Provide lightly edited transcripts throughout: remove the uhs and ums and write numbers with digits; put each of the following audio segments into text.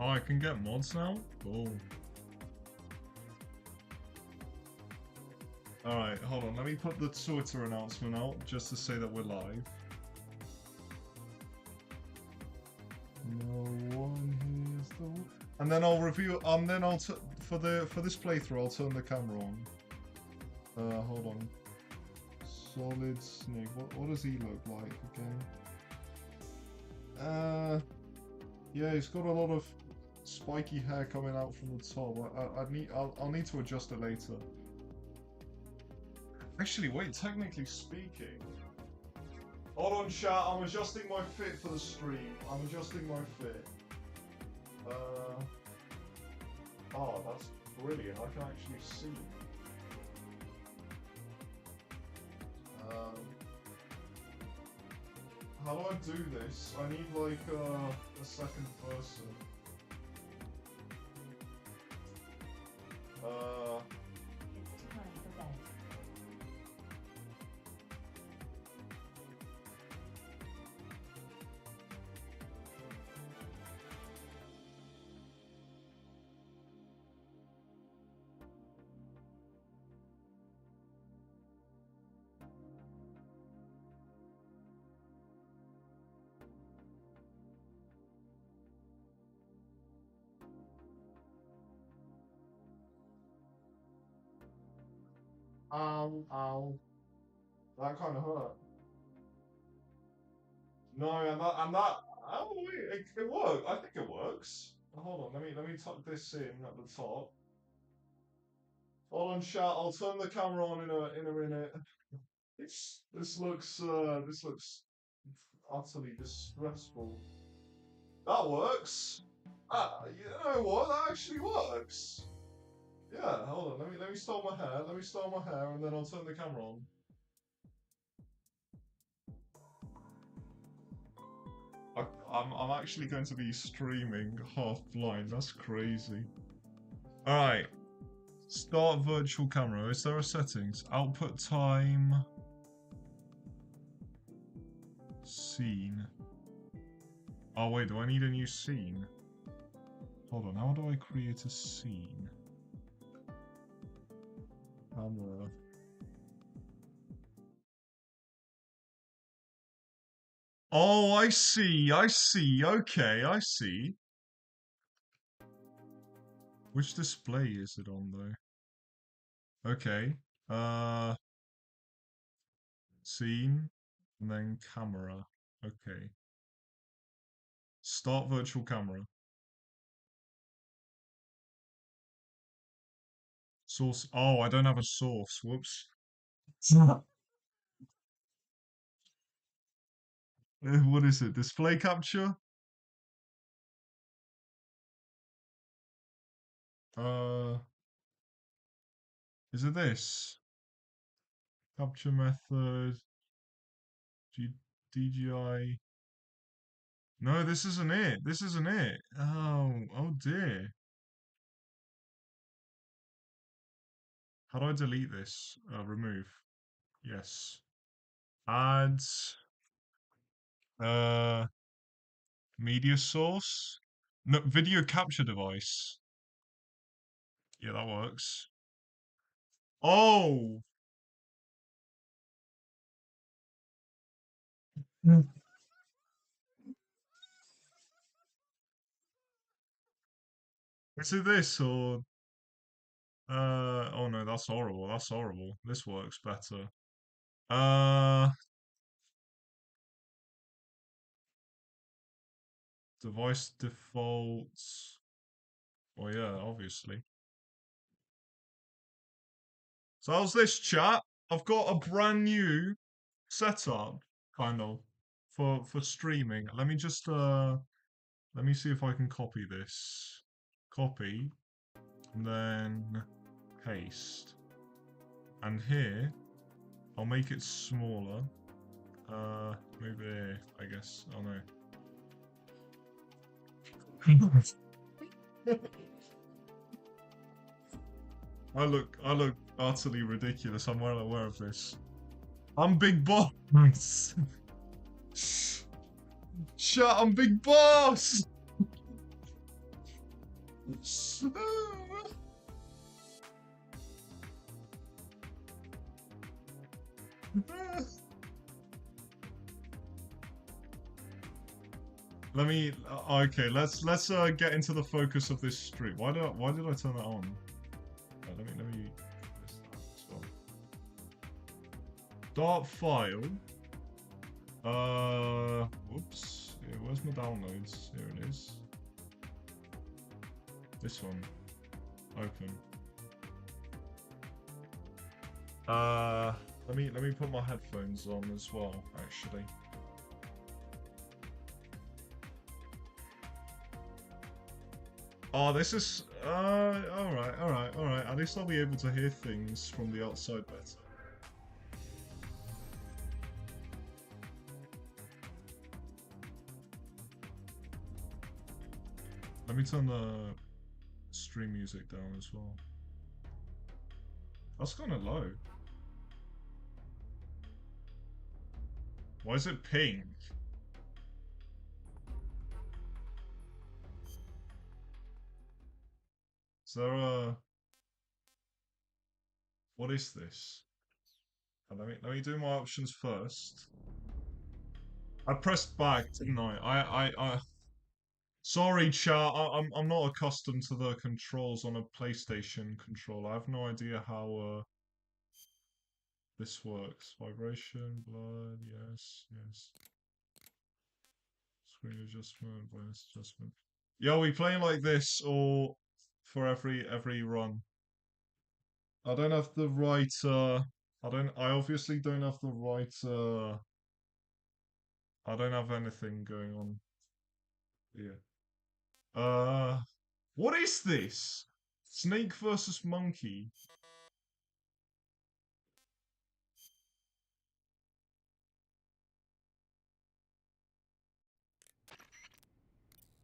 Oh, I can get mods now? Cool. Alright, hold on. Let me put the Twitter announcement out just to say that we're live. No one hears the... And then I'll review... then I'll... For this playthrough, I'll turn the camera on. Hold on. Solid Snake. What does he look like again? Yeah, he's got a lot of spiky hair coming out from the top. I'll need to adjust it later. Actually, wait, technically speaking... Hold on, chat, I'm adjusting my fit for the stream. I'm adjusting my fit. Oh, that's brilliant. I can actually see. How do I do this? I need like a second person. It's time for bed. Ow, ow. That kind of hurt. No, and that. Oh wait, it worked. I think it works. Hold on, let me tuck this in at the top. Hold on, chat. I'll turn the camera on in a minute. This looks utterly distressful. That works. You know what? That actually works. Yeah, hold on. Let me style my hair. Let me style my hair, and then I'll turn the camera on. I'm actually going to be streaming half blind. That's crazy. All right. Start virtual camera. Is there a settings? Output time. Scene. Oh wait, do I need a new scene? Hold on. How do I create a scene? Camera. Oh, I see. Okay, I see. Which display is it on though? Okay. Scene and then camera. Okay. Start virtual camera. Source. Oh, I don't have a source. Whoops. What is it? Display capture? Is it this? Capture method. DGI. No, this isn't it. This isn't it. Oh dear. How do I delete this? Remove. Yes. Add. Media source. No, video capture device. Yeah, that works. Oh! Is it this or oh no, that's horrible. That's horrible. This works better. Device defaults. Oh yeah, obviously. So how's this, chat? I've got a brand new setup, kind of, for streaming. Let me just let me see if I can copy this. Copy, and then paste. And here, I'll make it smaller. Move it here, I guess. Oh no. I look utterly ridiculous. I'm well aware of this. I'm Big Boss. Shut, I'm Big Boss. Let me. Okay, let's get into the focus of this stream. Why did I turn that on? Let me. This as well. Dart file. Whoops. Yeah, where's my downloads? Here it is. This one. Open. Let me put my headphones on as well, actually. Oh, this is alright. At least I'll be able to hear things from the outside better. Let me turn the stream music down as well. That's kind of low. Why is it pink? Is there a... What is this? Let me do my options first. I pressed back, didn't I? Sorry, chat. I'm not accustomed to the controls on a PlayStation controller. I have no idea how this works. Vibration, blood, yes. Screen adjustment, voice adjustment. Yeah, are we playing like this or for every run? I don't have the right I obviously don't have the right I don't have anything going on here. What is this? Snake versus monkey.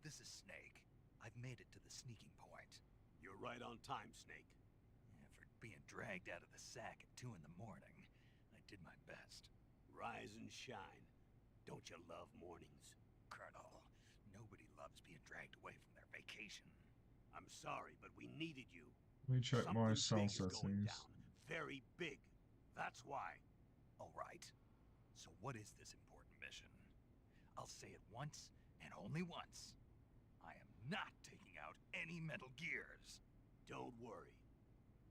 This is Snake. I've made it to the sneaking point. You're right on time, Snake. After being dragged out of the sack at 2 in the morning, I did my best. Rise and shine. Don't you love mornings? Colonel, nobody loves being dragged away from their vacation. I'm sorry, but we needed you. Let me check my sound Something big is going settings. down. Very big. That's why. All right. So what is this important mission? I'll say it once and only once. I am not taking out any Metal Gears. Don't worry.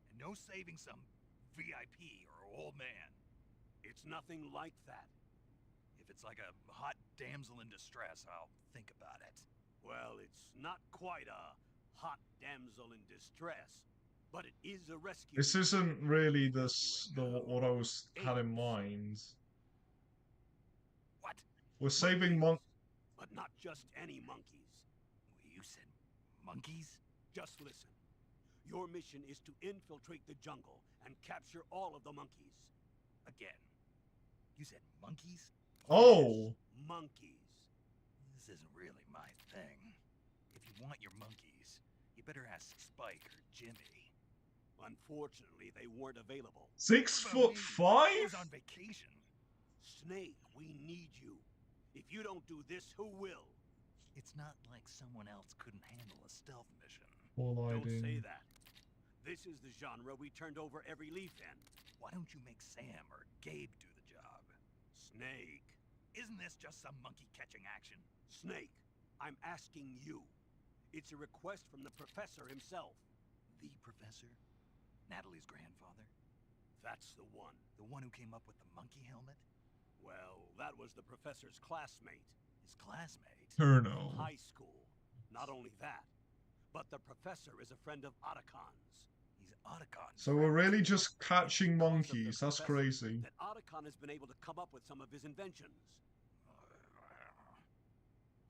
And no saving some VIP or old man. It's nothing like that. If it's like a hot damsel in distress, I'll think about it. Well, it's not quite a hot damsel in distress, but it is a rescue. This isn't really what I had in mind. What? We're saving But not just any monkeys. You said monkeys? Just listen. Your mission is to infiltrate the jungle and capture all of the monkeys. Again. You said monkeys? Oh! Yes, monkeys. This isn't really my thing. If you want your monkeys, you better ask Spike or Jimmy. Unfortunately, they weren't available. 6'5"? I was on vacation. Snake, we need you. If you don't do this, who will? It's not like someone else couldn't handle a stealth mission. Don't say that. This is the genre we turned over every leaf in. Why don't you make Sam or Gabe do the job? Snake. Isn't this just some monkey catching action? Snake, I'm asking you. It's a request from the professor himself. The professor? Natalie's grandfather? That's the one. The one who came up with the monkey helmet? Well, that was the professor's classmate. His classmate? Colonel. From high school. Not only that, but the professor is a friend of Otacon's. He's Otacon's So we're really just catching monkeys. That's crazy. That Otacon has been able to come up with some of his inventions.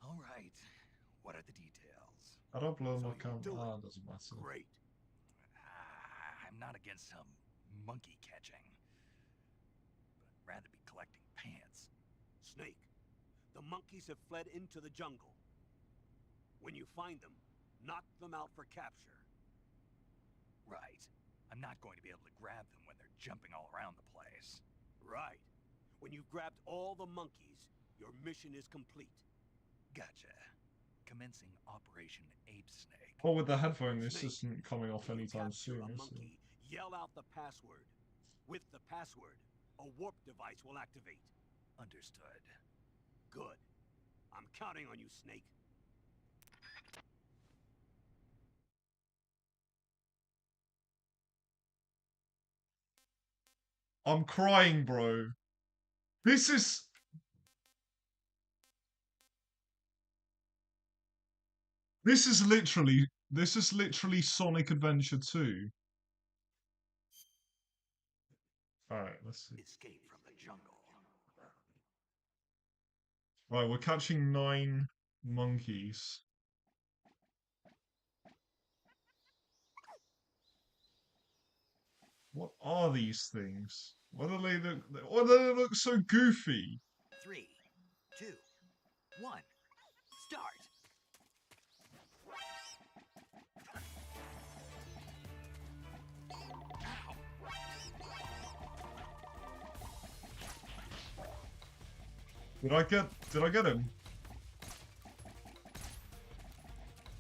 All right. What are the details? I don't blow So my you'll do camera. it. Doesn't matter. Great. I'm not against some monkey catching. But I'd rather be collecting pants. Snake, the monkeys have fled into the jungle. When you find them, knock them out for capture. Right. I'm not going to be able to grab them when they're jumping all around the place. Right. When you've grabbed all the monkeys, your mission is complete. Gotcha. commencing Operation Ape Snake. Oh, with the headphone, this Snake, isn't coming off when you anytime capture soon, a is it? monkey, yell out the password. With the password, a warp device will activate. Understood. Good. I'm counting on you, Snake. I'm crying, bro. This is... This is literally Sonic Adventure 2. Alright, let's see. Escape from the jungle. Right, we're catching 9 monkeys. What are these things? Why do they look so goofy? 3, 2, 1, start! Did I get him?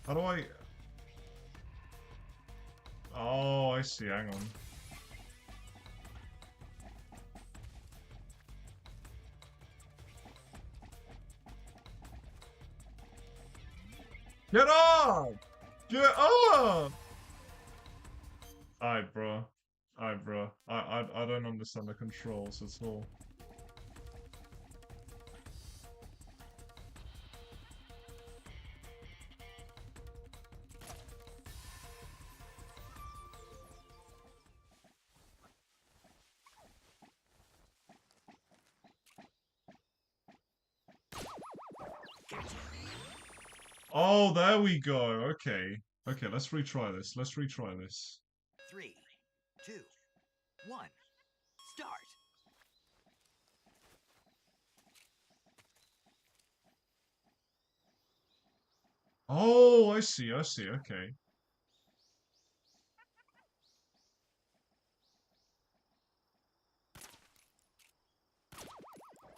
How do I... Oh, I see, hang on. Get up! Get up! Alright, bro. Alright, bro. I don't understand the controls at all. Oh, there we go. Okay. Okay, let's retry this. Let's retry this. 3, 2, 1, start! Oh, I see, okay.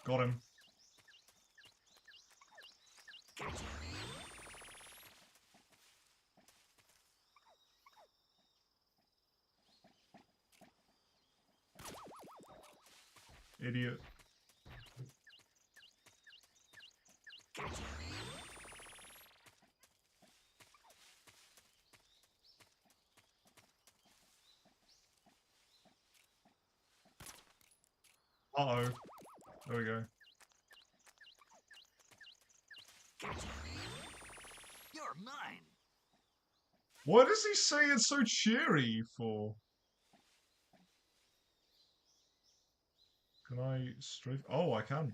Got him. Idiot. Uh-oh. There we go. You're mine! Why does he say it's so cheery for? Can I strafe? Oh, I can.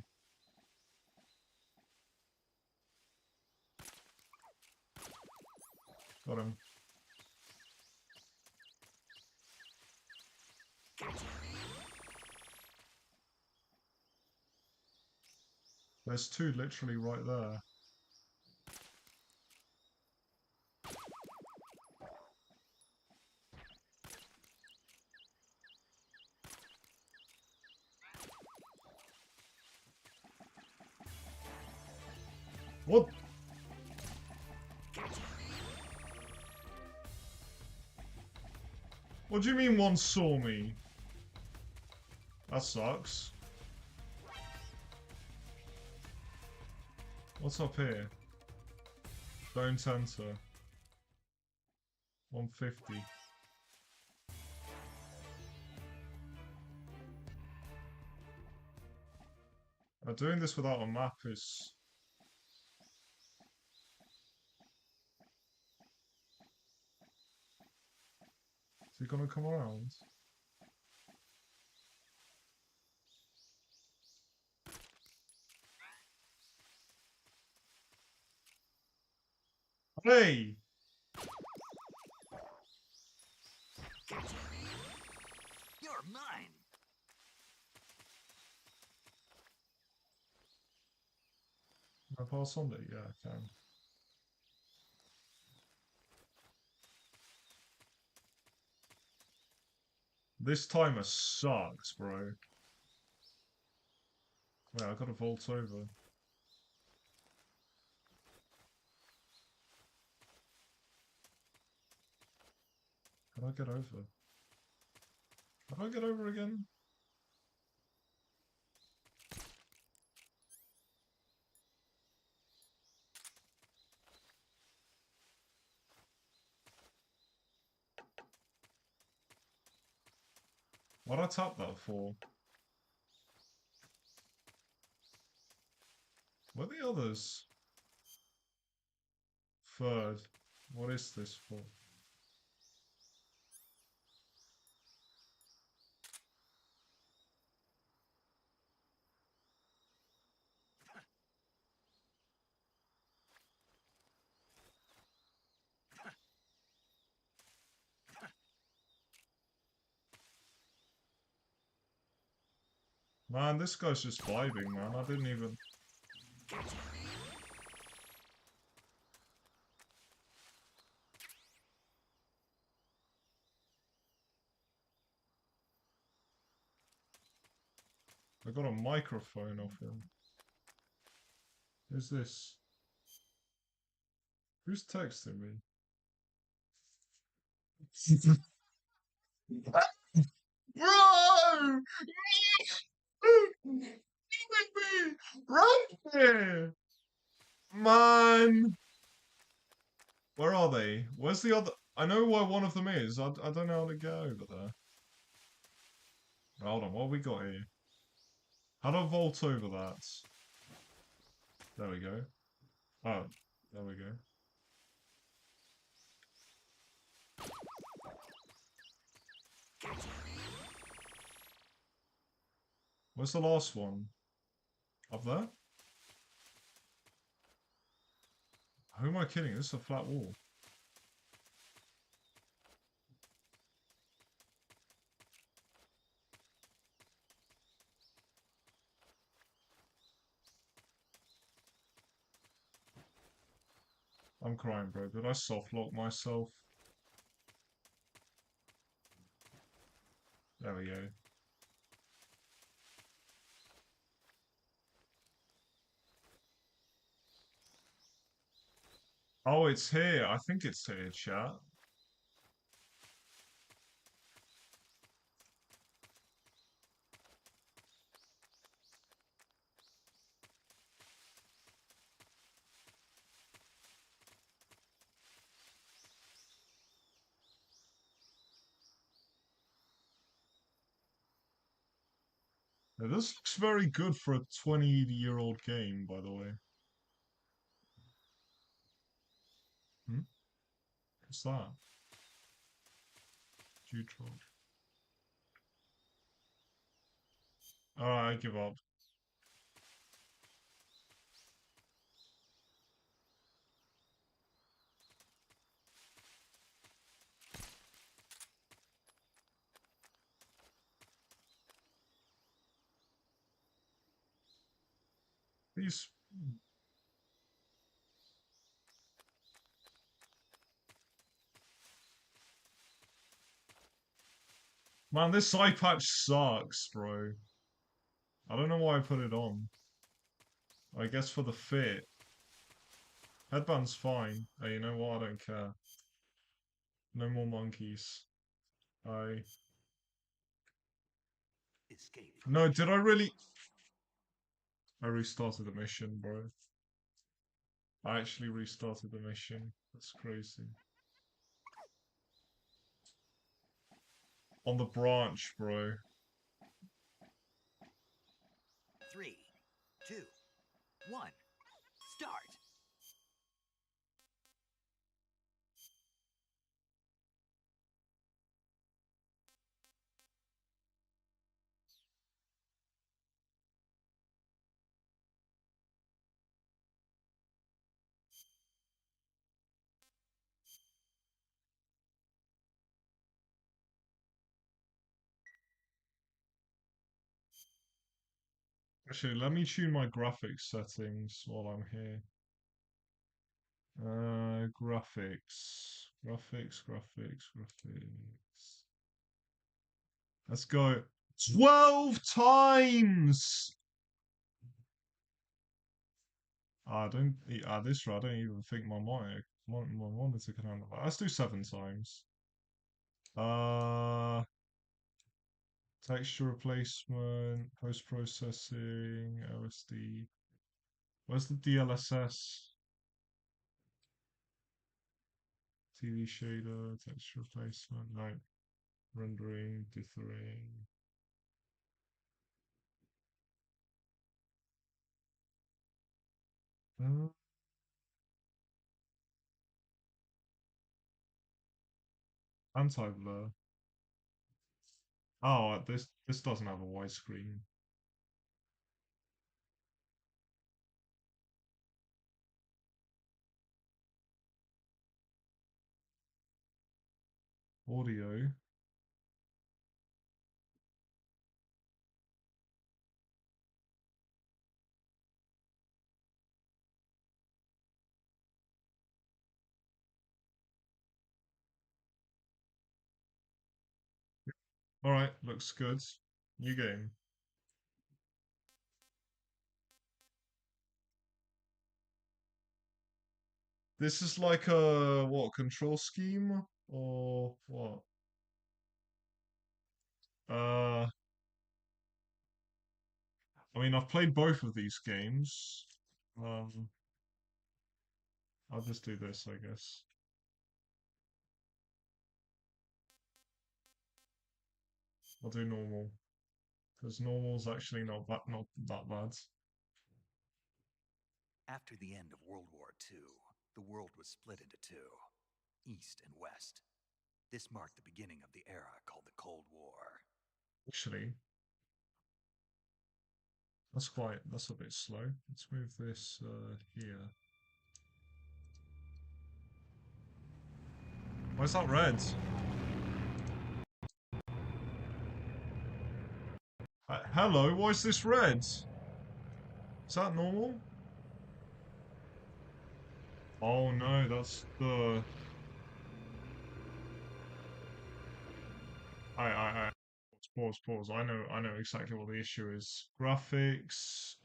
Got him. There's 2 literally right there. What? What do you mean one saw me? That sucks. What's up here? Don't enter. 150. Doing this without a map is... Is he gonna come around? Hey! You're mine! Can I pass on it? Yeah, I can. This timer sucks, bro. Wait, I gotta vault over. How do I get over? How do I get over again? What'd I tap that for? What are the others? Third. What is this for? Man, this guy's just vibing, man. I didn't even... I got a microphone off him. Who's this? Who's texting me? Bro! Right here! Man! Where are they? Where's the other? I know where one of them is. I don't know how to get over there. Hold on, what have we got here? How do I vault over that? There we go. Oh, there we go. Where's the last one? Up there? Who am I kidding? This is a flat wall. I'm crying, bro. Did I soft lock myself? There we go. Oh, it's here. I think it's here, chat. Now, this looks very good for a 20-year-old game, by the way. Hmm? What's that? Neutral. Alright, I give up. These... Man, this eye patch sucks, bro. I don't know why I put it on. I guess for the fit. Headband's fine. Hey, you know what? I don't care. No more monkeys. Escape. No, did I really... I restarted the mission, bro. I actually restarted the mission. That's crazy. On the branch, bro. 3, 2, 1, start! Actually, let me tune my graphics settings while I'm here. Graphics. Graphics. Let's go. 12 times! I don't, at this rate, I don't even think my monitor can handle that. Let's do 7 times. Uh, texture replacement, post-processing, OSD. Where's the DLSS? TV shader, texture replacement, no. Rendering, dithering. Anti-blur. Oh, this doesn't have a widescreen. Audio. Alright, looks good. New game. This is like a, what, control scheme? Or what? I mean, I've played both of these games. I'll just do this, I guess. I'll do normal. Because normal's actually not that bad. After the end of World War II, the world was split into two, East and West. This marked the beginning of the era called the Cold War. Actually, that's a bit slow. Let's move this here. Why is that red? Hello, why is this red? Is that normal? Oh no, that's the... I pause. I know exactly what the issue is. Graphics,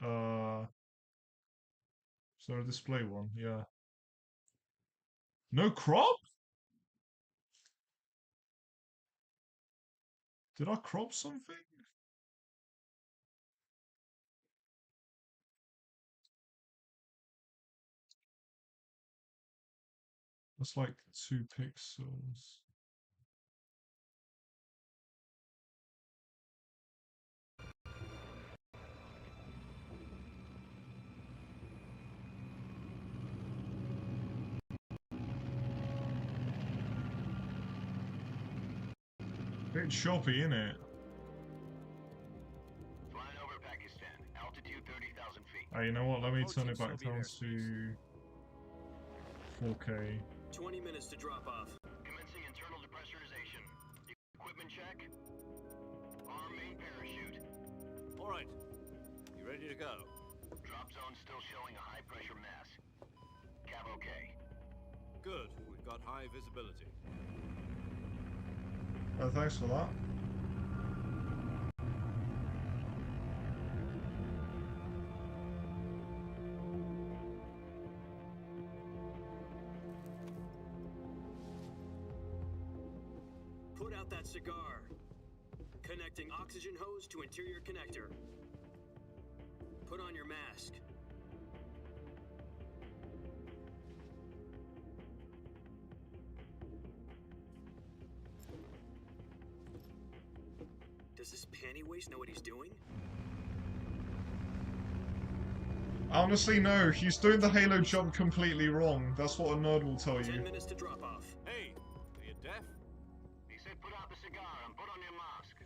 is there a display one? Yeah. No crop? Did I crop something? That's like 2 pixels. Bit choppy, innit? Flying over Pakistan, altitude 30,000 feet. Oh, you know what? Let me turn Team it back Soviet down airspace. to 4K. 20 minutes to drop off. Commencing internal depressurization. Equipment check. Arm main parachute. All right. You ready to go? Drop zone still showing a high pressure mass. Cav okay. Good. We've got high visibility. Oh, thanks for that. Put out that cigar. Connecting oxygen hose to interior connector. Put on your mask. Does this panty waste know what he's doing? Honestly, no. He's doing the Halo jump completely wrong. That's what a nerd will tell 10 you. minutes to drop off. Hey, are you deaf? He said put out the cigar and put on your mask.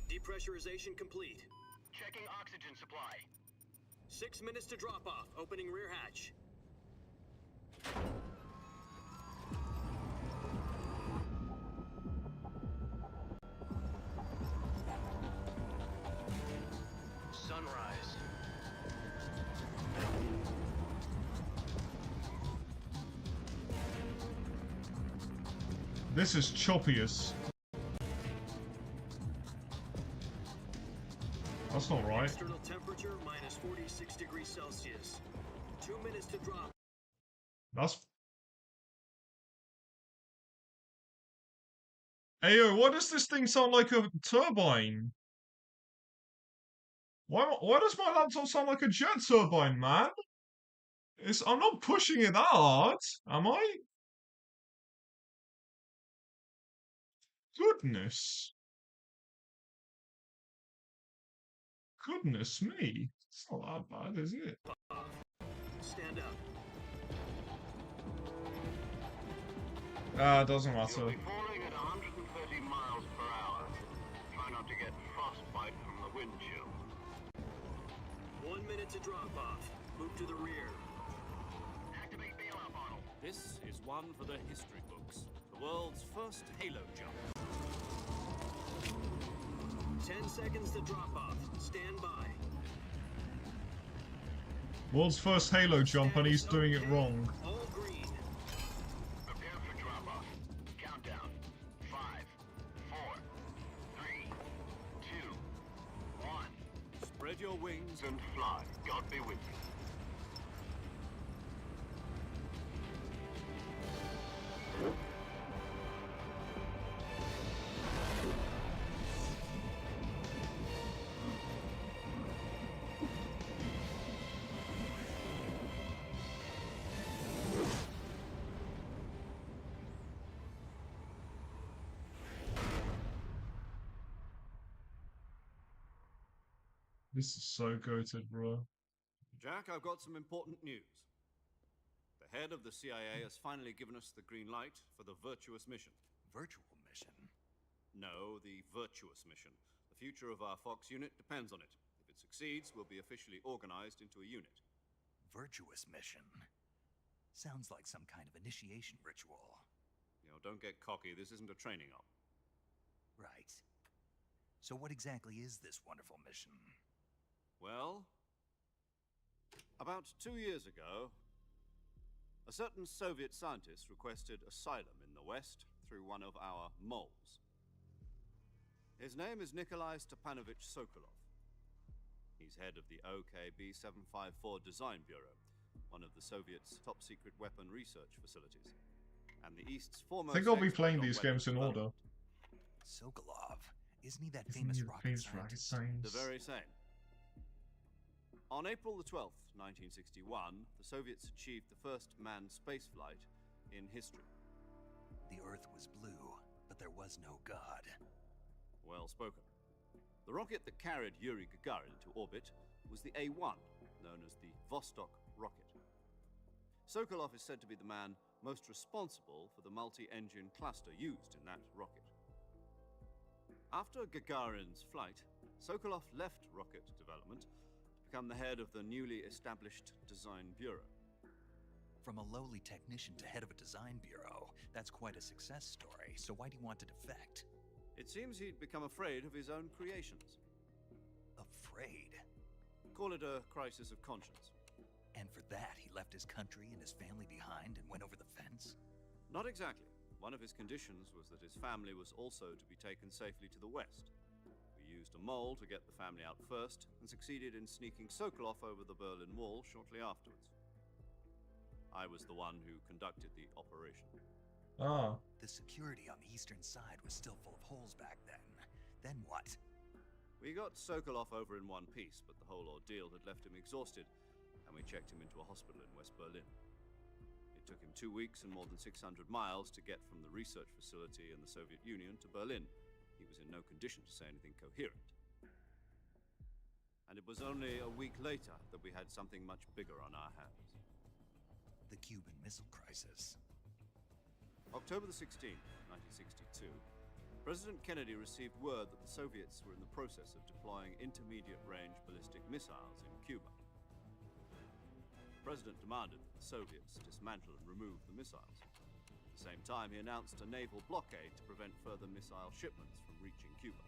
Depressurization complete. Checking oxygen supply. 6 minutes to drop off. Opening rear hatch. Sunrise. This is choppiest. That's not right. External temperature minus 46 degrees Celsius. 2 minutes to drop. That's... Ayo, why does this thing sound like a turbine? Why does my laptop sound like a jet turbine, man? I'm not pushing it that hard, am I? Goodness. Goodness me. It's not that bad, is it? Stand up. It doesn't You'll matter. be falling at 130 miles per hour. Try not to get frostbite from the wind chill. 1 minute to drop off. Move to the rear. Activate bailout model. This is one for the history books. The world's first halo jump. 10 seconds to drop off. Stand by. World's first Halo jump and he's doing it wrong. All green. Prepare for drop-off. Countdown. 5, 4, 3, 2, 1. Spread your wings And fly. God be with you. This is so goated, bro. Jack, I've got some important news. The head of the CIA has finally given us the green light for the virtuous mission. Virtual mission? No, the virtuous mission. The future of our Fox unit depends on it. If it succeeds, we'll be officially organized into a unit. Virtuous mission? Sounds like some kind of initiation ritual. You know, don't get cocky. This isn't a training op. Right. So what exactly is this wonderful mission? Well, about 2 years ago, a certain Soviet scientist requested asylum in the West through one of our moles. His name is Nikolai Stepanovich Sokolov. He's head of the OKB 754 Design Bureau, one of the Soviets' top-secret weapon research facilities, and the East's I foremost think I'll be expert playing on these weapons games in order. development. Sokolov. Isn't he that Isn't famous he the rocket famous scientist? The very same. On April the 12th, 1961, the Soviets achieved the first manned spaceflight in history. The Earth was blue, but there was no God. Well spoken. The rocket that carried Yuri Gagarin to orbit was the A-1, known as the Vostok rocket. Sokolov is said to be the man most responsible for the multi-engine cluster used in that rocket. After Gagarin's flight, Sokolov left rocket development to become the head of the newly established Design Bureau. From a lowly technician to head of a design bureau, that's quite a success story, so why do you want to defect? It seems he'd become afraid of his own creations. Afraid? Call it a crisis of conscience. And for that, he left his country and his family behind and went over the fence? Not exactly. One of his conditions was that his family was also to be taken safely to the west. We used a mole to get the family out first, and succeeded in sneaking Sokolov over the Berlin Wall shortly afterwards. I was the one who conducted the operation. Ah. The security on the eastern side was still full of holes back then. Then what? We got Sokolov over in one piece, but the whole ordeal had left him exhausted, and we checked him into a hospital in West Berlin. It took him 2 weeks and more than 600 miles to get from the research facility in the Soviet Union to Berlin. He was in no condition to say anything coherent. And it was only a week later that we had something much bigger on our hands. The Cuban Missile Crisis. October the 16th, 1962, President Kennedy received word that the Soviets were in the process of deploying intermediate-range ballistic missiles in Cuba. The President demanded that the Soviets dismantle and remove the missiles. At the same time, he announced a naval blockade to prevent further missile shipments from reaching Cuba.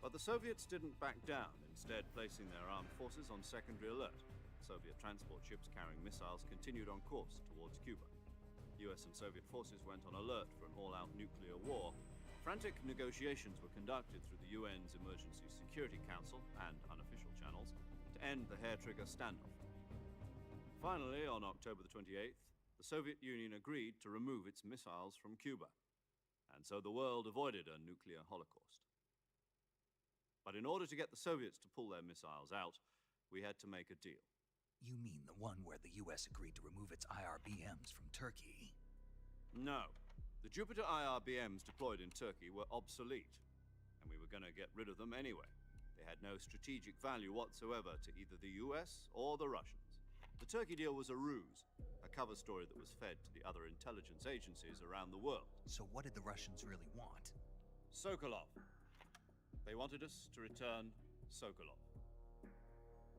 But the Soviets didn't back down, instead placing their armed forces on secondary alert. Soviet transport ships carrying missiles continued on course towards Cuba. US and Soviet forces went on alert for an all-out nuclear war, frantic negotiations were conducted through the UN's Emergency Security Council and unofficial channels to end the hair-trigger standoff. Finally, on October the 28th, the Soviet Union agreed to remove its missiles from Cuba, and so the world avoided a nuclear holocaust. But in order to get the Soviets to pull their missiles out, we had to make a deal. You mean the one where the US agreed to remove its IRBMs from Turkey? No. The Jupiter IRBMs deployed in Turkey were obsolete, and we were going to get rid of them anyway. They had no strategic value whatsoever to either the US or the Russians. The Turkey deal was a ruse, a cover story that was fed to the other intelligence agencies around the world. So what did the Russians really want? Sokolov. They wanted us to return Sokolov.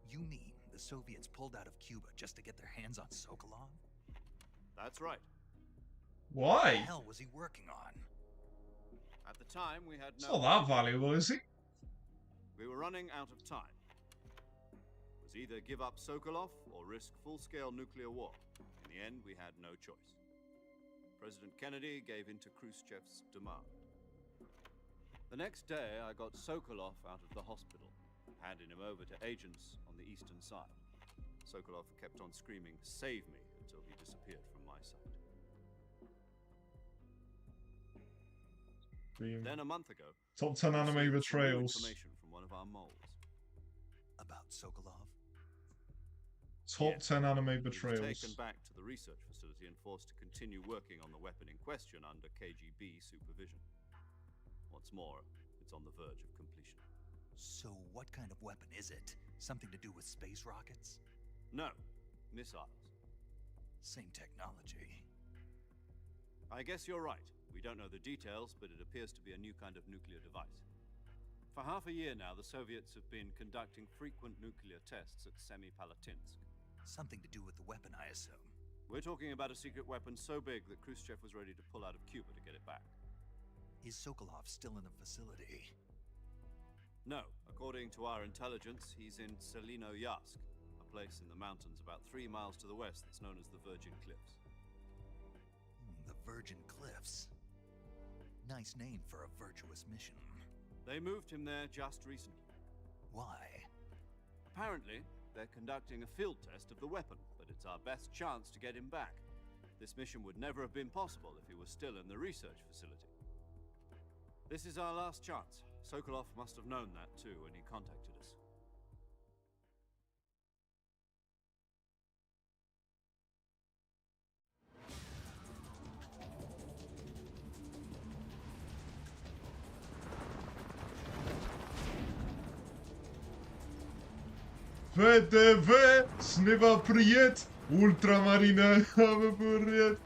You mean the Soviets pulled out of Cuba just to get their hands on Sokolov? That's right. What the Why? hell was he working on? At the time, we had It's no... not that valuable, is he? We were running out of time. It was either give up Sokolov or risk full-scale nuclear war. In the end, we had no choice. President Kennedy gave in to Khrushchev's demand. The next day, I got Sokolov out of the hospital, handing him over to agents on the eastern side. Sokolov kept on screaming, "Save me," until he disappeared from my sight. Then a month ago, Top 10 we anime received some new betrayals. information from one of our moles. About Sokolov? Top Yes. 10 anime He was betrayals. taken back to the research facility and forced to continue working on the weapon in question under KGB supervision. What's more, it's on the verge of completion. So what kind of weapon is it? Something to do with space rockets? No, missiles. Same technology. I guess you're right. We don't know the details, but it appears to be a new kind of nuclear device. For half a year now, the Soviets have been conducting frequent nuclear tests at Semipalatinsk. Something to do with the weapon, I assume. We're talking about a secret weapon so big that Khrushchev was ready to pull out of Cuba to get it back. Is Sokolov still in the facility? No, according to our intelligence, he's in Selinoyarsk, a place in the mountains about 3 miles to the west that's known as the Virgin Cliffs. The Virgin Cliffs. Nice name for a virtuous mission. They moved him there just recently. Why? Apparently, they're conducting a field test of the weapon, but it's our best chance to get him back. This mission would never have been possible if he was still in the research facility. This is our last chance. Sokolov must have known that too when he contacted us. VTV, Sniva Priet, Ultramarina, Priet,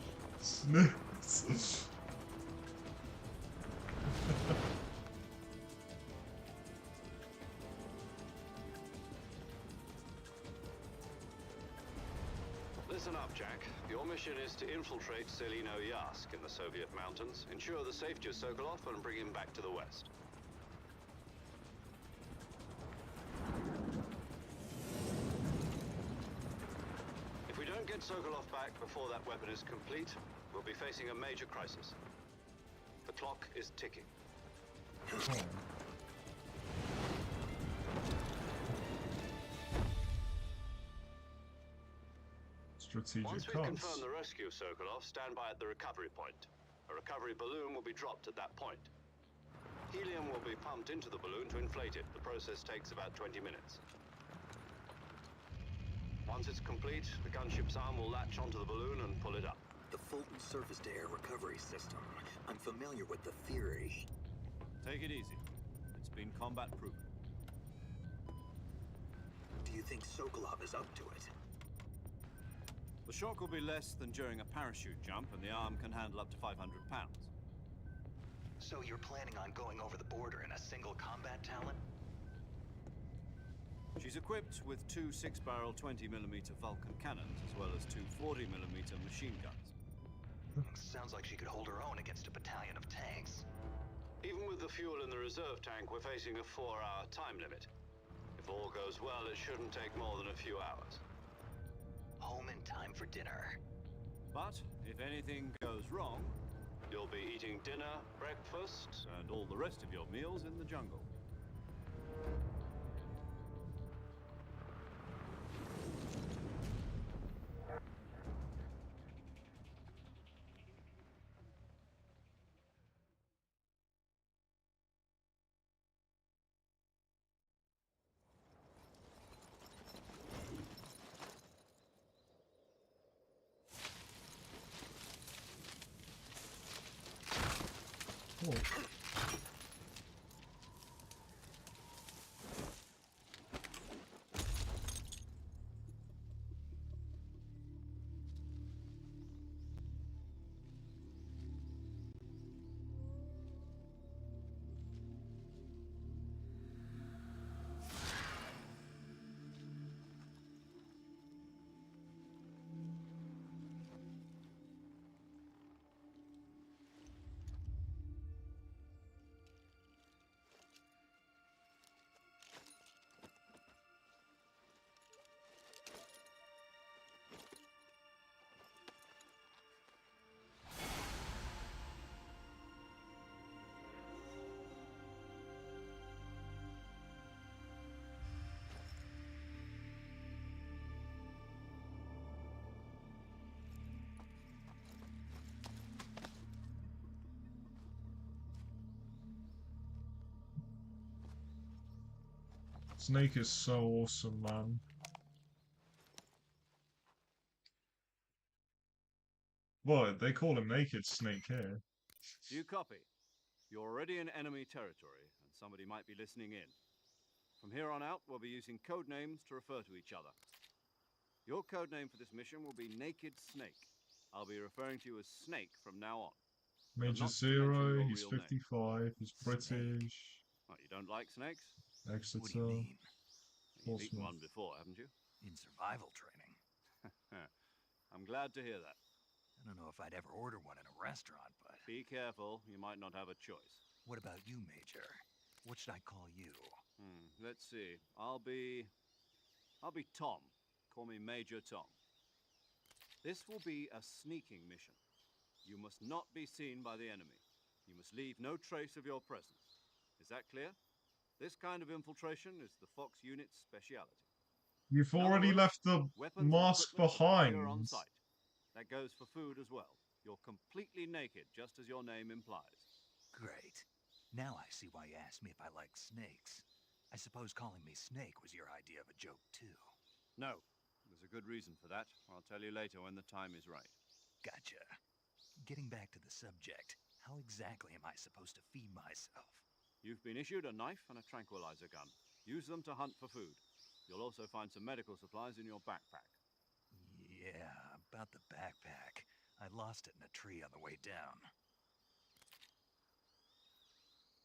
Listen up, Jack. Your mission is to infiltrate Selinoyarsk in the Soviet mountains, ensure the safety of Sokolov, and bring him back to the west. If we don't get Sokolov back before that weapon is complete, we'll be facing a major crisis. The clock is ticking. Strategic Once we've cuts. confirmed the rescue of Sokolov, stand by at the recovery point. A recovery balloon will be dropped at that point. Helium will be pumped into the balloon to inflate it. The process takes about 20 minutes. Once it's complete, the gunship's arm will latch onto the balloon and pull it up. The Fulton surface-to-air recovery system. I'm familiar with the theory. Take it easy. It's been combat proven. Do you think Sokolov is up to it? The shock will be less than during a parachute jump, and the arm can handle up to 500 pounds. So you're planning on going over the border in a single combat talon? She's equipped with 2 6-barrel 20mm Vulcan cannons, as well as 2 40mm machine guns. Sounds like she could hold her own against a battalion of tanks. Even with the fuel in the reserve tank, we're facing a 4-hour time limit. If all goes well, it shouldn't take more than a few hours. Home in time for dinner. But if anything goes wrong, You'll be eating dinner, breakfast. and all the rest of your meals in the jungle. Oh. Snake is so awesome, man. What? They call him Naked Snake here. Do you copy? You're already in enemy territory, and somebody might be listening in. From here on out, we'll be using code names to refer to each other. Your code name for this mission will be Naked Snake. I'll be referring to you as Snake from now on. Major not to mention Zero, your he's real name. 55, he's British. What, you don't like snakes? What do Exeter. you mean? You've eaten Portsmouth. one before, haven't you? In survival training? I'm glad to hear that. I don't know if I'd ever order one in a restaurant, but... Be careful, you might not have a choice. What about you, Major? What should I call you? Let's see. I'll be Tom. Call me Major Tom. This will be a sneaking mission. You must not be seen by the enemy. You must leave no trace of your presence. Is that clear? This kind of infiltration is the Fox unit's speciality. You've In other already words, left the weapons and mask equipment will appear on behind. site. That goes for food as well. You're completely naked, just as your name implies. Great. Now I see why you asked me if I like snakes. I suppose calling me Snake was your idea of a joke, too. No, there's a good reason for that. I'll tell you later when the time is right. Gotcha. Getting back to the subject, how exactly am I supposed to feed myself? You've been issued a knife and a tranquilizer gun. Use them to hunt for food. You'll also find some medical supplies in your backpack. Yeah, about the backpack. I lost it in a tree on the way down.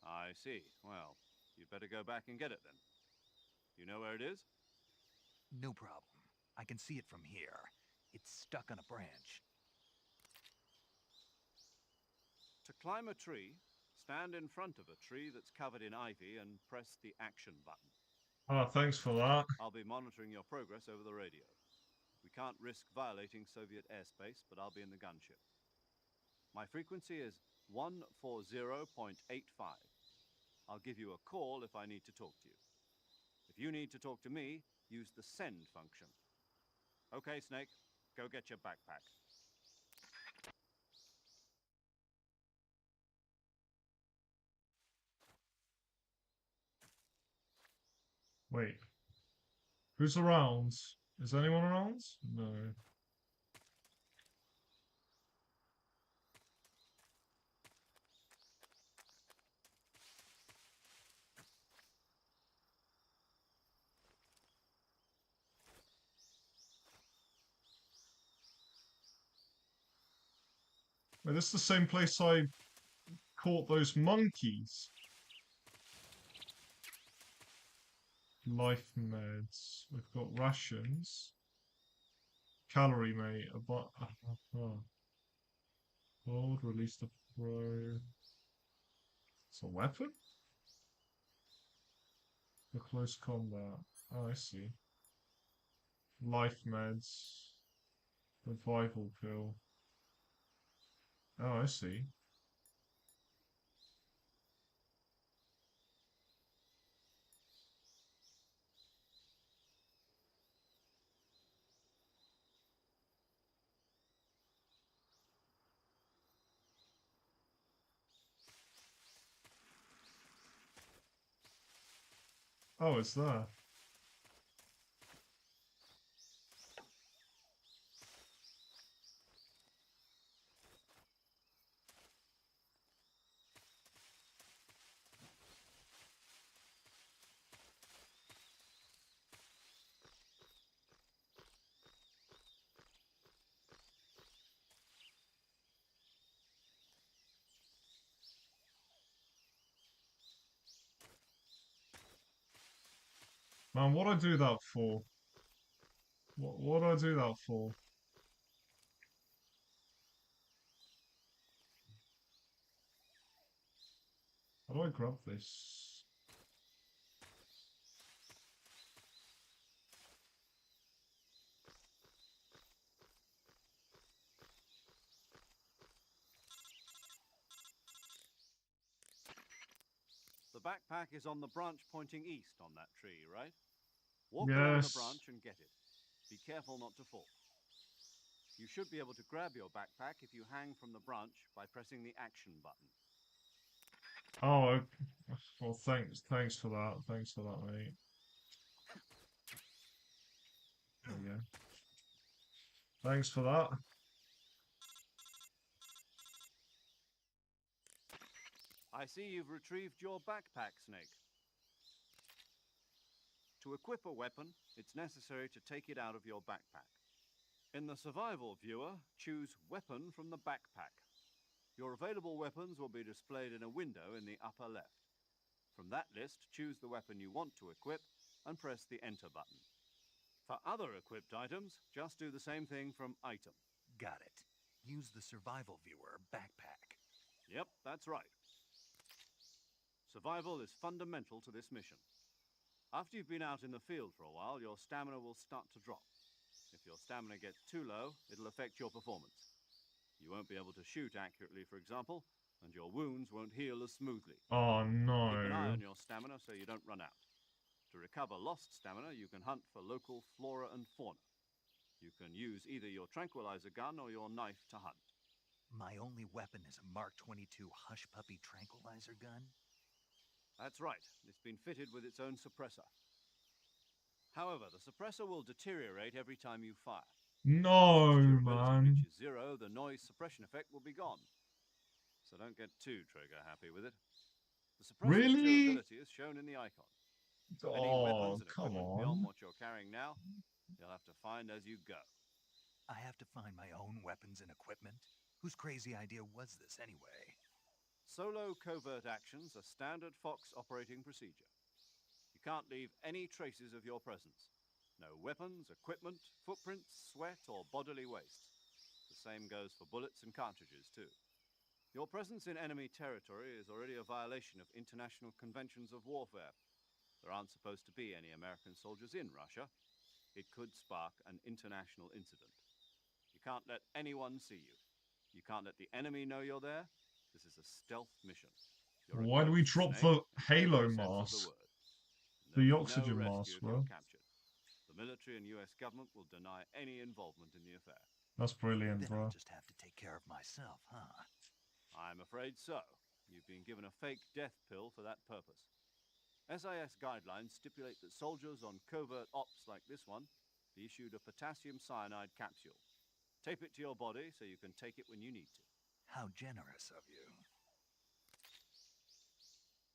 I see. Well, you'd better go back and get it then. You know where it is? No problem. I can see it from here. It's stuck on a branch. To climb a tree, stand in front of a tree that's covered in ivy and press the action button. Ah, thanks for that. I'll be monitoring your progress over the radio. We can't risk violating Soviet airspace, but I'll be in the gunship. My frequency is 140.85. I'll give you a call if I need to talk to you. If you need to talk to me, use the send function. Okay, Snake, go get your backpack. Wait. Who's around? Is anyone around? No. Wait, this is the same place I caught those monkeys. Life meds. We've got rations. Calorie mate. Hold, release the pro. It's a weapon? For close combat. Oh, I see. Life meds. Revival pill. Oh, I see. Oh, it's there. Man, what I do that for? What do I do that for? How do I grab this? The backpack is on the branch pointing east on that tree, right? Walk along the Yes. branch and get it. Be careful not to fall. You should be able to grab your backpack if you hang from the branch by pressing the action button. Oh, well, thanks for that. Thanks for that, mate. There you go. Thanks for that. I see you've retrieved your backpack, Snake. To equip a weapon, it's necessary to take it out of your backpack. In the survival viewer, choose Weapon from the backpack. Your available weapons will be displayed in a window in the upper left. From that list, choose the weapon you want to equip and press the Enter button. For other equipped items, just do the same thing from Item. Got it. Use the survival viewer backpack. Yep, that's right. Survival is fundamental to this mission. After you've been out in the field for a while, your stamina will start to drop. If your stamina gets too low, it'll affect your performance. You won't be able to shoot accurately, for example, and your wounds won't heal as smoothly. Oh Keep an eye no. on your stamina so you don't run out. To recover lost stamina, you can hunt for local flora and fauna. You can use either your tranquilizer gun or your knife to hunt. My only weapon is a Mark 22 Hush Puppy tranquilizer gun? That's right. It's been fitted with its own suppressor. However, the suppressor will deteriorate every time you fire. No, Once its durability man. reaches zero, the noise suppression effect will be gone. So don't get too trigger happy with it. The suppressor's Really? durability is shown in the icon. Any Oh, weapons and come equipment beyond on. what you're carrying now, you'll have to find as you go. I have to find my own weapons and equipment? Whose crazy idea was this anyway? Solo covert actions are standard Fox operating procedure. You can't leave any traces of your presence. No weapons, equipment, footprints, sweat, or bodily waste. The same goes for bullets and cartridges, too. Your presence in enemy territory is already a violation of international conventions of warfare. There aren't supposed to be any American soldiers in Russia. It could spark an international incident. You can't let anyone see you. You can't let the enemy know you're there. This is a stealth mission. You're a Why do we ghost, drop Snake, the in Halo every sense of mask? the word. And The there'll be oxygen no mask, rescue if bro. you're captured. The military and US government will deny any involvement in the affair. That's brilliant, Then I'll bro. just have to take care of myself, huh? I'm afraid so. You've been given a fake death pill for that purpose. SIS guidelines stipulate that soldiers on covert ops like this one be issued a potassium cyanide capsule. Tape it to your body so you can take it when you need to. How generous of you.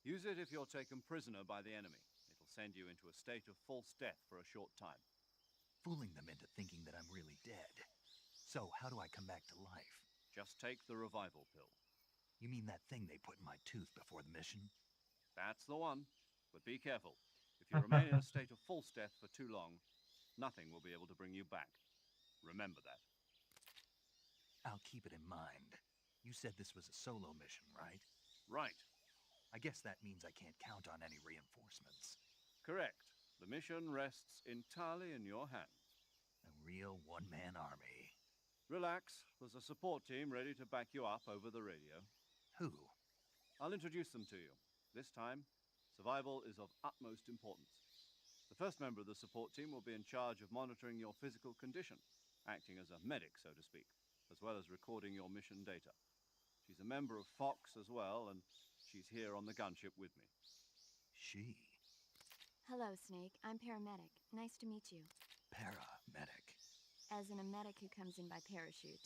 Use it if you're taken prisoner by the enemy. It'll send you into a state of false death for a short time. Fooling them into thinking that I'm really dead. So how do I come back to life? Just take the revival pill. You mean that thing they put in my tooth before the mission? That's the one. But be careful. If you remain in a state of false death for too long, nothing will be able to bring you back. Remember that. I'll keep it in mind. You said this was a solo mission, right? Right. I guess that means I can't count on any reinforcements. Correct. The mission rests entirely in your hands. A real one-man army. Relax. There's a support team ready to back you up over the radio. Who? I'll introduce them to you. This time, survival is of utmost importance. The first member of the support team will be in charge of monitoring your physical condition, acting as a medic, so to speak, as well as recording your mission data. She's a member of Fox as well, and she's here on the gunship with me. She. Hello, Snake. I'm paramedic. Nice to meet you. Paramedic. As in a medic who comes in by parachute.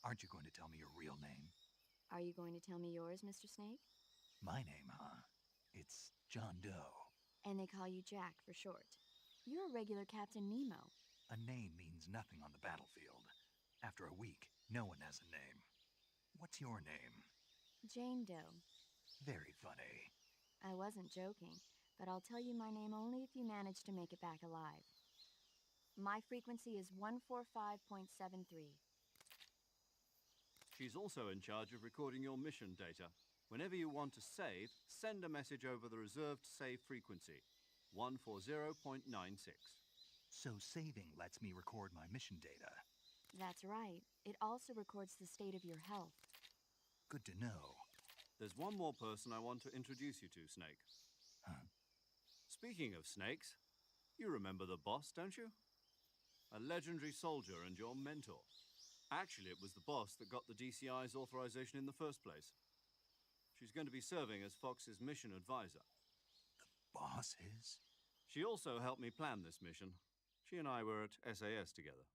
Aren't you going to tell me your real name? Are you going to tell me yours, Mr. Snake? My name, huh? It's John Doe. And they call you Jack for short. You're a regular Captain Nemo. A name means nothing on the battlefield. After a week, no one has a name. What's your name? Jane Doe. Very funny. I wasn't joking, but I'll tell you my name only if you manage to make it back alive. My frequency is 145.73. She's also in charge of recording your mission data. Whenever you want to save, send a message over the reserved save frequency, 140.96. So saving lets me record my mission data. That's right. It also records the state of your health. Good to know. There's one more person I want to introduce you to, Snake. Huh? Speaking of snakes, you remember the boss, don't you? A legendary soldier and your mentor. Actually, it was the boss that got the DCI's authorization in the first place. She's going to be serving as Fox's mission advisor. The boss is? She also helped me plan this mission. She and I were at SAS together.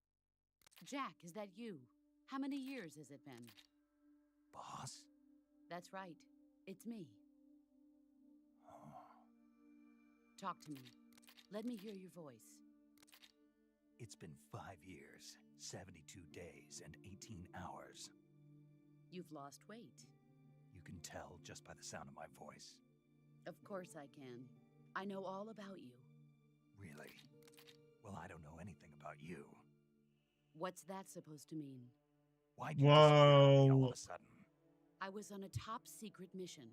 Jack, is that you? How many years has it been? Boss? That's right. It's me. Oh. Talk to me. Let me hear your voice. It's been 5 years, 72 days, and 18 hours. You've lost weight. You can tell just by the sound of my voice. Of course I can. I know all about you. Really? Well, I don't know anything about you. What's that supposed to mean? Why'd you disappear on me all of a sudden? I was on a top secret mission.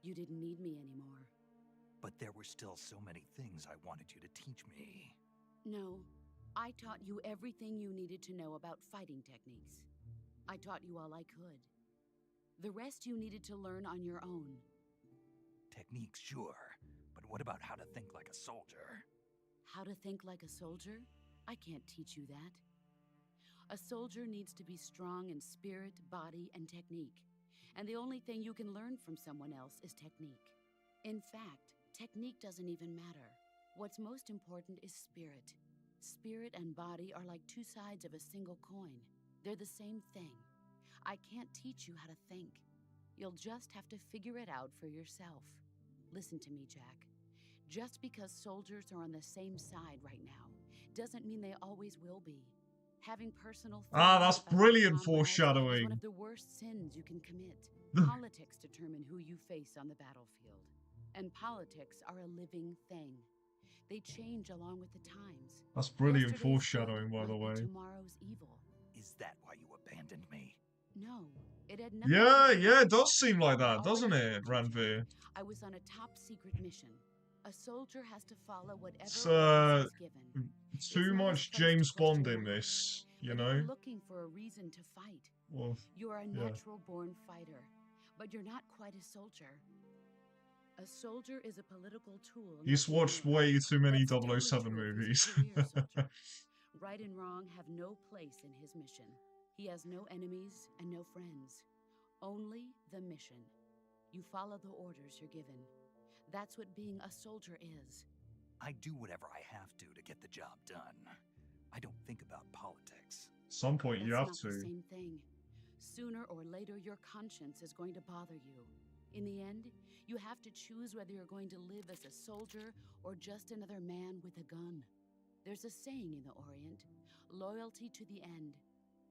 You didn't need me anymore. But there were still so many things I wanted you to teach me. No, I taught you everything you needed to know about fighting techniques. I taught you all I could. The rest you needed to learn on your own. Techniques, sure. But what about how to think like a soldier? How to think like a soldier? I can't teach you that. A soldier needs to be strong in spirit, body, and technique. And the only thing you can learn from someone else is technique. In fact, technique doesn't even matter. What's most important is spirit. Spirit and body are like two sides of a single coin. They're the same thing. I can't teach you how to think. You'll just have to figure it out for yourself. Listen to me, Jack. Just because soldiers are on the same side right now doesn't mean they always will be. Having personal that's about brilliant comrades foreshadowing. is one of the worst sins you can commit. Politics determine who you face on the battlefield. And politics are a living thing. They change along with the times. That's brilliant Yesterday's foreshadowing, good by the might be way. Tomorrow's evil. Is that why you abandoned me? No, it had nothing Yeah, to do with yeah, it it. does seem like that, All doesn't I it, told you, Jack, Ranveer? I was on a top secret mission. A soldier has to follow whatever It's, orders he's given. Too not much his place to James question Bond in your this, you But know? you're looking for a reason to fight. Well, You are a yeah. natural-born fighter, but you're not quite a soldier. A soldier is a political tool. He's not watched war. way too many That's totally 007 true if movies. he's a career soldier. Right and wrong have no place in his mission. He has no enemies and no friends. Only the mission. You follow the orders you're given. That's what being a soldier is. I do whatever I have to get the job done. I don't think about politics. Some point you have That's not the to. same thing. Sooner or later, your conscience is going to bother you. In the end, you have to choose whether you're going to live as a soldier or just another man with a gun. There's a saying in the Orient, loyalty to the end.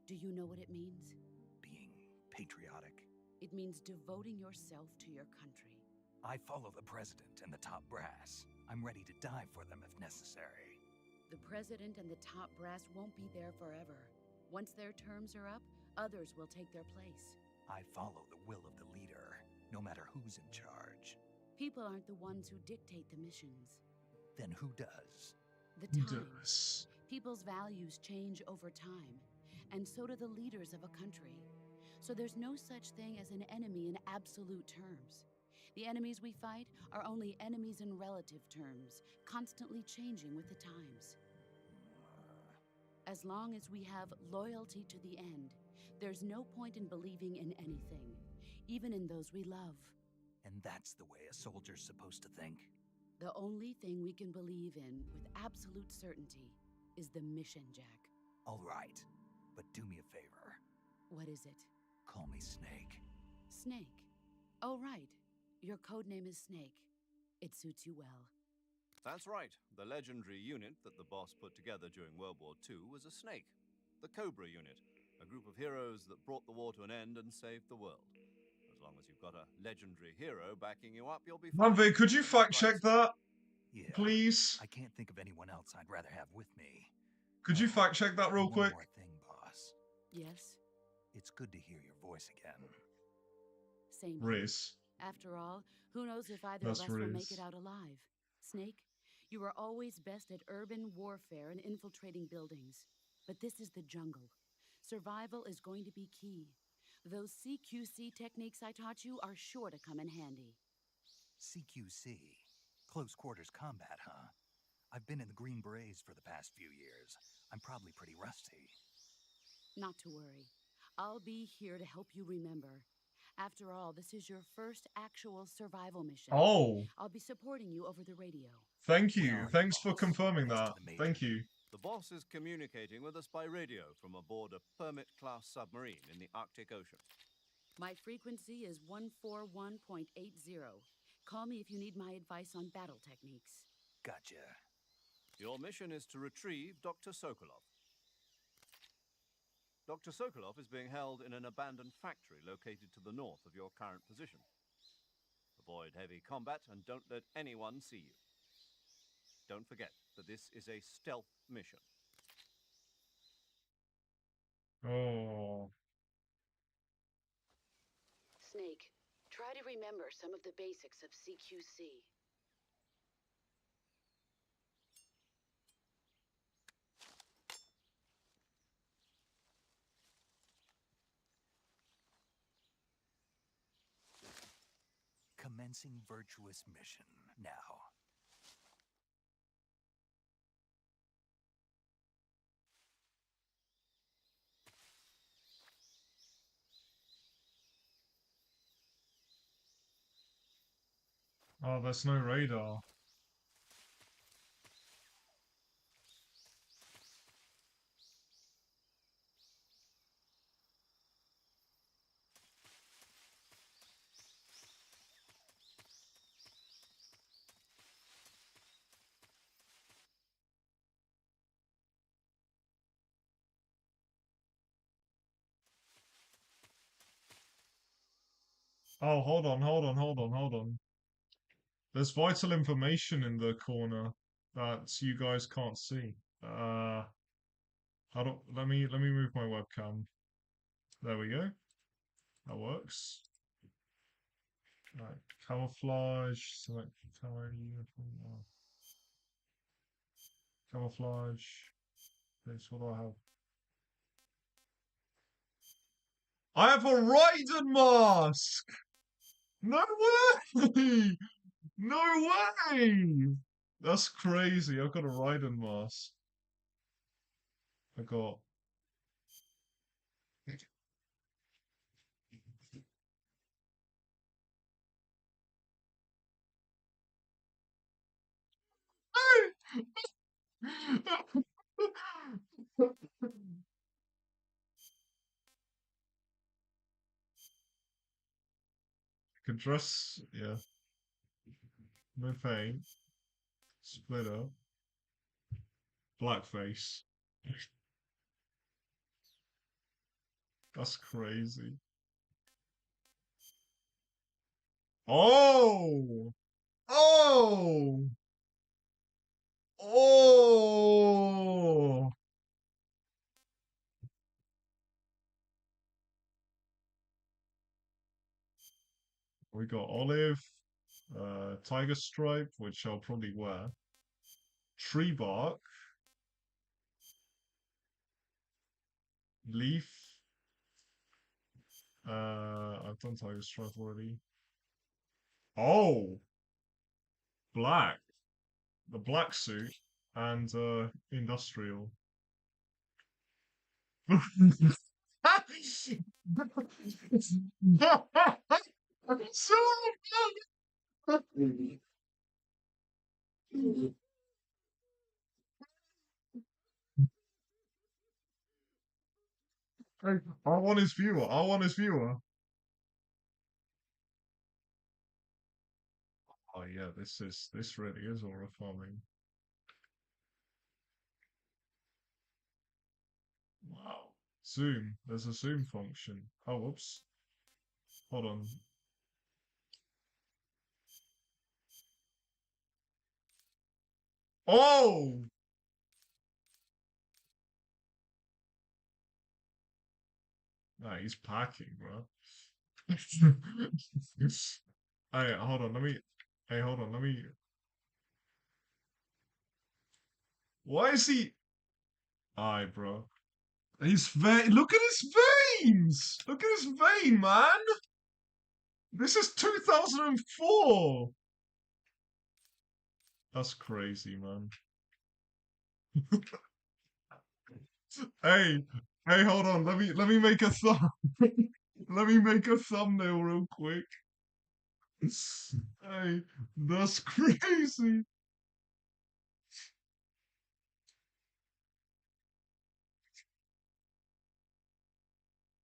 Do you know what it means? Being patriotic. It means devoting yourself to your country. I follow the president and the top brass. I'm ready to die for them if necessary. The president and the top brass won't be there forever. Once their terms are up, others will take their place. I follow the will of the leader, no matter who's in charge. People aren't the ones who dictate the missions. Then who does? The Who times. does? People's values change over time, and so do the leaders of a country. So there's no such thing as an enemy in absolute terms. The enemies we fight are only enemies in relative terms, constantly changing with the times. As long as we have loyalty to the end, there's no point in believing in anything, even in those we love. And that's the way a soldier's supposed to think? The only thing we can believe in with absolute certainty is the mission, Jack. All right, but do me a favor. What is it? Call me Snake. Snake. Oh, right. Your code name is Snake. It suits you well. That's right. The legendary unit that the boss put together during World War II was a snake. The Cobra unit, a group of heroes that brought the war to an end and saved the world. As long as you've got a legendary hero backing you up, you'll be fine. Manve, could you fact check that, Yeah, please? I can't think of anyone else I'd rather have with me. Could you fact check that real One quick? more thing, boss. Yes? It's good to hear your voice again. Same here. Riz. After all, who knows if either That's of us will make Riz. it out alive. Snake, you were always best at urban warfare and infiltrating buildings. But this is the jungle. Survival is going to be key. Those CQC techniques I taught you are sure to come in handy. CQC? Close quarters combat, huh? I've been in the Green Berets for the past few years. I'm probably pretty rusty. Not to worry. I'll be here to help you remember. After all, this is your first actual survival mission. Oh, I'll be supporting you over the radio. thank Where you. are you, Thanks for boss? confirming Next to that. the major. Thank you. The boss is communicating with us by radio from aboard a Permit-class submarine in the Arctic Ocean. My frequency is 141.80. Call me if you need my advice on battle techniques. Gotcha. Your mission is to retrieve Dr. Sokolov. Dr. Sokolov is being held in an abandoned factory located to the north of your current position. Avoid heavy combat and don't let anyone see you. Don't forget that this is a stealth mission. Oh. Snake, try to remember some of the basics of CQC. Commencing virtuous mission now. Oh, there's no radar. Oh, hold on. There's vital information in the corner that you guys can't see. How do let me move my webcam. There we go. That works. Right, camouflage, select entire uniform. Oh. Camouflage. This, what do I have? I have a Raiden mask! No way! No way! That's crazy. I've got a Raiden mask. I got. Could dress, yeah. No paint. Splitter. Blackface. That's crazy. Oh! Oh! Oh! We got olive, tiger stripe, which I'll probably wear. Tree bark. Leaf. I've done Tiger Stripe already. Oh, black. The black suit and industrial. So I want his viewer. I want his viewer. Oh yeah, this really is aura farming. Wow. Zoom. There's a zoom function. Oh, whoops. Hold on. Oh! Nah, he's packing, bro. Hey, hold on. Let me. Hey, hold on. Let me. Why is he? Aye, bro. His vein. Look at his veins. Look at his vein, man. This is 2004. That's crazy, man. Hey, hey, hold on. Let me make a thumb. Let me make a thumbnail real quick. Hey, that's crazy.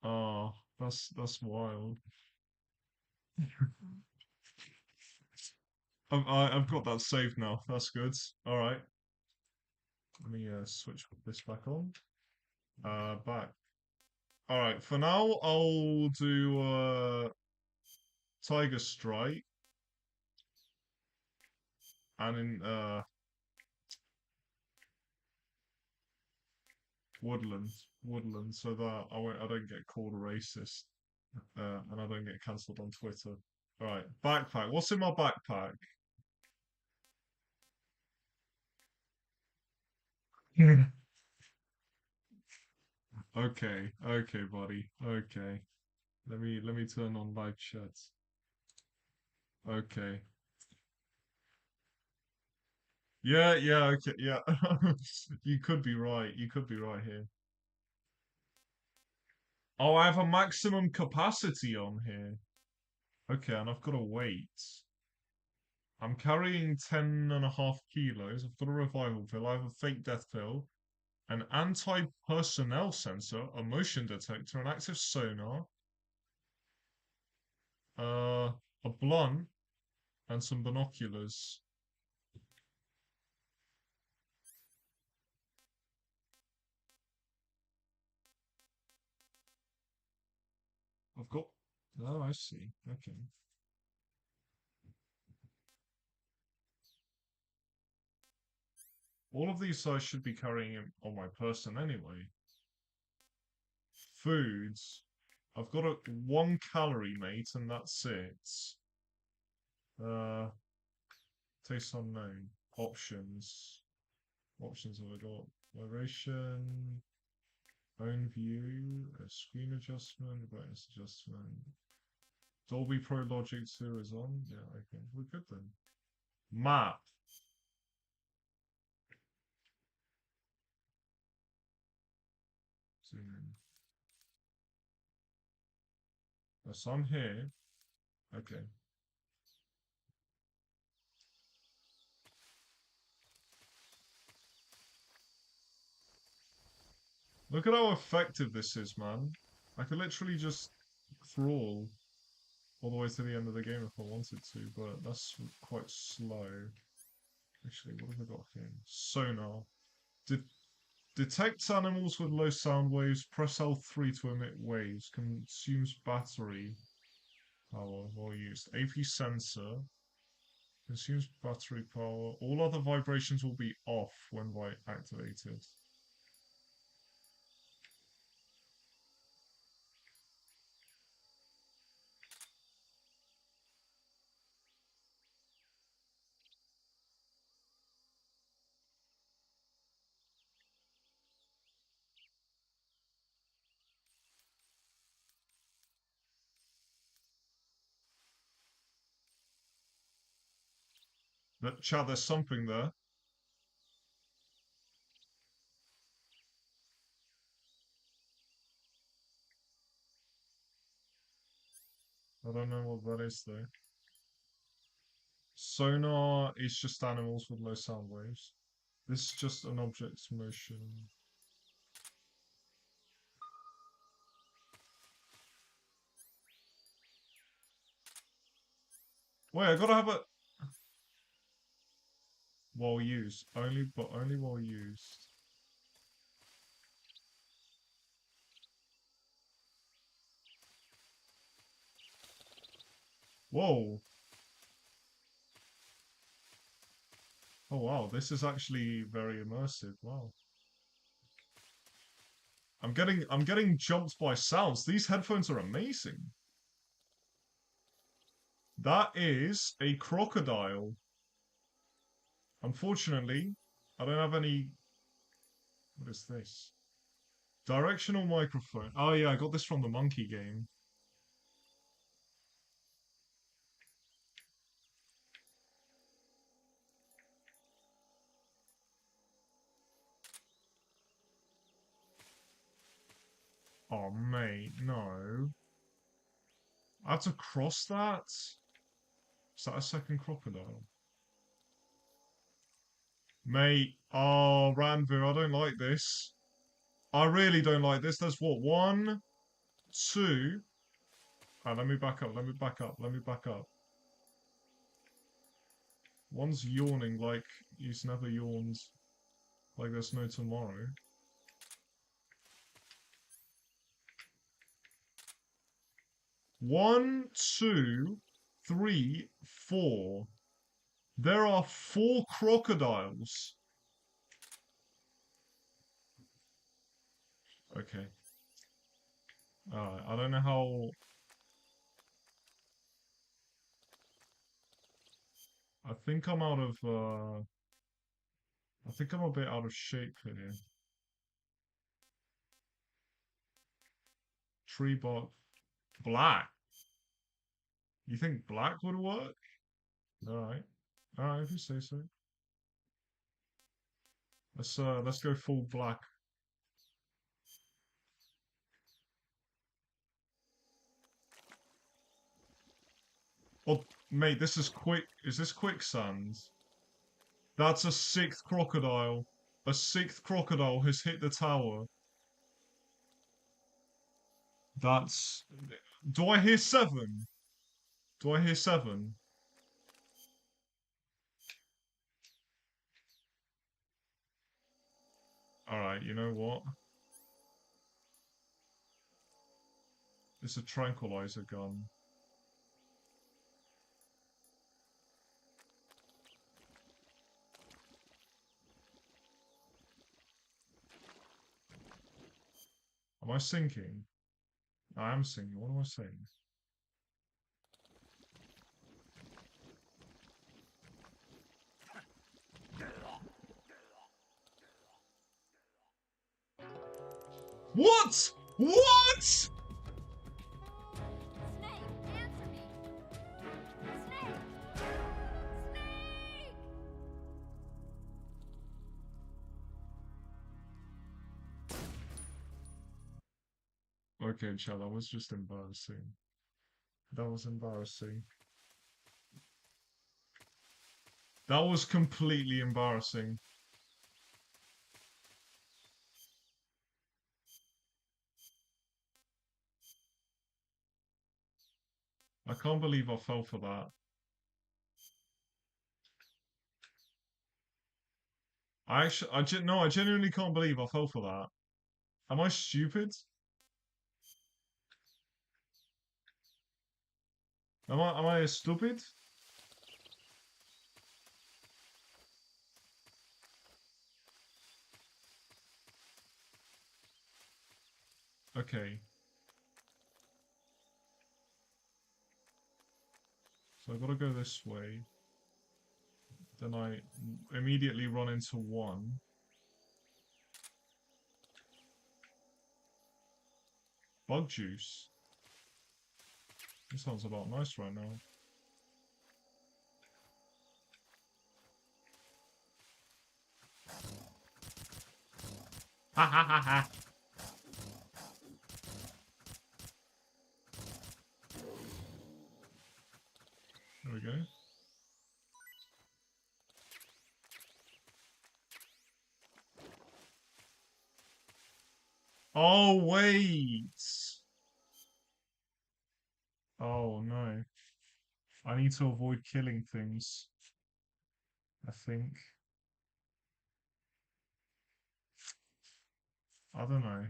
Oh, that's wild. I've got that saved now. That's good. All right. Let me switch this back on. Back. All right. For now, I'll do Tiger Strike, and in Woodland, Woodland, so that I don't get called a racist, and I don't get cancelled on Twitter. All right. Backpack. What's in my backpack? Okay, okay, buddy. Okay. Let me turn on live chat. Okay. Yeah, yeah, okay, yeah. You could be right. You could be right here. Oh, I have a maximum capacity on here. Okay, and I've got to wait. I'm carrying 10.5 kilos. I've got a revival pill. I have a fake death pill, an anti-personnel sensor, a motion detector, an active sonar, a blunt, and some binoculars. I've got. Oh, I see. Okay. All of these I should be carrying on my person anyway. Foods. I've got a 1 calorie, mate, and that's it. Uh, taste unknown. Options. Options have I got? Vibration. Own view. A screen adjustment. Brightness adjustment. Dolby Pro Logic 2 is on. Yeah, okay. We're good then. Map. Zoom in. So I'm here. Okay. Look at how effective this is, man. I could literally just crawl all the way to the end of the game if I wanted to, but that's quite slow. Actually, what have I got here? Sonar. De detects animals with low sound waves. Press L3 to emit waves. Consumes battery power while used. AP sensor. Consumes battery power. All other vibrations will be off when activated. But chat, there's something there. I don't know what that is though. Sonar is just animals with low sound waves. This is just an object's motion. Wait, I gotta have a... While used. But only while used. Whoa. Oh wow, this is actually very immersive. Wow. I'm getting jumped by sounds. These headphones are amazing. That is a crocodile. Unfortunately, I don't have any... What is this? Directional microphone. Oh yeah, I got this from the monkey game. Oh mate, no. I have to cross that? Is that a second crocodile? Mate, oh Ranvir, I don't like this. I really don't like this. There's what, 1, 2. Alright, let me back up, let me back up, let me back up. One's yawning like he's never yawned. Like there's no tomorrow. One, 2, 3, 4. There are 4 crocodiles. Okay. Alright, I don't know how... I think I'm out of, I think I'm a bit out of shape here. Tree bark. Black. You think black would work? Alright. Alright, if you say so. Let's go full black. Oh, mate, this is quick. Is this quicksand? That's a 6th crocodile. A 6th crocodile has hit the tower. That's... Do I hear 7? Do I hear 7? Alright, you know what? It's a tranquilizer gun. Am I sinking? I am sinking. What am I saying? What? What? Snake, answer me! Snake! Snake! Okay, Chad, that was just embarrassing. That was embarrassing. That was completely embarrassing. I can't believe I fell for that. I genuinely can't believe I fell for that. Am I stupid? Am I stupid? Okay. So I gotta go this way. Then I immediately run into 1. Bug juice. This sounds about nice right now. Ha ha ha ha. There we go. Oh, wait. Oh, no. I need to avoid killing things, I think. I don't know.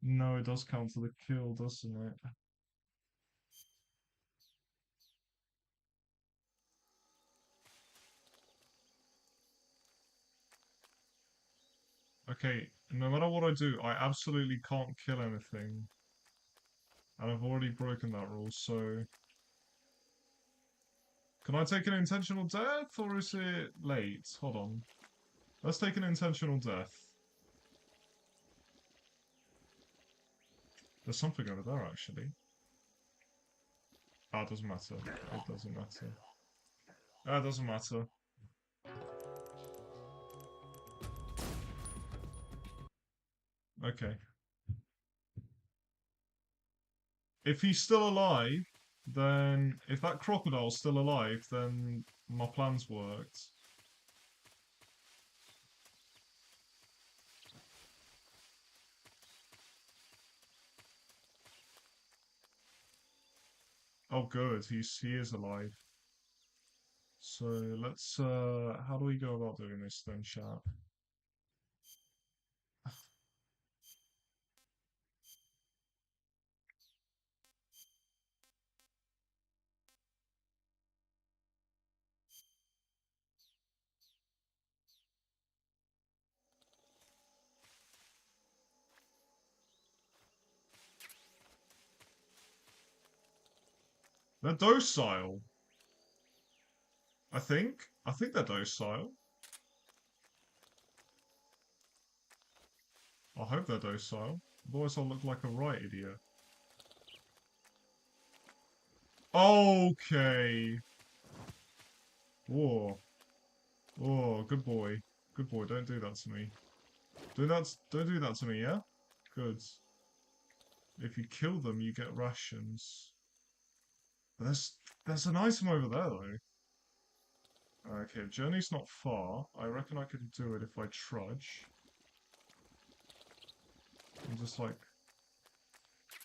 No, it does count for the kill, doesn't it? Okay, no matter what I do, I absolutely can't kill anything. And I've already broken that rule, so... Can I take an intentional death, or is it late? Hold on. Let's take an intentional death. There's something over there, actually. Ah, it doesn't matter. It doesn't matter. Ah, it doesn't matter. Okay. If he's still alive, then... If that crocodile's still alive, then my plan's worked. Oh, good. He is alive. So let's how do we go about doing this then, chat? They're docile. I think. I think they're docile. I hope they're docile. Otherwise I'll look like a right idiot. Okay. Whoa. Oh, good boy. Good boy, don't do that to me. Don't do that to me, yeah? Good. If you kill them, you get rations. There's an item over there, though. Okay, journey's not far. I reckon I could do it if I trudge. I'm just like...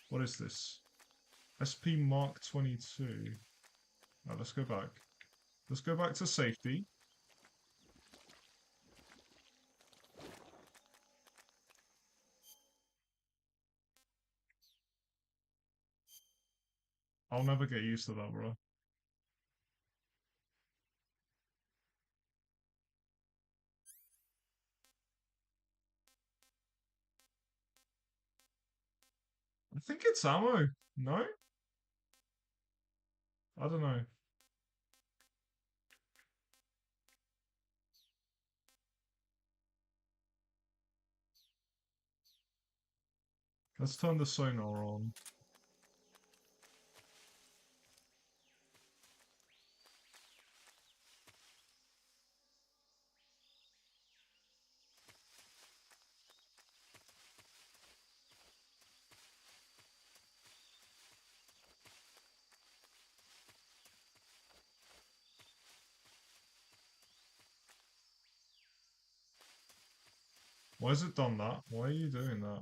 What is this? SP Mark 22. Right, let's go back. Let's go back to safety. I'll never get used to that, bro. I think it's ammo. No? I don't know. Let's turn the sonar on. Why has it done that? Why are you doing that?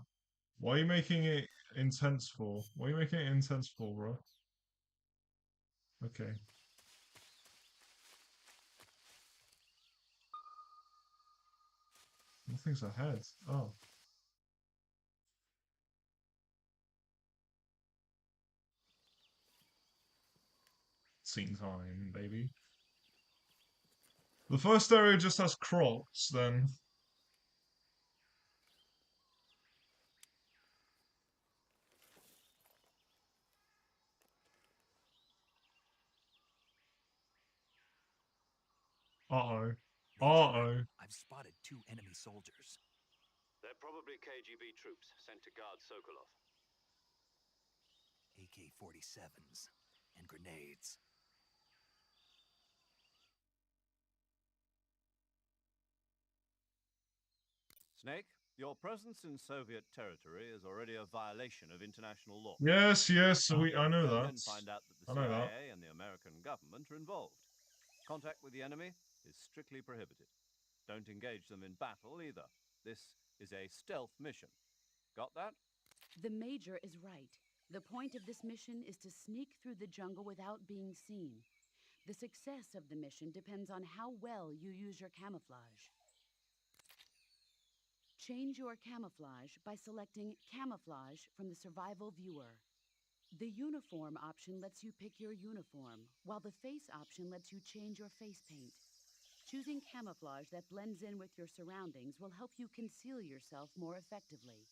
Why are you making it intense for? Why are you making it intense for, bro? Okay. Nothing's ahead. Oh. Scene time, baby. The first area just has crocs, then. Uh-oh. Uh-oh. I've spotted 2 enemy soldiers. They're probably KGB troops sent to guard Sokolov. AK-47s and grenades. Snake, your presence in Soviet territory is already a violation of international law. Yes, yes, I know Kremlin that. find out that the I know that. CIA and the American government are involved. Contact with the enemy is strictly prohibited. Don't engage them in battle either. This is a stealth mission. Got that? The Major is right. The point of this mission is to sneak through the jungle without being seen. The success of the mission depends on how well you use your camouflage. Change your camouflage by selecting Camouflage from the Survival Viewer. The Uniform option lets you pick your uniform, while the Face option lets you change your face paint. Choosing camouflage that blends in with your surroundings will help you conceal yourself more effectively.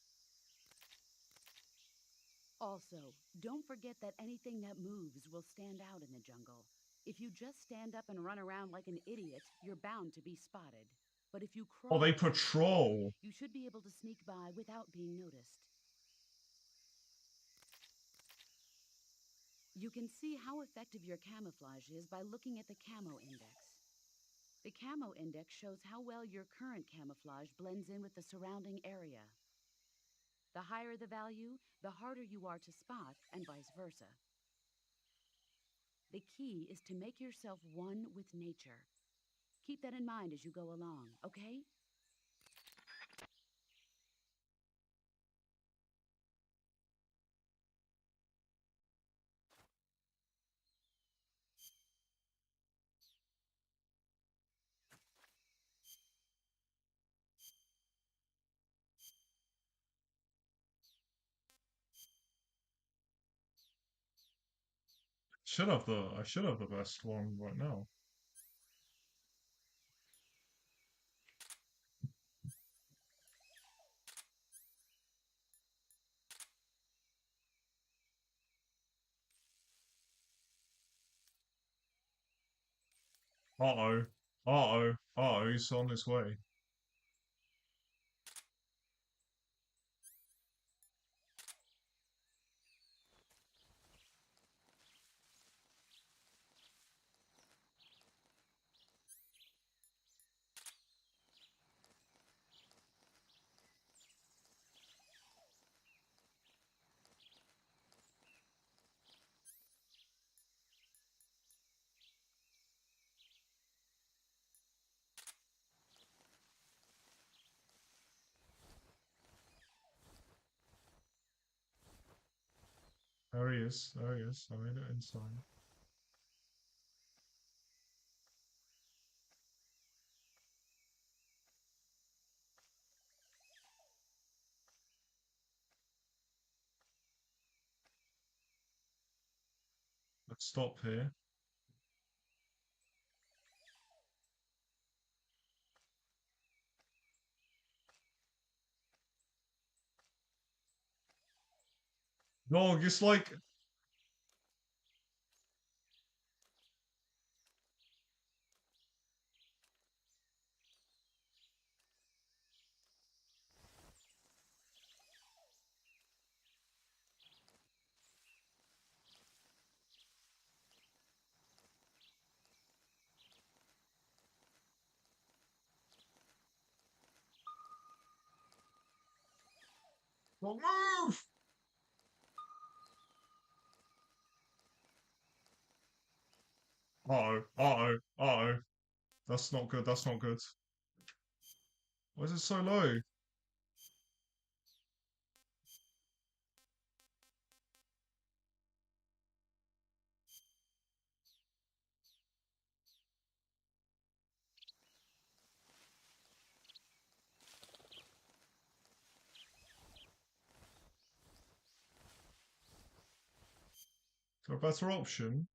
Also, don't forget that anything that moves will stand out in the jungle. If you just stand up and run around like an idiot, you're bound to be spotted. But if you crawl, Oh, they patrol. you should be able to sneak by without being noticed. You can see how effective your camouflage is by looking at the Camo Index. The Camo Index shows how well your current camouflage blends in with the surrounding area. The higher the value, the harder you are to spot, and vice versa. The key is to make yourself one with nature. Keep that in mind as you go along, okay? I should have the best one right now. Uh-oh. Uh-oh. Uh-oh, he's on his way. There he is. There he is. I made it inside. Let's stop here. Dog, it's like... Dog, move! Uh-oh. Uh-oh. Uh-oh. That's not good. That's not good. Why is it so low? Is there a better option?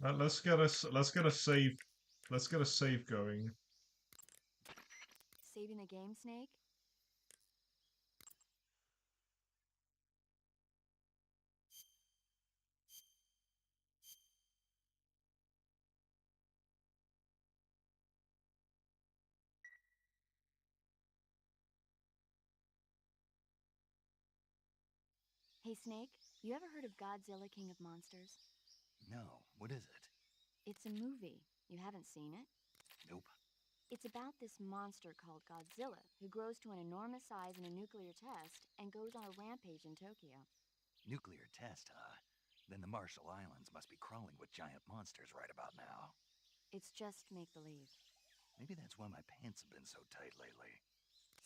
Let's get a save going. Saving the game, Snake? Hey, Snake, you ever heard of Godzilla, King of Monsters? No, what is it? It's a movie. You haven't seen it? Nope. It's about this monster called Godzilla, who grows to an enormous size in a nuclear test and goes on a rampage in Tokyo. Nuclear test, huh? Then the Marshall Islands must be crawling with giant monsters right about now. It's just make-believe. Maybe that's why my pants have been so tight lately.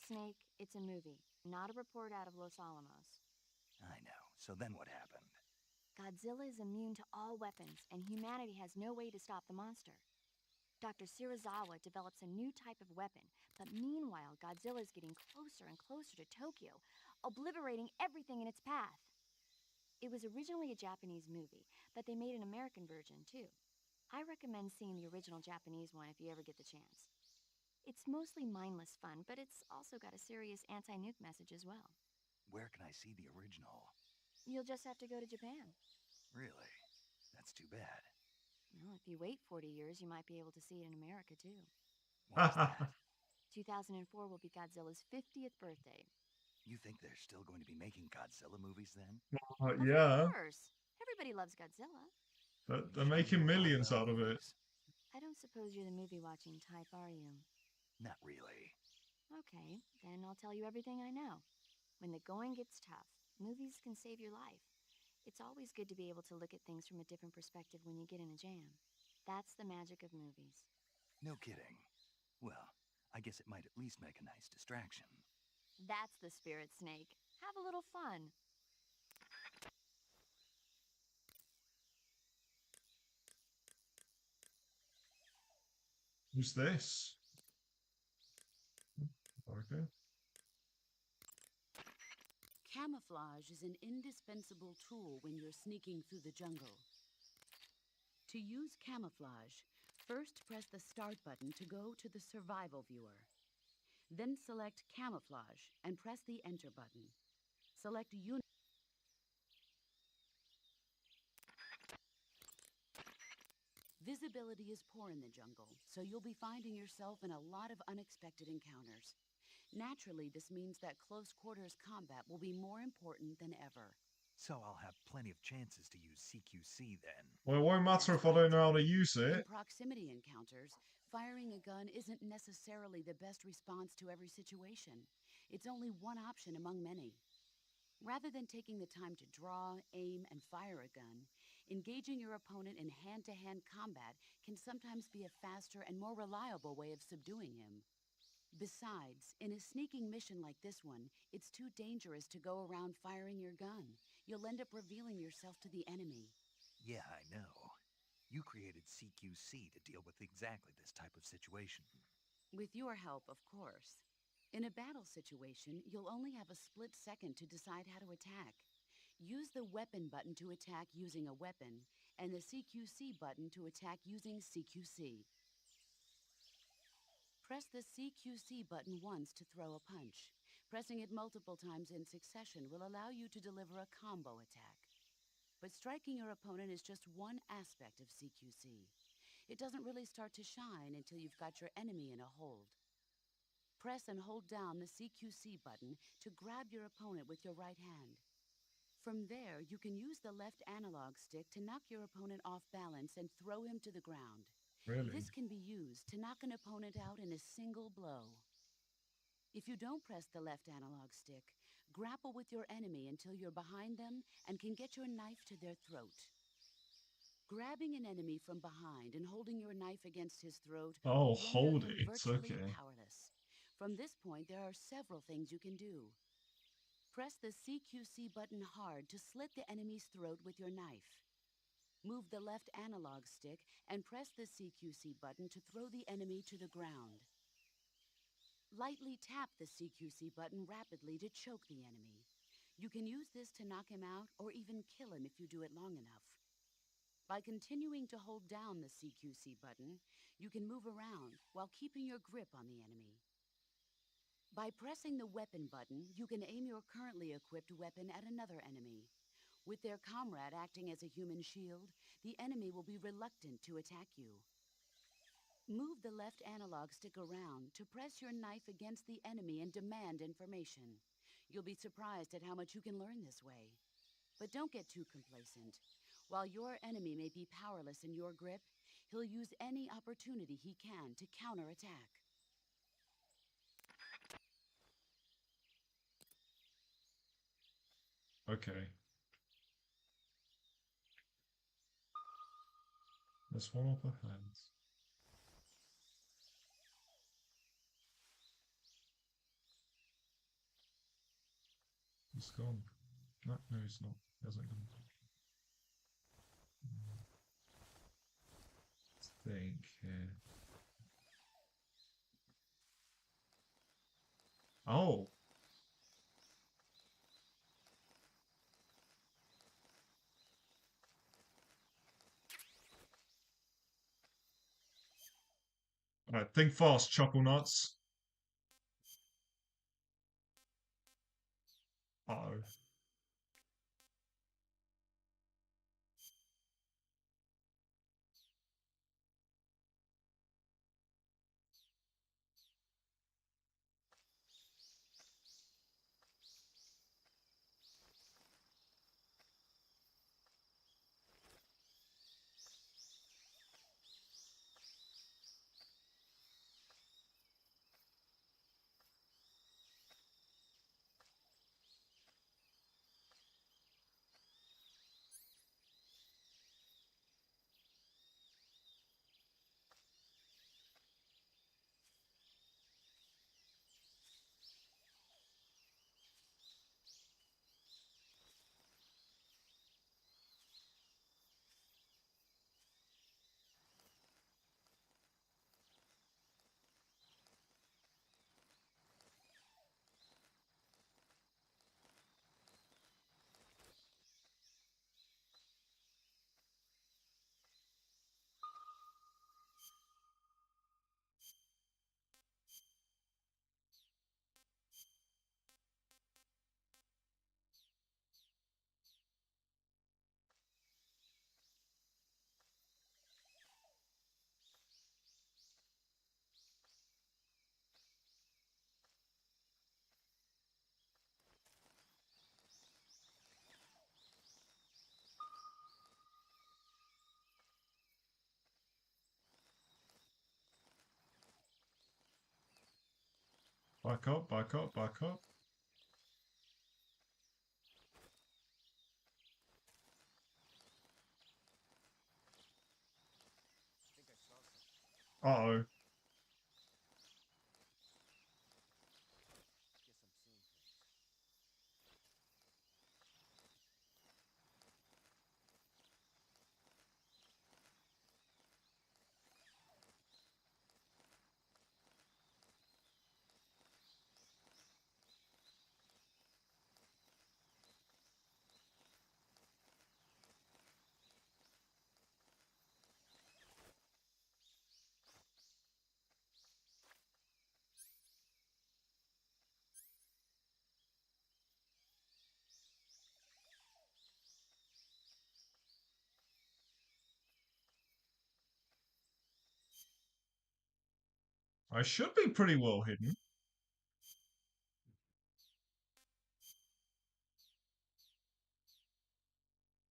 Snake, it's a movie, not a report out of Los Alamos. I know. So then what happened? Godzilla is immune to all weapons, and humanity has no way to stop the monster. Dr. Serizawa develops a new type of weapon, but meanwhile, Godzilla is getting closer and closer to Tokyo, obliterating everything in its path. It was originally a Japanese movie, but they made an American version, too. I recommend seeing the original Japanese one if you ever get the chance. It's mostly mindless fun, but it's also got a serious anti-nuke message as well. Where can I see the original? You'll just have to go to Japan. Really? That's too bad. Well, if you wait 40 years, you might be able to see it in America, too. What's that? 2004 will be Godzilla's 50th birthday. You think they're still going to be making Godzilla movies then? Yeah, Of course. Everybody loves Godzilla. they're making millions out of it. I don't suppose you're the movie-watching type, are you? Not really. Okay, then I'll tell you everything I know. When the going gets tough, movies can save your life. It's always good to be able to look at things from a different perspective when you get in a jam. That's the magic of movies. No kidding. Well, I guess it might at least make a nice distraction. That's the spirit, Snake. Have a little fun. Who's this? Okay. Camouflage is an indispensable tool when you're sneaking through the jungle. To use camouflage, first press the Start button to go to the Survival viewer. Then select Camouflage and press the Enter button. Select Unit. Visibility is poor in the jungle, so you'll be finding yourself in a lot of unexpected encounters. Naturally, this means that close quarters combat will be more important than ever. So I'll have plenty of chances to use CQC then. Well, it won't matter if I don't know how to use In it. proximity encounters, firing a gun isn't necessarily the best response to every situation. It's only one option among many. Rather than taking the time to draw, aim, and fire a gun, engaging your opponent in hand-to-hand combat can sometimes be a faster and more reliable way of subduing him. Besides, in a sneaking mission like this one, it's too dangerous to go around firing your gun. You'll end up revealing yourself to the enemy. Yeah, I know. You created CQC to deal with exactly this type of situation. With your help, of course. In a battle situation, you'll only have a split second to decide how to attack. Use the Weapon button to attack using a weapon, and the CQC button to attack using CQC. Press the CQC button once to throw a punch. Pressing it multiple times in succession will allow you to deliver a combo attack. But striking your opponent is just one aspect of CQC. It doesn't really start to shine until you've got your enemy in a hold. Press and hold down the CQC button to grab your opponent with your right hand. From there, you can use the left analog stick to knock your opponent off balance and throw him to the ground. Really? This can be used to knock an opponent out in a single blow. If you don't press the left analog stick, grapple with your enemy until you're behind them and can get your knife to their throat. Grabbing an enemy from behind and holding your knife against his throat Oh, will render hold him it. virtually Okay. powerless. From this point, there are several things you can do. Press the CQC button hard to slit the enemy's throat with your knife. Move the left analog stick and press the CQC button to throw the enemy to the ground. Lightly tap the CQC button rapidly to choke the enemy. You can use this to knock him out or even kill him if you do it long enough. By continuing to hold down the CQC button, you can move around while keeping your grip on the enemy. By pressing the weapon button, you can aim your currently equipped weapon at another enemy. With their comrade acting as a human shield, the enemy will be reluctant to attack you. Move the left analog stick around to press your knife against the enemy and demand information. You'll be surprised at how much you can learn this way. But don't get too complacent. While your enemy may be powerless in your grip, he'll use any opportunity he can to counterattack. Okay. There's one up ahead. He's gone. No, no, he's not. He hasn't gone. Think here. Oh. Alright, think fast, chuckle nuts. Uh-oh. Back up, back up, back up. Uh-oh. I should be pretty well hidden.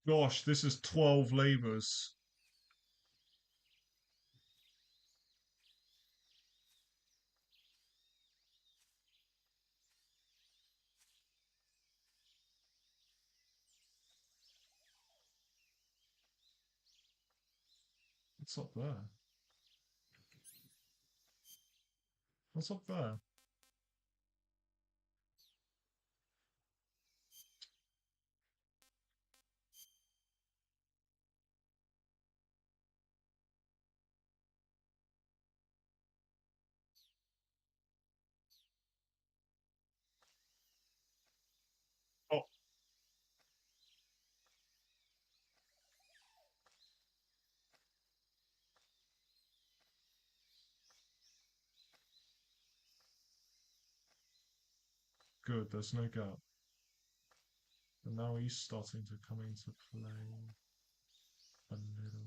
Gosh, this is 12 labors. What's up there? What's up there? Oh. Good, there's no gap. But now he's starting to come into play a little.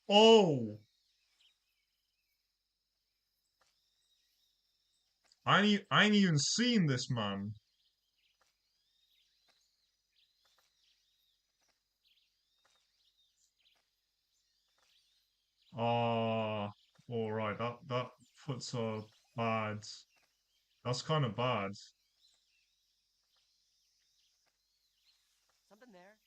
Oh! I ain't even seen this man. Ah, alright, that puts her bad. That's kind of bad. Something there.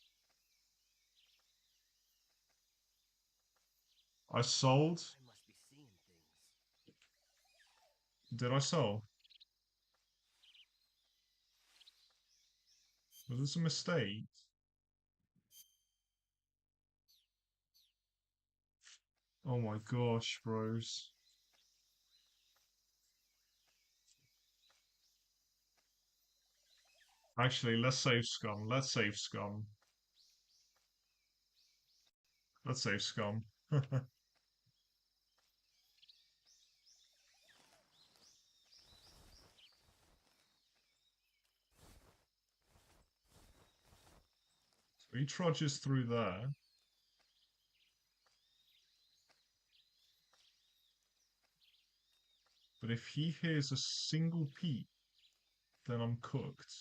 I sold? I must be seeing things. Did I sell? Was this a mistake? Oh my gosh, bros. Actually, let's save Scum. Let's save Scum. Let's save Scum. So he trudges through there. But if he hears a single peep, then I'm cooked.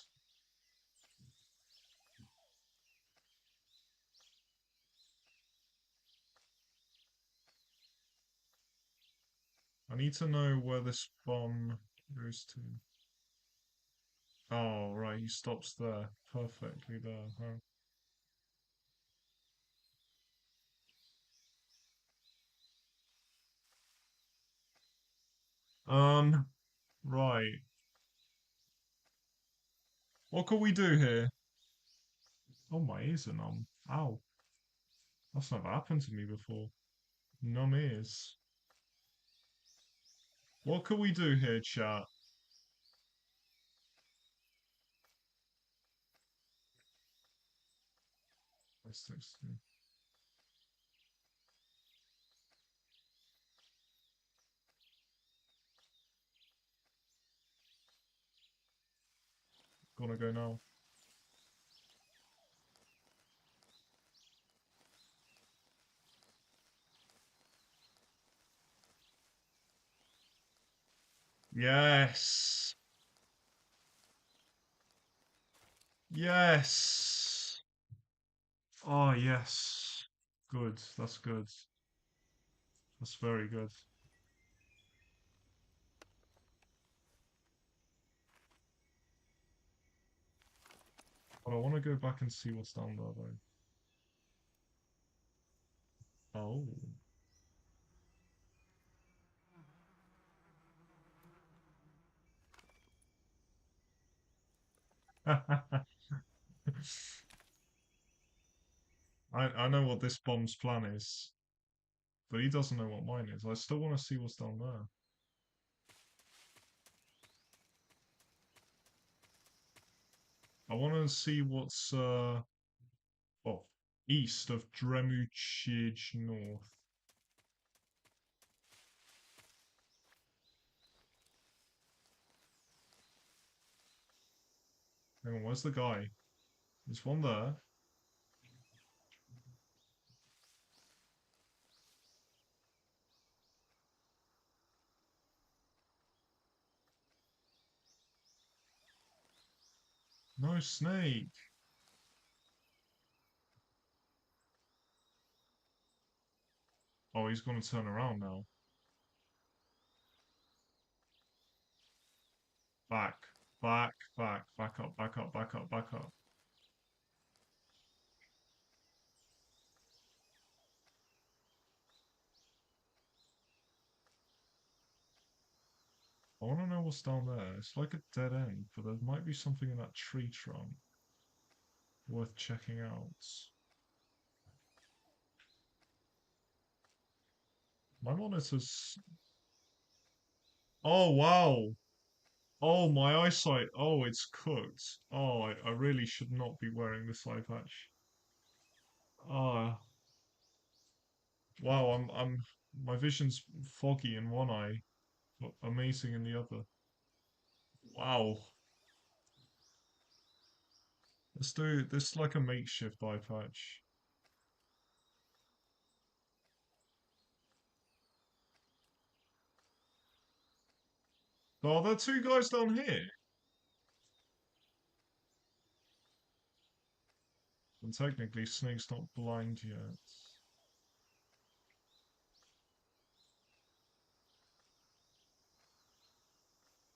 I need to know where this bomb goes to. Oh, right, he stops there. Perfectly there, huh? Right. What can we do here? Oh, my ears are numb. Ow. That's never happened to me before. Numb ears. What can we do here, chat? Gotta go now. Yes. Yes. Oh, yes. Good. That's good. That's very good. But I want to go back and see what's down there, though. Oh. I know what this bomb's plan is, but he doesn't know what mine is. I still want to see what's down there. I want to see what's east of Dremuchij North. Hang on, where's the guy? There's one there. No snake. Oh, he's gonna turn around now. Back, back, back up, back up, back up, back up. I want to know what's down there. It's like a dead end, but there might be something in that tree trunk worth checking out. My monitor's... Oh, wow. Oh, my eyesight. Oh, it's cooked. Oh, I really should not be wearing this eye patch. Ah, wow, my vision's foggy in one eye, but amazing in the other. Wow. Let's do this like a makeshift eye patch. Oh, there are two guys down here. And technically, Snake's not blind yet.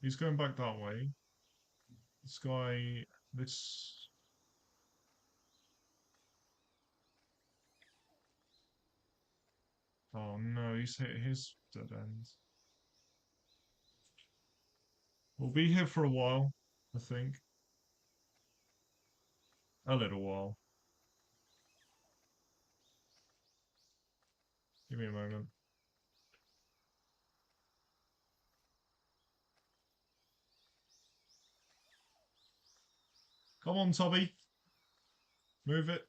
He's going back that way. This guy, this... Oh no, he's hit his dead end. We'll be here for a while, I think. A little while. Give me a moment. Come on, Tubby. Move it.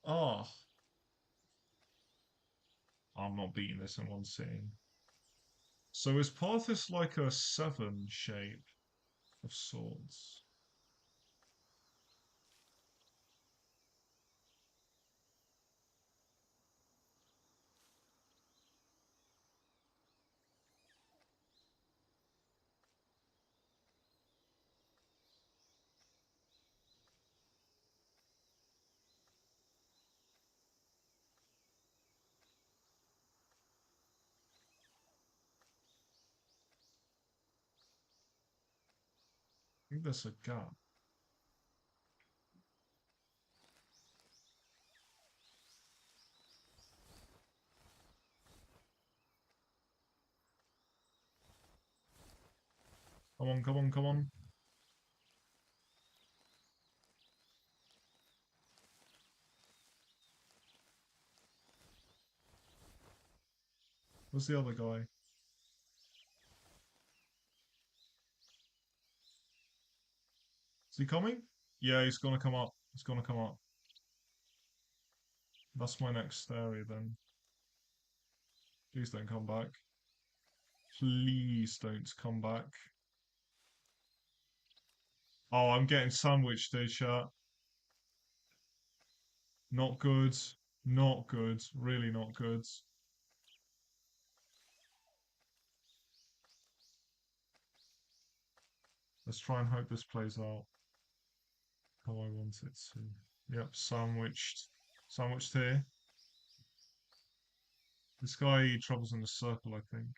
Ah. I'm not beating this in one sitting. So is Parthis like a 7 shape of sorts? I think there's a gap. Come on, come on, come on. Where's the other guy? Is he coming? Yeah, he's gonna come up. He's gonna come up. That's my next area then. Please don't come back. Please don't come back. Oh, I'm getting sandwiched here, chat. Not good. Not good. Really not good. Let's try and hope this plays out how I want it to. Yep, sandwiched. Sandwiched here. This guy travels in a circle, I think.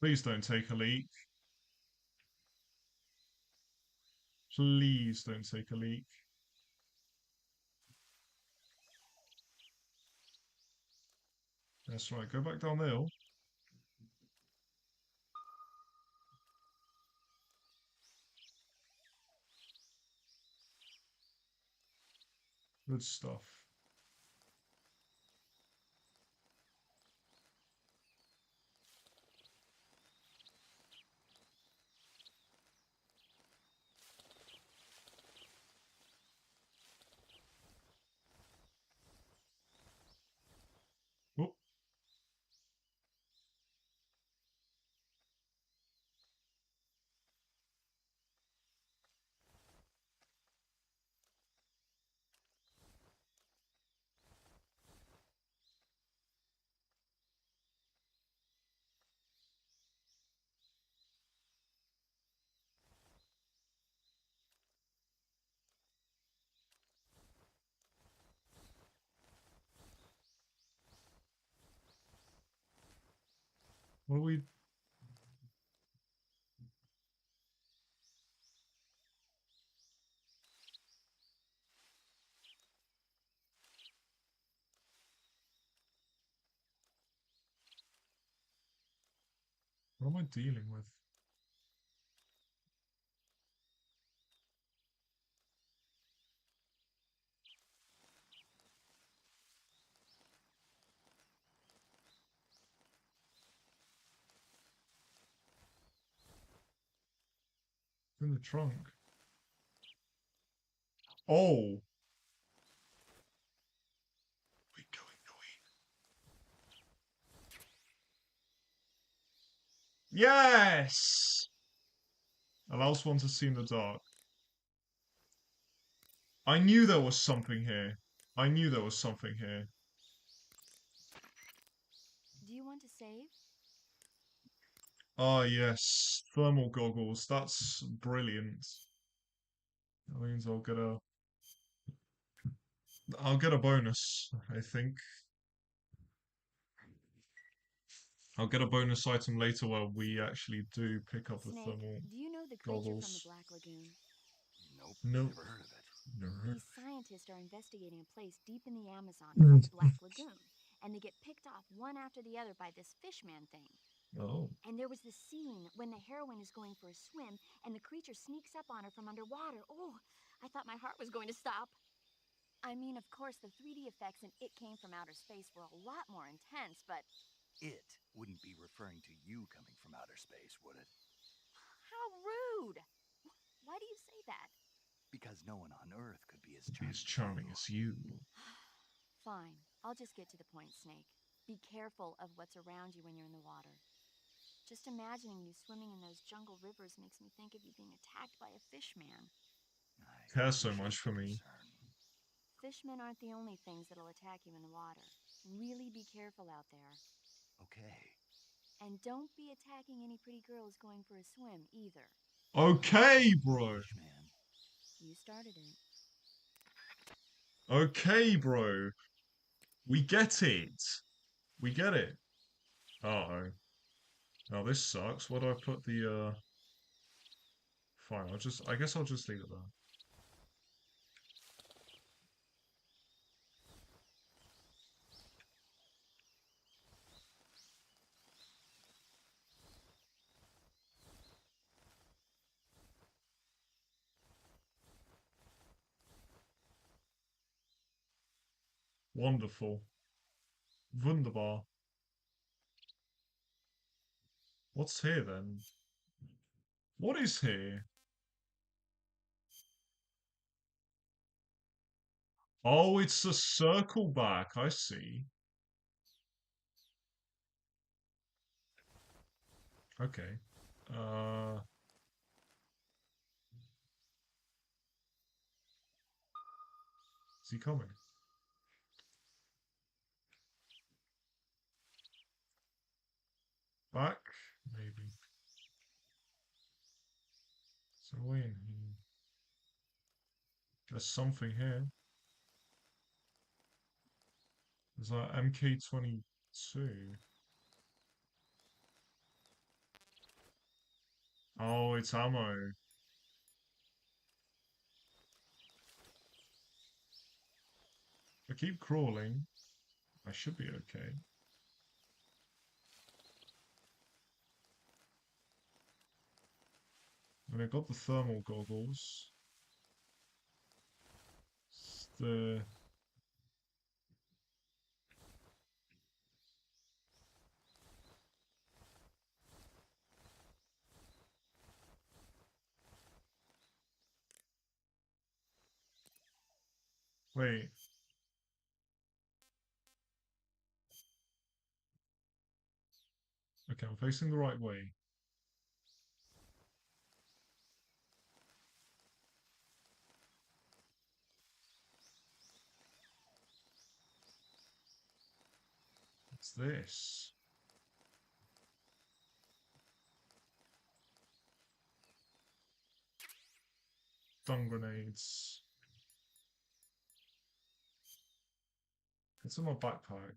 Please don't take a leak. Please don't take a leak. That's right, go back down the hill. Good stuff. Oh. What are we? What am I dealing with? In the trunk. Oh. We're going away. Yes! Allows one to see in the dark. I knew there was something here. I knew there was something here. Do you want to save? Ah, yes. Thermal goggles. That's brilliant. That means I'll get a bonus, I think. I'll get a bonus item later where we actually do pick up the Snake, thermal do you know the creature from the goggles. Black Lagoon? Nope, Nope. never heard of it. No. These scientists are investigating a place deep in the Amazon called the Black Lagoon, and they get picked off one after the other by this fishman thing. Oh. And there was this scene when the heroine is going for a swim, and the creature sneaks up on her from underwater. Oh, I thought my heart was going to stop. I mean, of course, the 3D effects in It Came from Outer Space were a lot more intense, but... It wouldn't be referring to you coming from outer space, would it? How rude! Why do you say that? Because no one on Earth could be as Be as charming charming as you. Fine, I'll just get to the point, Snake. Be careful of what's around you when you're in the water. Just imagining you swimming in those jungle rivers makes me think of you being attacked by a fishman. Care so much for me. Fishmen aren't the only things that'll attack you in the water. Really be careful out there. Okay. And don't be attacking any pretty girls going for a swim, either. Okay, bro. Fishman. You started it. Okay, bro. We get it. We get it. Uh-oh. Now this sucks. What do I put the, Fine, I guess I'll just leave it there. Wonderful. Wunderbar. What's here then? What is here? Oh, it's a circle back. I see. Okay. Is he coming? Back? Maybe. So in here. There's something here. There's like MK22. Oh, it's ammo. I keep crawling. I should be okay. And I got the thermal goggles. the... Wait. Okay, I'm facing the right way. What's this? Stun grenades. It's in my backpack.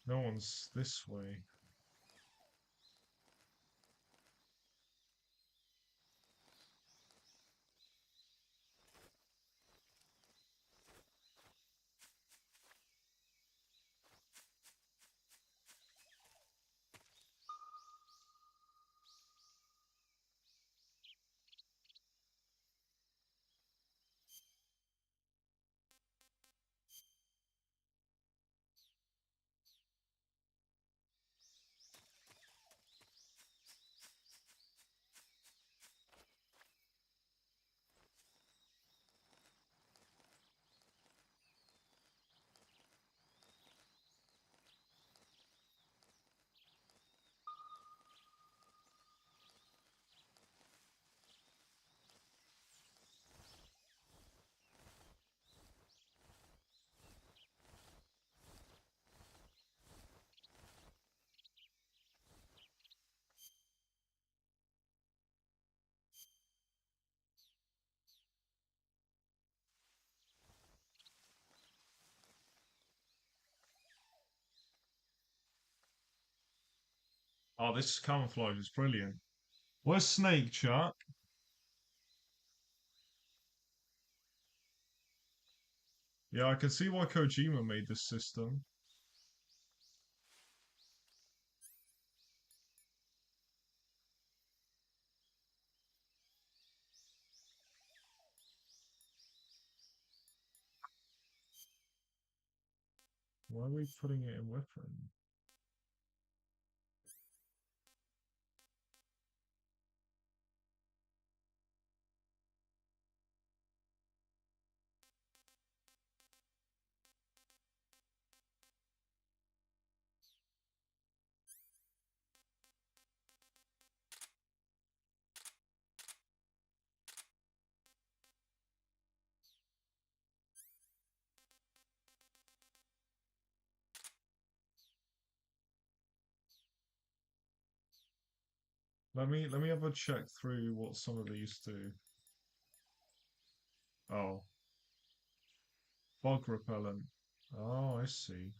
No one's this way. Oh, this camouflage is brilliant. Where's Snake, chat? Yeah, I can see why Kojima made this system. Why are we putting it in weapon? Let me have a check through what some of these do. Oh. Bug repellent. Oh, I see.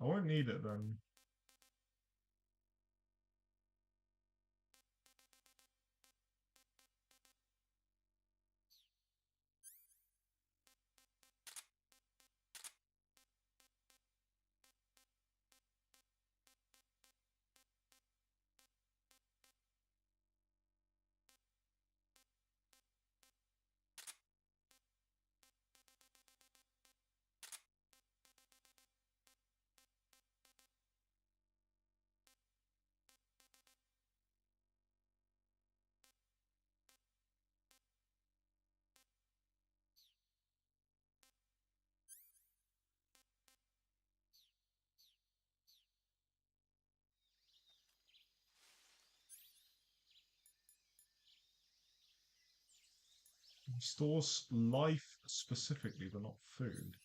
I won't need it then. Stores life specifically, but not food.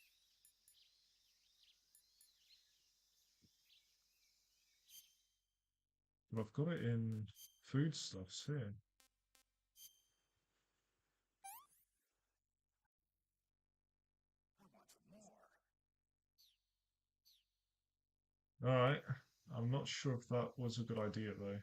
But I've got it in foodstuffs here. Alright. I'm not sure if that was a good idea though.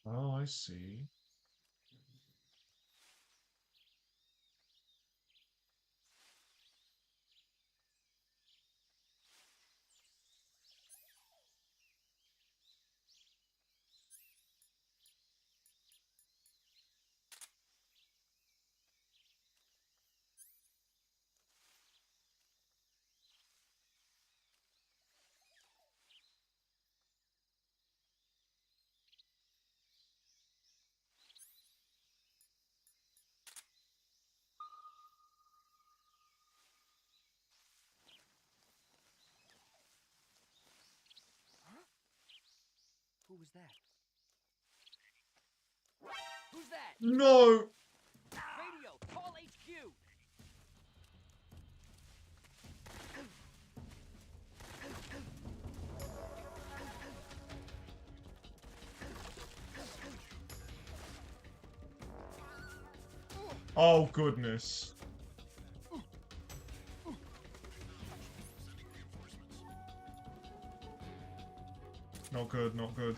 Oh, I see. Who was that? Who's that? No! Radio, call HQ! Oh, goodness. Not good, not good.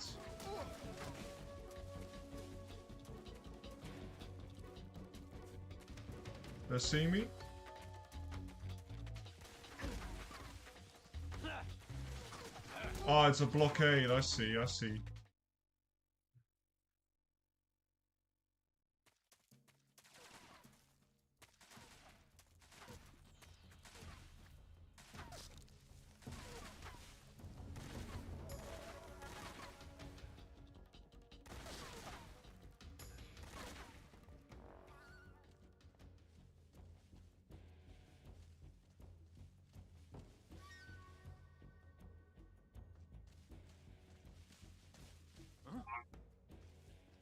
They see me? Oh, it's a blockade. I see, I see.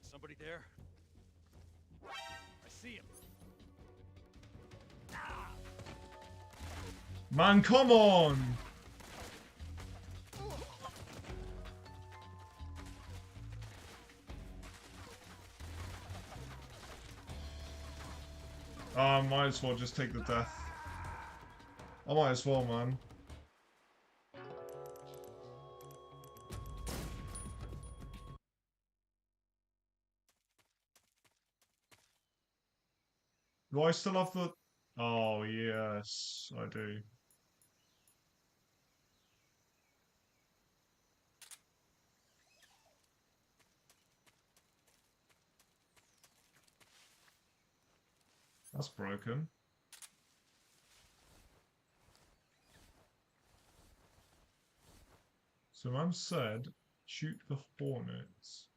Somebody there? I see him. Man, come on! Might as well just take the death. I might as well, man. Do I still have the... Oh, yes, I do. That's broken. So man said, shoot the hornets.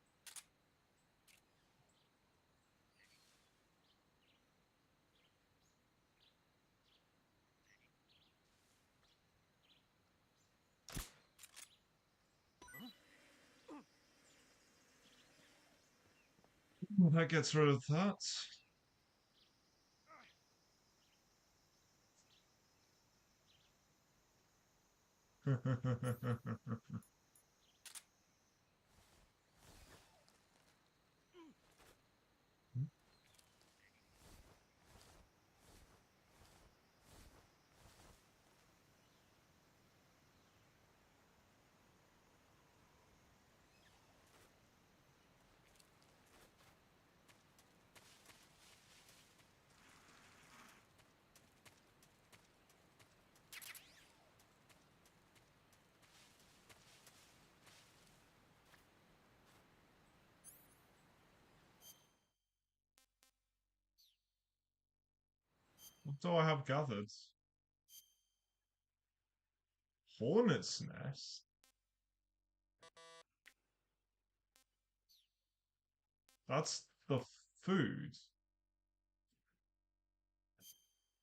Well, that gets rid of that. What do I have gathered? Hornet's nest? That's the food.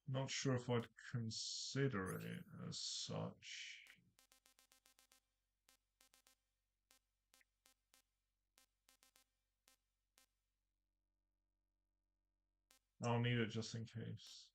Not sure if I'd consider it as such. I'll need it just in case.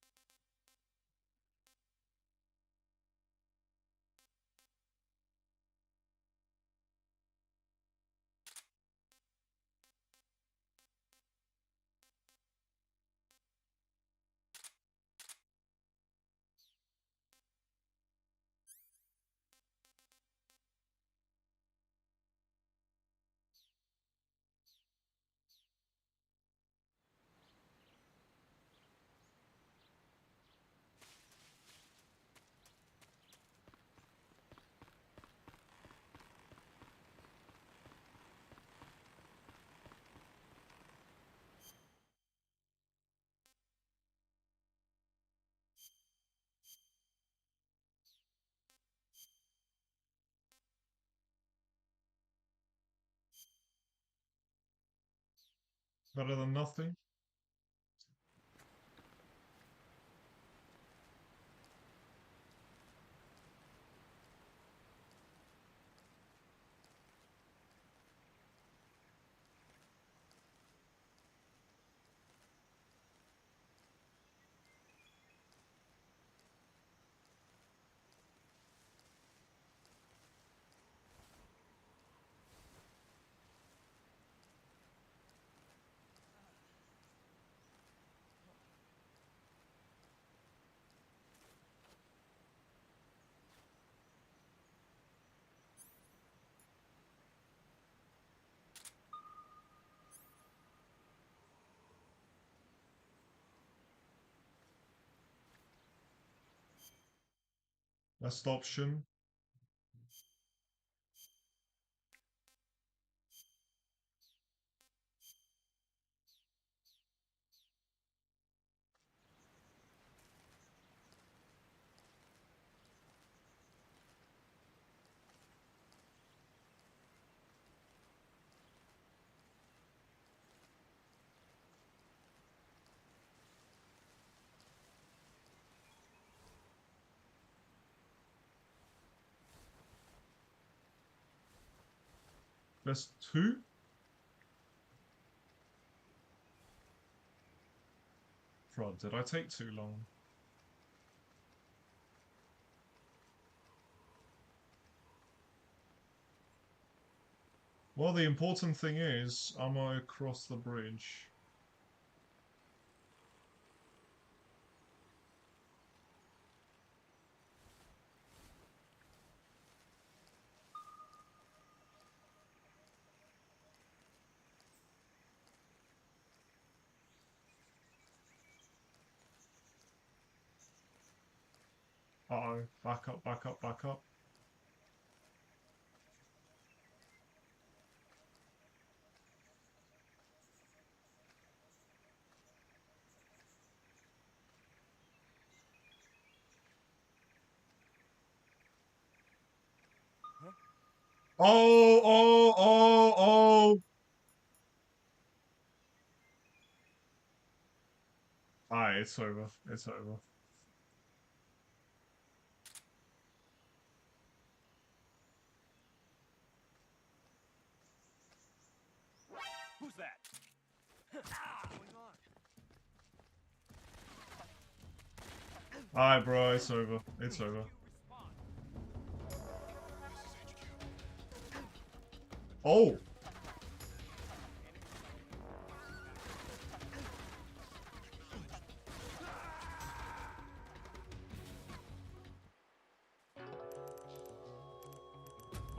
Better than nothing. Best option. Best two? Prod, did I take too long? Well, the important thing is, am I across the bridge? Uh-oh, back up, back up, back up. Oh, oh, oh, oh! Alright, it's over. It's over. Who's that? What's going on? Alright, bro, it's over. It's over. Oh!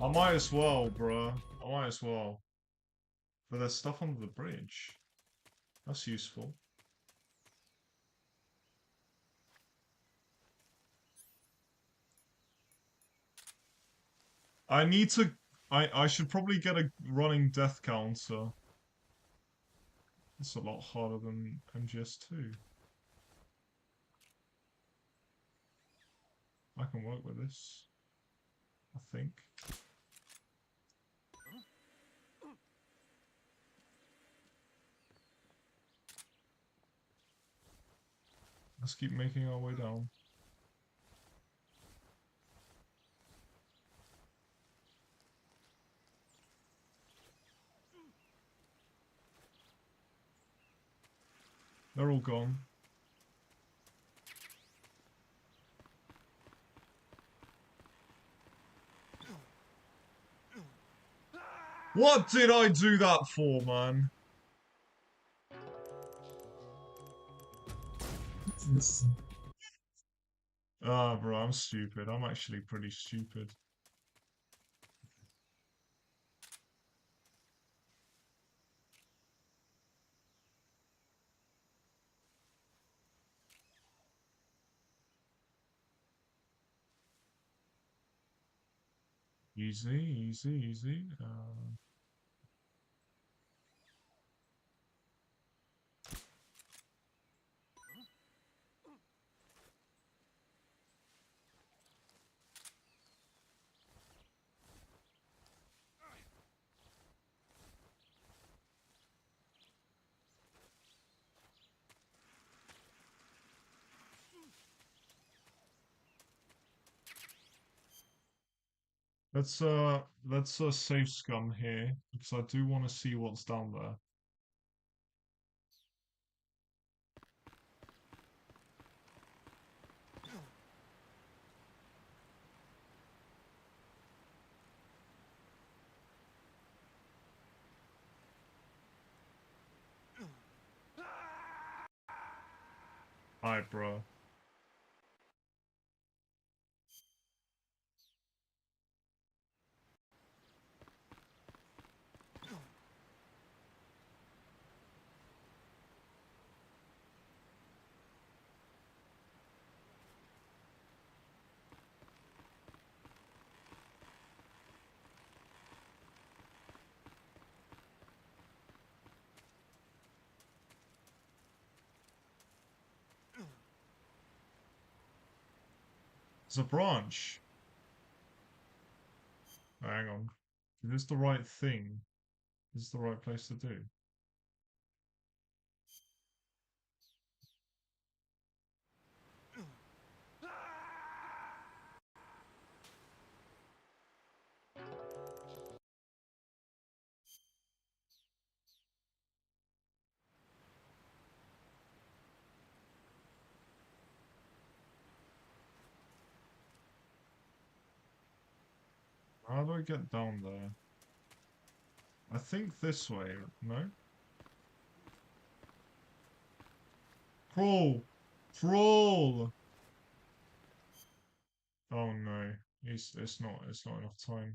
I might as well, bruh. I might as well. But there's stuff under the bridge. That's useful. I need to... I should probably get a running death counter. It's a lot harder than MGS2. can work with this. I think. Let's keep making our way down. They're all gone. What did I do that for, man? Ah, bro, I'm stupid. I'm actually pretty stupid. Easy, easy, easy. Let's save scum here because I do want to see what's down there. Alright, bro. It's a branch. Hang on. Is this the right thing? Is this the right place to do? How do I get down there? I think this way, no? Crawl! Crawl! Oh no. It's not enough time.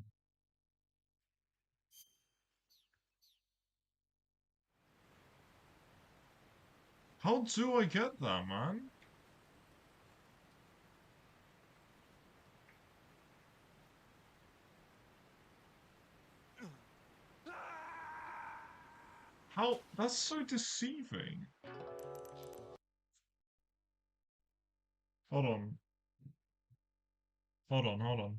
How do I get there, man? How? That's so deceiving. Hold on. Hold on, hold on.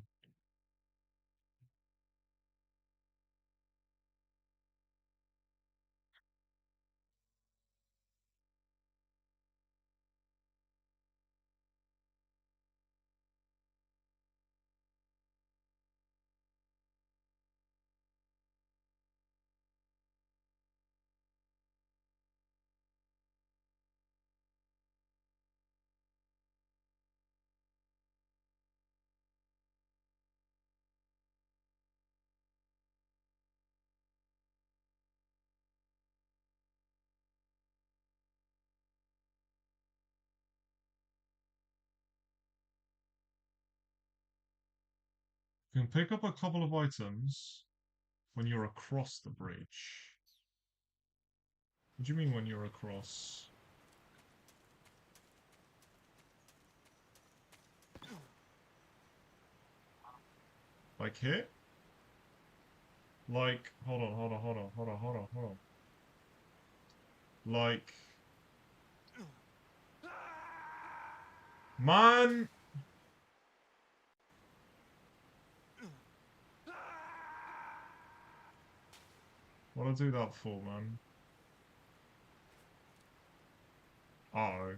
You can pick up a couple of items when you're across the bridge. What do you mean when you're across? Like here? Like, hold on, hold on, hold on, hold on, hold on, hold on. Like... Man! What'd I do that for, man? Uh-oh.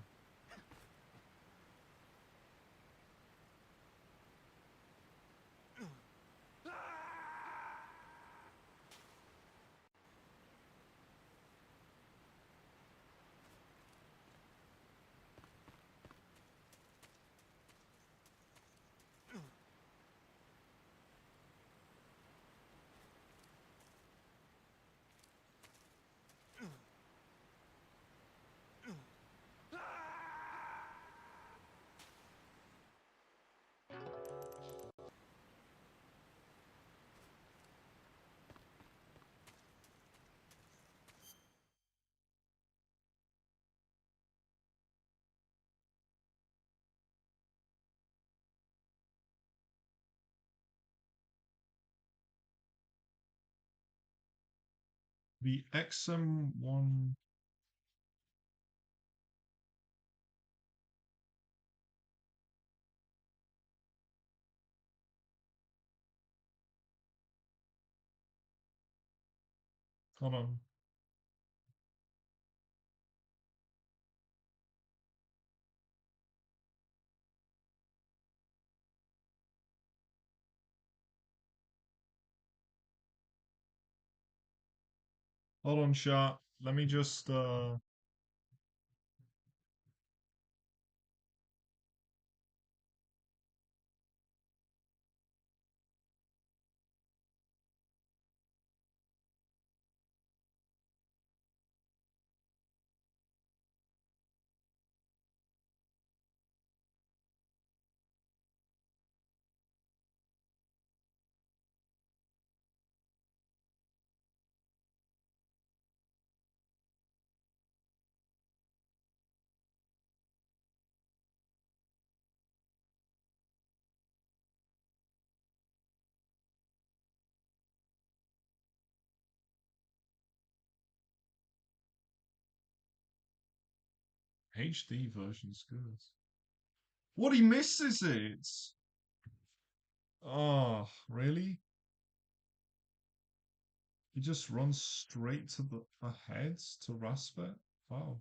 The XM1. Hold on. Hold on, chat. Let me just HD version's good. What, he misses it? Oh, really? He just runs straight to the ahead to rasp it? Wow.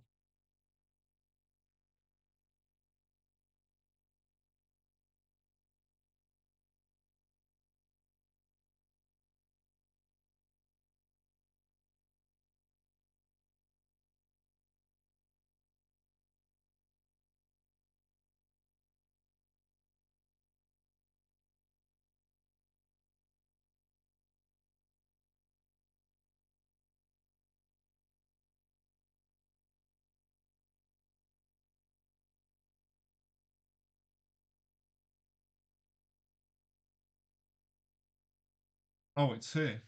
Oh, it's here.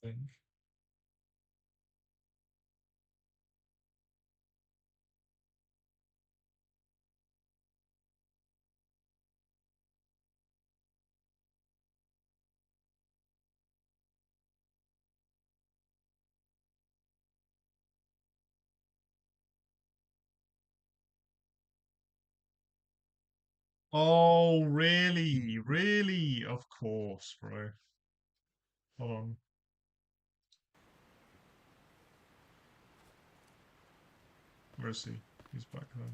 I think. Oh, really? Really? Of course, bro. Hold on. Where is he? He's back there.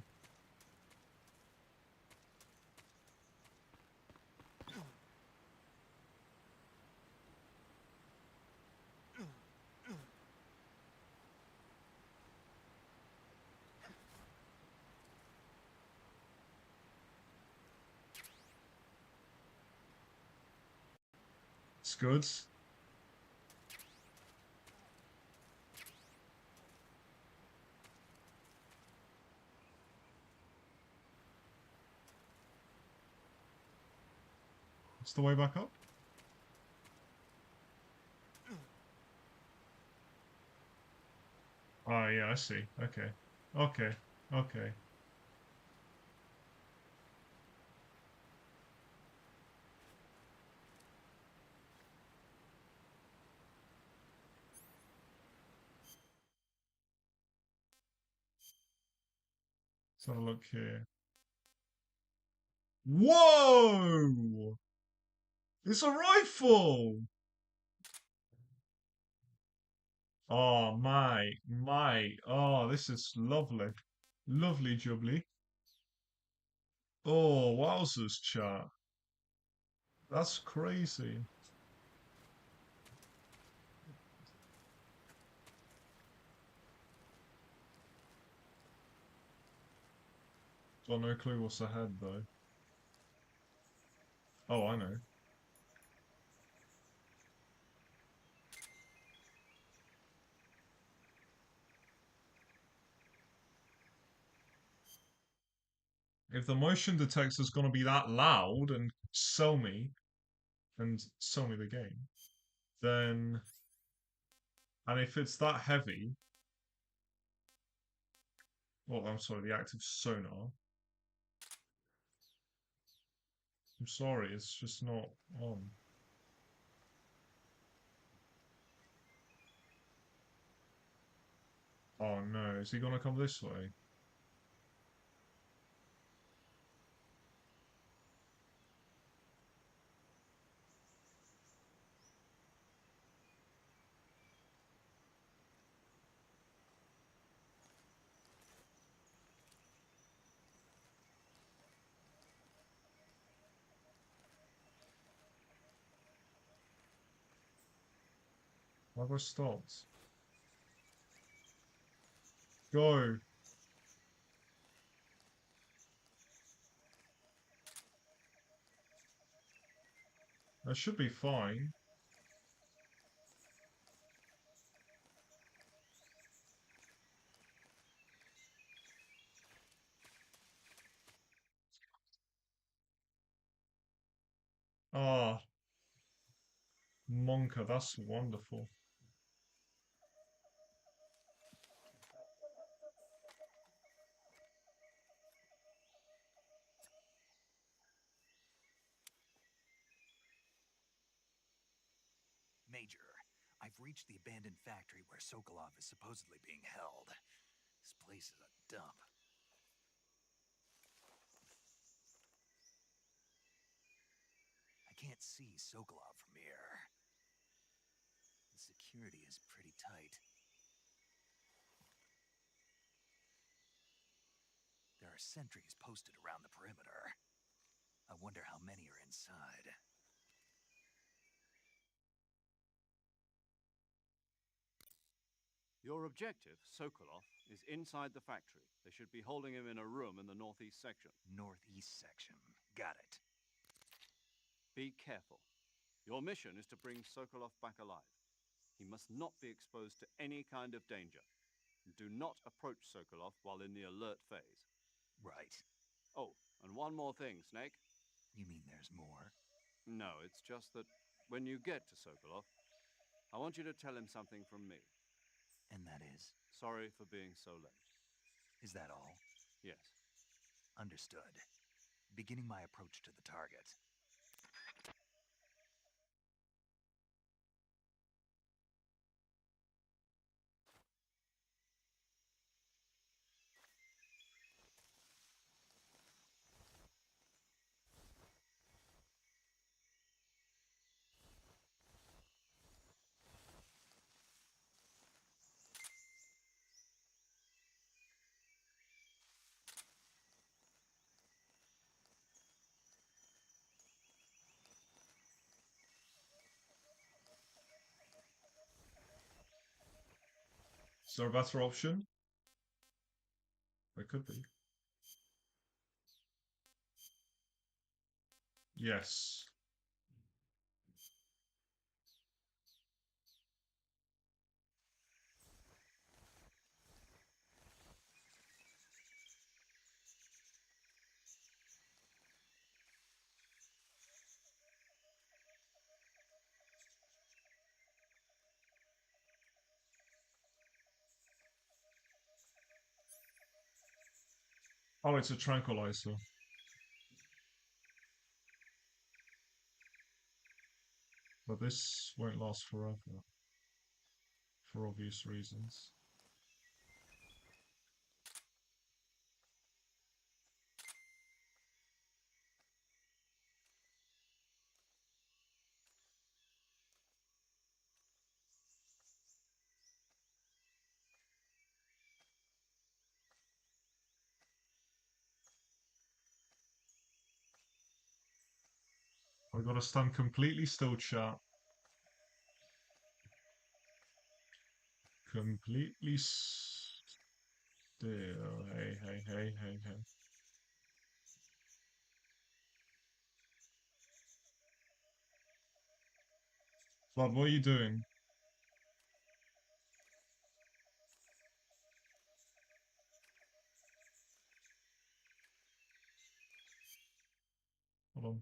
It's good. It's the way back up. Oh, yeah, I see. Okay. Okay. Okay. Let's have a look here. Whoa! It's a rifle! Oh, mate. Oh, this is lovely. Lovely jubbly. Oh, wowzers, chat. That's crazy. Got no clue what's ahead, though. Oh, I know. If the motion detector's gonna be that loud and sell me the game, then, and if it's that heavy, well, I'm sorry, the active sonar. I'm sorry, it's just not on. Oh no, is he gonna come this way? Why have I stopped? Go! That should be fine. Ah, Monka, that's wonderful. Major, I've reached the abandoned factory where Sokolov is supposedly being held. This place is a dump. I can't see Sokolov from here. The security is pretty tight. There are sentries posted around the perimeter. I wonder how many are inside. Your objective, Sokolov, is inside the factory. They should be holding him in a room in the northeast section. Northeast section. Got it. Be careful. Your mission is to bring Sokolov back alive. He must not be exposed to any kind of danger. Do not approach Sokolov while in the alert phase. Right. Oh, and one more thing, Snake. You mean there's more? No, it's just that when you get to Sokolov, I want you to tell him something from me. And that is? Sorry for being so late. Is that all? Yes. Understood. Beginning my approach to the target. Is there a better option? There could be. Yes. Oh, it's a tranquilizer. But this won't last forever. For obvious reasons. Gotta stand completely still, chat. Completely still. Hey, hey, hey, hey, hey. Blood, what are you doing? Hold on.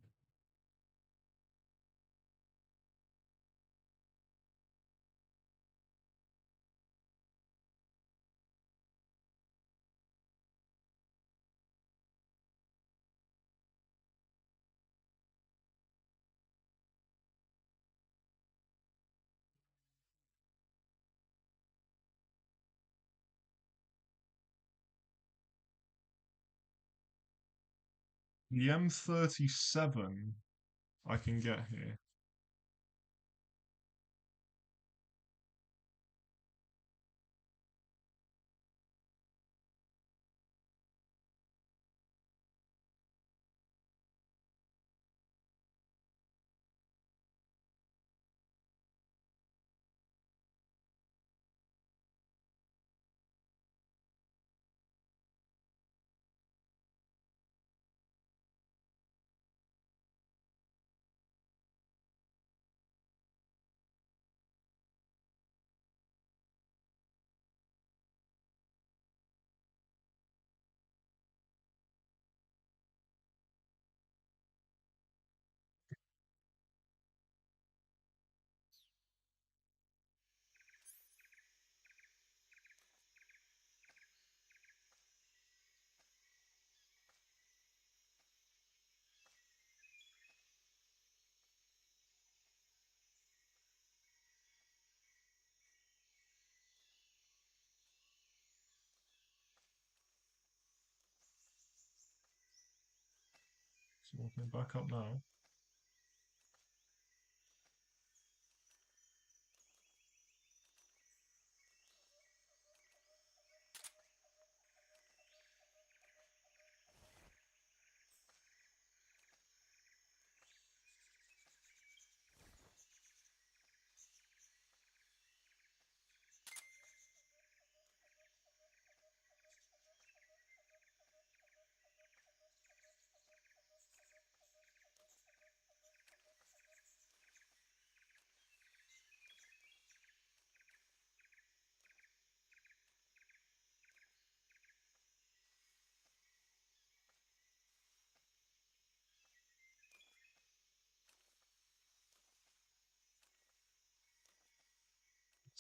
The M37 I can get here. So walking back up now.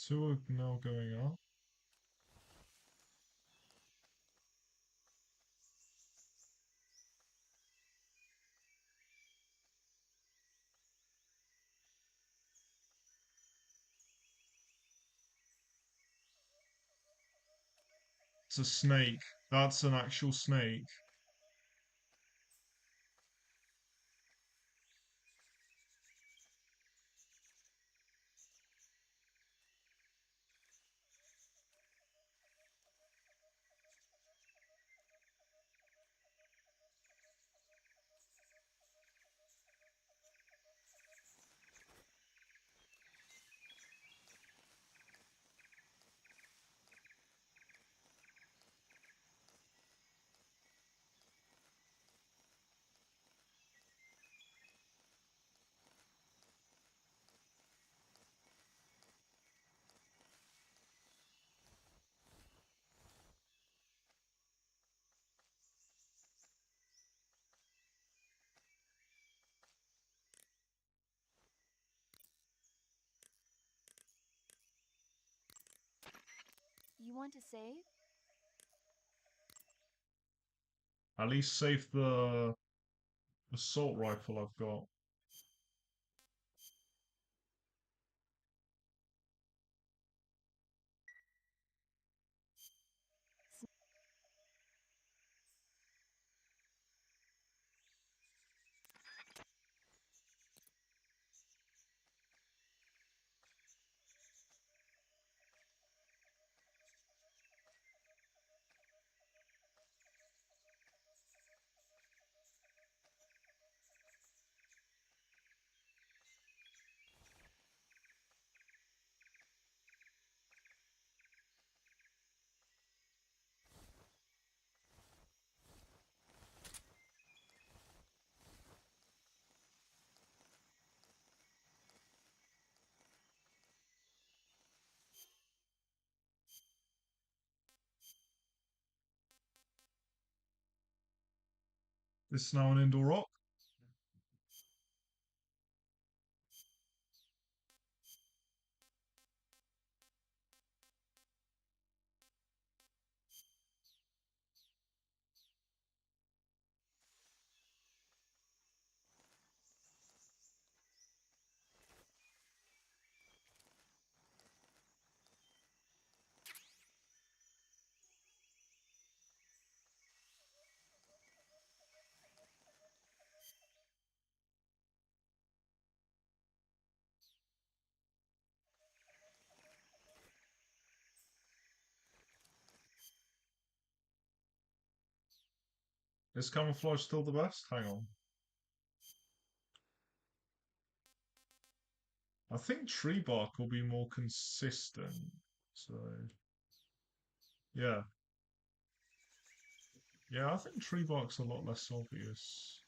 Two are now going up. It's a snake. That's an actual snake. You want to save? At least save the assault rifle I've got. This is now an indoor rock. Is camouflage still the best? Hang on. I think tree bark will be more consistent. So, yeah. Yeah, I think tree bark's a lot less obvious.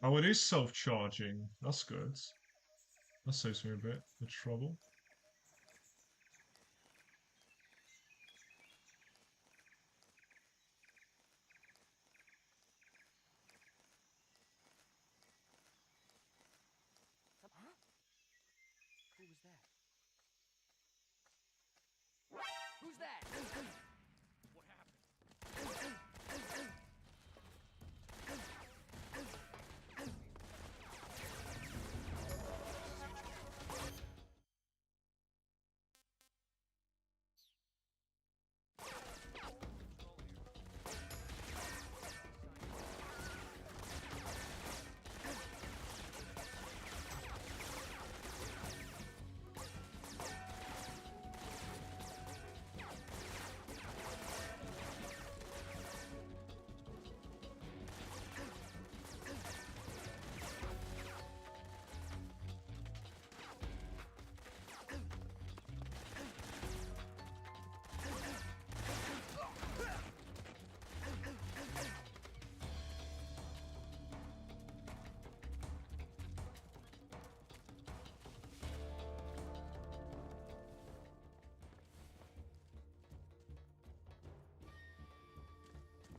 Oh, it is self-charging. That's good. That saves me a bit of trouble. Huh? Who was that? Who's that? What happened?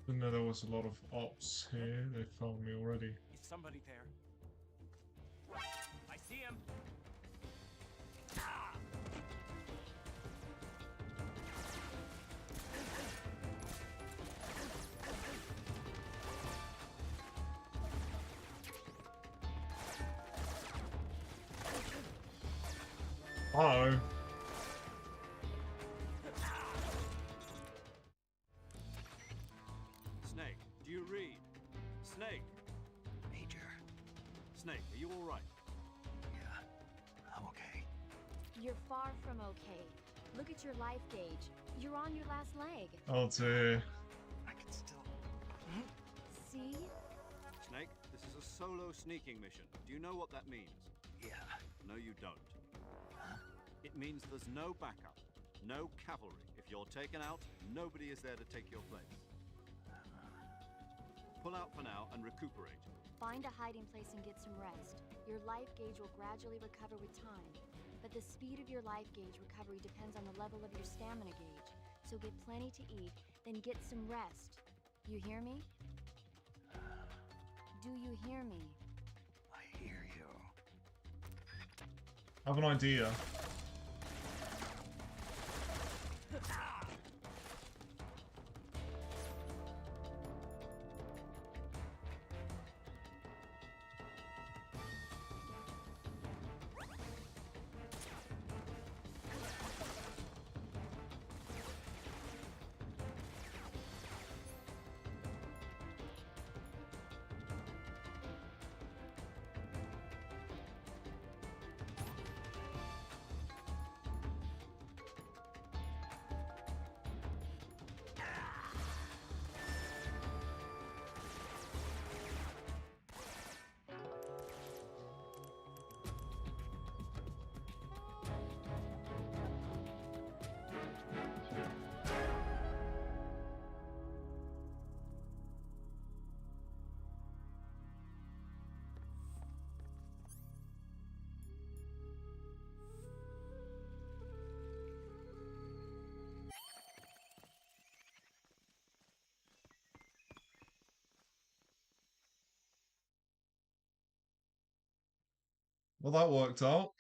Didn't know there was a lot of ops here. They found me already. Is somebody there? I see him. Uh-oh. Snake, do you read? Snake! Major. Snake, are you alright? Yeah, I'm okay. You're far from okay. Look at your life gauge. You're on your last leg. Oh dear. I can still... See? Snake, this is a solo sneaking mission. Do you know what that means? Yeah. No, you don't. Huh? It means there's no backup, no cavalry. If you're taken out, nobody is there to take your place. Pull out for now and recuperate. Find a hiding place and get some rest. Your life gauge will gradually recover with time. But the speed of your life gauge recovery depends on the level of your stamina gauge. So get plenty to eat, then get some rest. You hear me? Do you hear me? I hear you. I have an idea. Well, that worked out.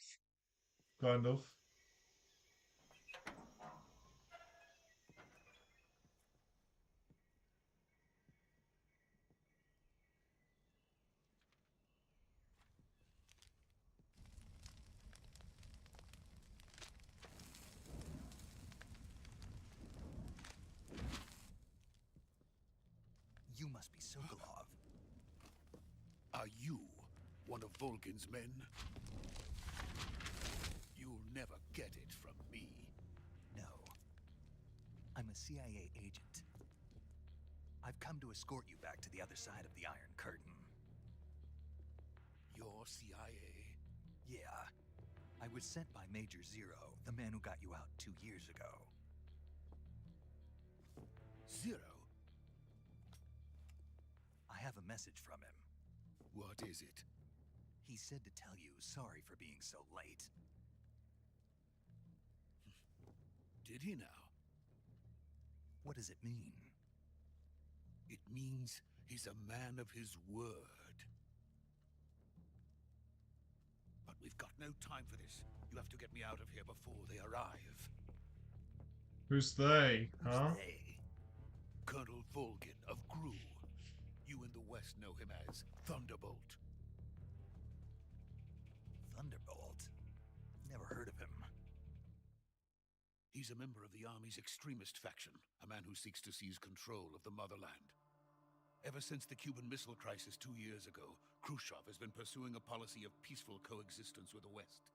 Kind of. You must be Sokolov. Are you one of Volgin's men? You'll never get it from me. No. I'm a CIA agent. I've come to escort you back to the other side of the Iron Curtain. You're CIA? Yeah. I was sent by Major Zero, the man who got you out 2 years ago. Zero? I have a message from him. What is it? He said to tell you sorry for being so late. Did he now? What does it mean? It means he's a man of his word. But we've got no time for this. You have to get me out of here before they arrive. Who's they? Huh? Who's they? Colonel Volgin of Gru. You in the West know him as Thunderbolt. Thunderbolt? Never heard of him. He's a member of the Army's extremist faction, a man who seeks to seize control of the motherland. Ever since the Cuban Missile Crisis 2 years ago, Khrushchev has been pursuing a policy of peaceful coexistence with the West.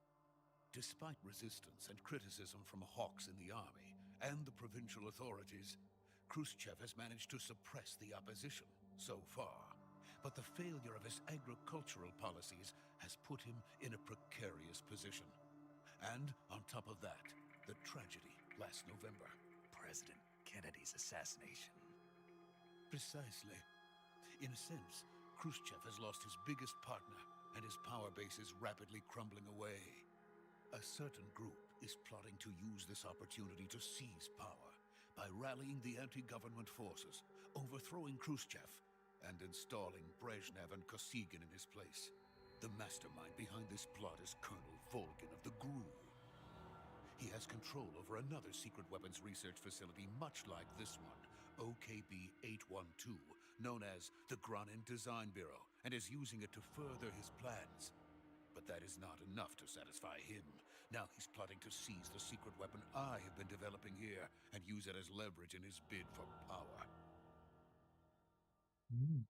Despite resistance and criticism from hawks in the Army and the provincial authorities, Khrushchev has managed to suppress the opposition so far. But the failure of his agricultural policies has put him in a precarious position. And on top of that, the tragedy last November. President Kennedy's assassination. Precisely. In a sense, Khrushchev has lost his biggest partner, and his power base is rapidly crumbling away. A certain group is plotting to use this opportunity to seize power by rallying the anti-government forces, overthrowing Khrushchev, and installing Brezhnev and Kosygin in his place. The mastermind behind this plot is Colonel Volgin of the GRU. He has control over another secret weapons research facility much like this one, OKB-812, known as the Granin Design Bureau, and is using it to further his plans. But that is not enough to satisfy him. Now he's plotting to seize the secret weapon I have been developing here and use it as leverage in his bid for power. Mm.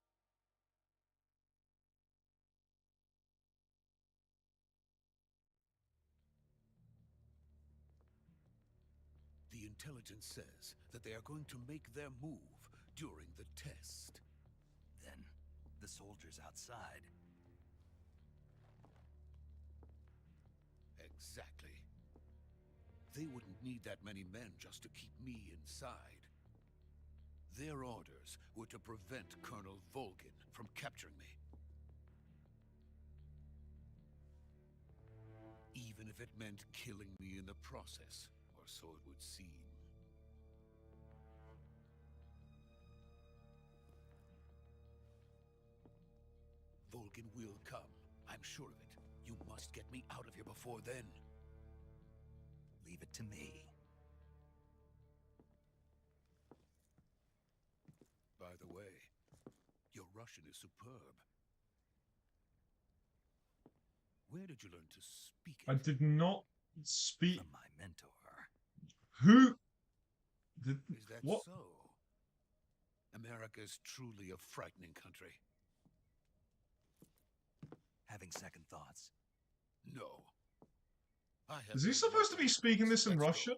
The intelligence says that they are going to make their move during the test. Then, the soldiers outside. Exactly. They wouldn't need that many men just to keep me inside. Their orders were to prevent Colonel Volgin from capturing me. Even if it meant killing me in the process, or so it would seem. Volgin will come, I'm sure of it. You must get me out of here before then. Leave it to me. By the way, your Russian is superb. Where did you learn to speak it? I did not speak. From my mentor. Who? Did, Is that what? so? America is truly a frightening country. Having second thoughts. No. I have Is he no supposed to be weapons. speaking this in Let's go. Russian?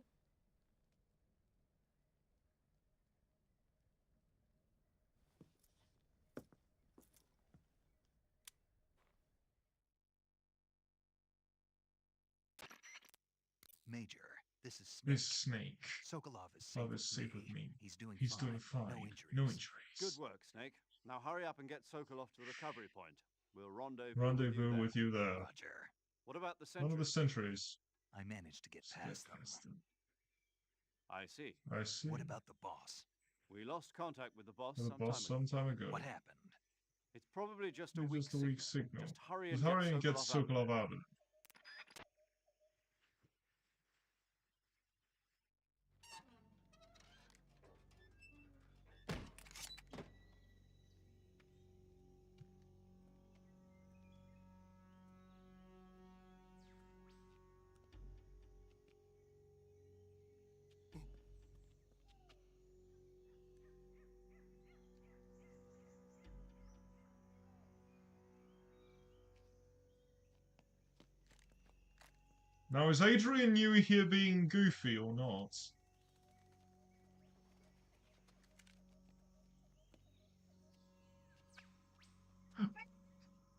Major, this is Snake. This Snake. Sokolov is Oh, safe this safe with me. He's doing He's fine. doing fine. No injuries. No injuries. Good work, Snake. Now hurry up and get Sokolov to the recovery point. We'll rendezvous, Rendezvous with you there. Roger. What about the One of the sentries? sentries. I managed to get past them. I see. I see. What about the boss? We lost contact with the boss The boss some time ago. What happened? It's probably just a It's weak just a weak signal. Just hurry Just and hurry and get Sokolov out of it. Now, is Adrian Newey here being goofy or not?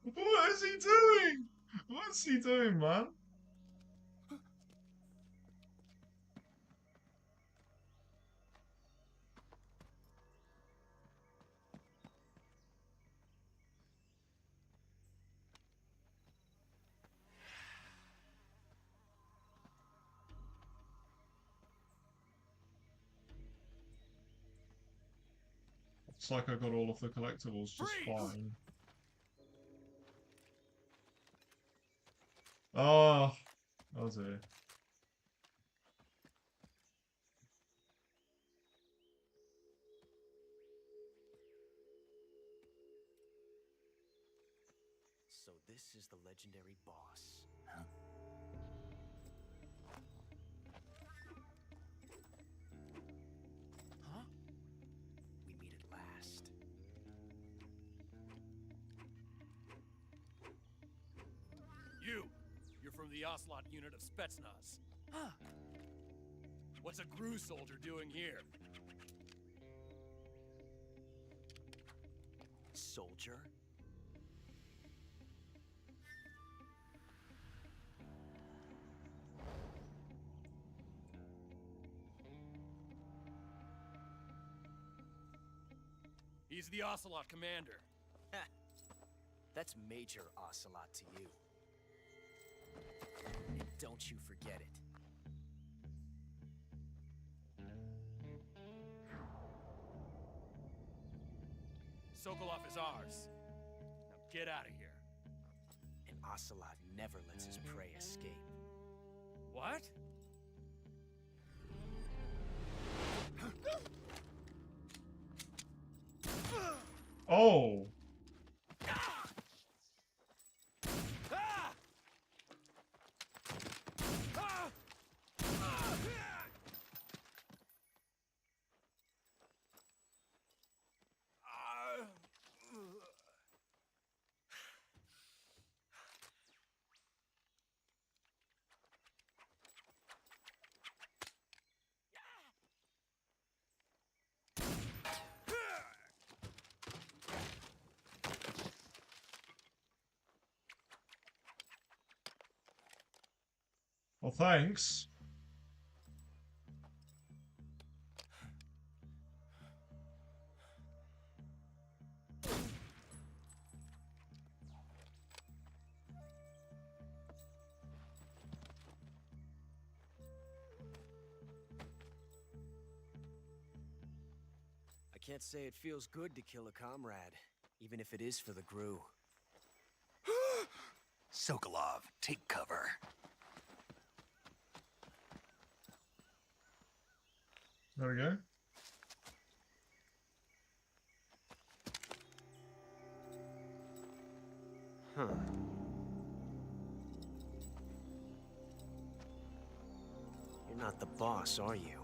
What is he doing? What's he doing, man? It's like I got all of the collectibles just fine. Oh, oh dear. So this is the legendary boss. Huh? We meet at last. You're from the Ocelot unit of Spetsnaz. Huh. What's a GRU soldier doing here? Soldier? He's the Ocelot commander. That's Major Ocelot to you. And don't you forget it. Sokolov is ours. Now get out of here. And Ocelot never lets his prey escape. What? Oh! Well, thanks. I can't say it feels good to kill a comrade, even if it is for the GRU. Sokolov, take cover. There we go. Huh. You're not the boss, are you?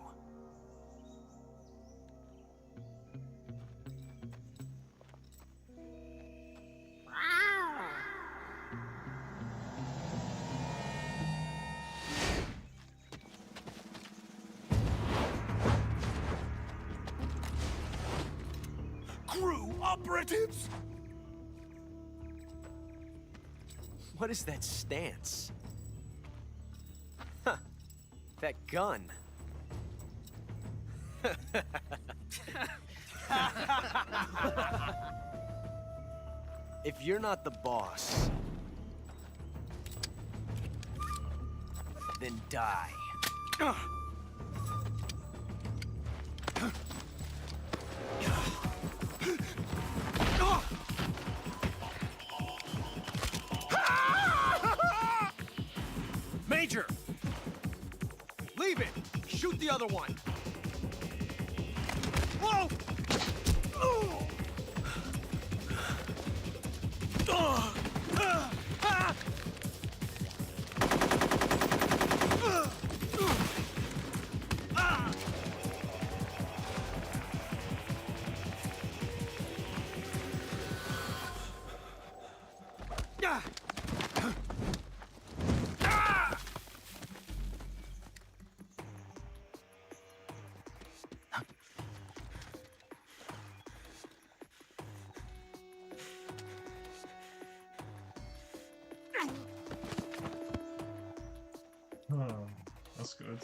GRU operatives! What is that stance? Huh. That gun. If you're not the boss, then die. Major! Leave it! Shoot the other one! Whoa! Oh! Oh, that's good.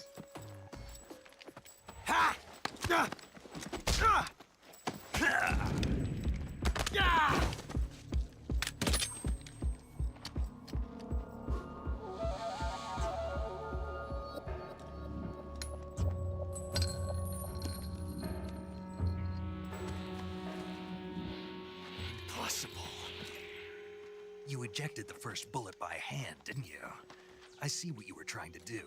Impossible. You ejected the first bullet by hand, didn't you? I see what you were trying to do,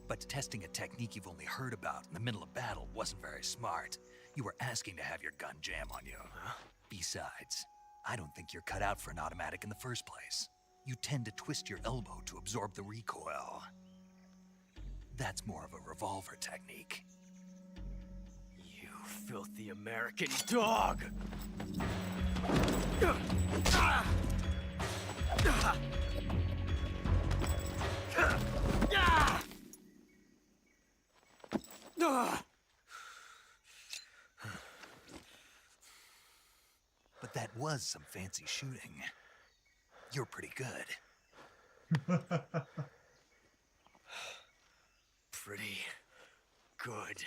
but testing a technique you've only heard about in the middle of battle wasn't very smart. You were asking to have your gun jam on you. Besides, I don't think you're cut out for an automatic in the first place. You tend to twist your elbow to absorb the recoil. That's more of a revolver technique. You filthy American dog! But that was some fancy shooting. You're pretty good. Pretty good.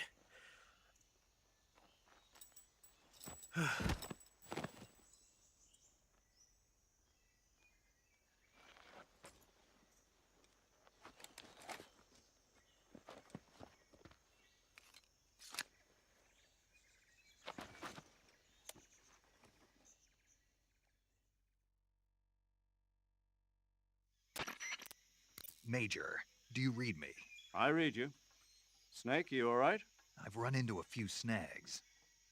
Major, do you read me? I read you. Snake, you all right? I've run into a few snags.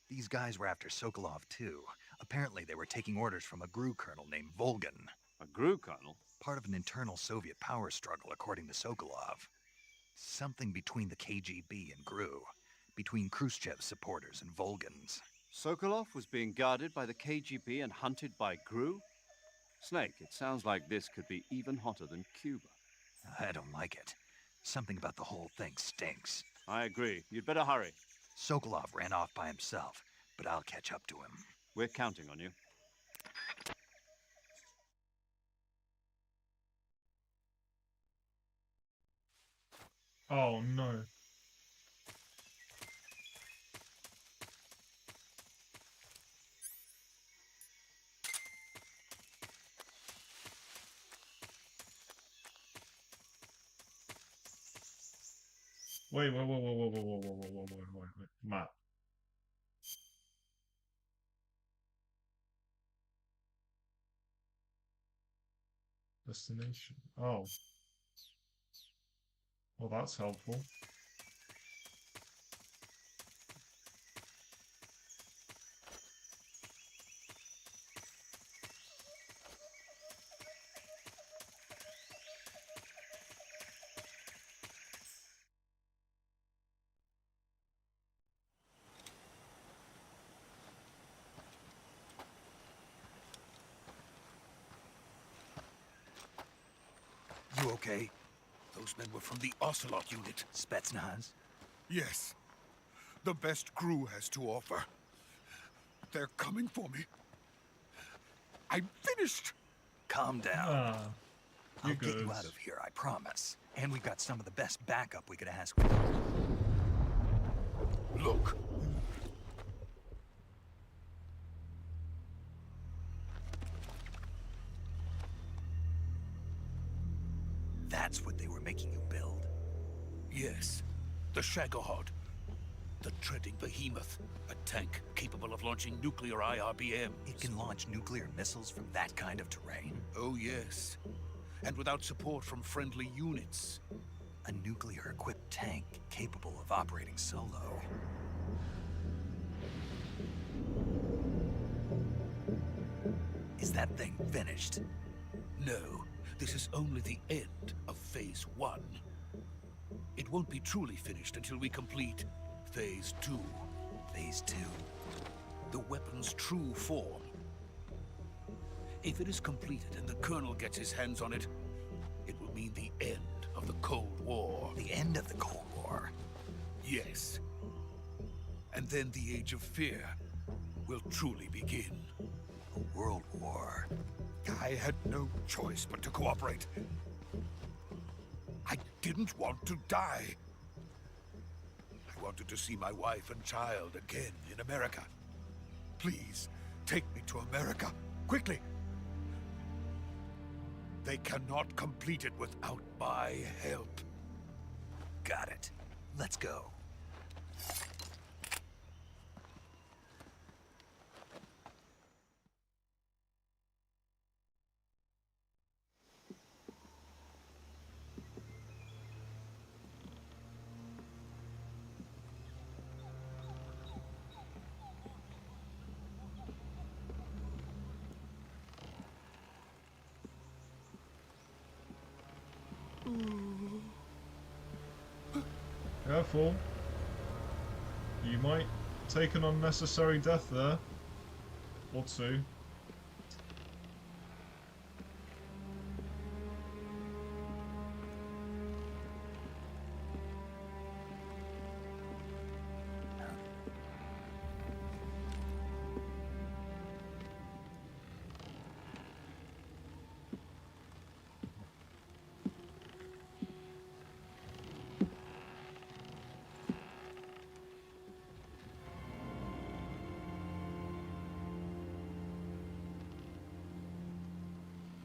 These guys were after Sokolov too. Apparently they were taking orders from a GRU colonel named Volgan. A GRU colonel? Part of an internal Soviet power struggle, according to Sokolov. Something between the KGB and GRU. Between Khrushchev's supporters and Volgan's. Sokolov was being guarded by the KGB and hunted by GRU? Snake, it sounds like this could be even hotter than Cuba. I don't like it. Something about the whole thing stinks. I agree. You'd better hurry. Sokolov ran off by himself, but I'll catch up to him. We're counting on you. Oh no. Wait, Matt. Destination. Oh. Well, that's helpful. You okay? Those men were from the Ocelot unit. Spetsnaz? Yes. The best GRU has to offer. They're coming for me. I'm finished! Calm down. I'll you get you good. out of here, I promise. And we've got some of the best backup we could ask for. Look. That's what they were making you build? Yes. The Shagohod. The treading behemoth. A tank capable of launching nuclear IRBMs. It can launch nuclear missiles from that kind of terrain? Oh, yes. And without support from friendly units. A nuclear-equipped tank capable of operating solo. Is that thing finished? No, this is only the end of Phase 1. It won't be truly finished until we complete Phase 2. Phase 2? The weapon's true form. If it is completed and the Colonel gets his hands on it, it will mean the end of the Cold War. The end of the Cold War? Yes. And then the Age of Fear will truly begin. A world war. I had no choice but to cooperate. I didn't want to die. I wanted to see my wife and child again in America. Please, take me to America, quickly. They cannot complete it without my help. Got it. Let's go. Careful. You might take an unnecessary death there. Or two.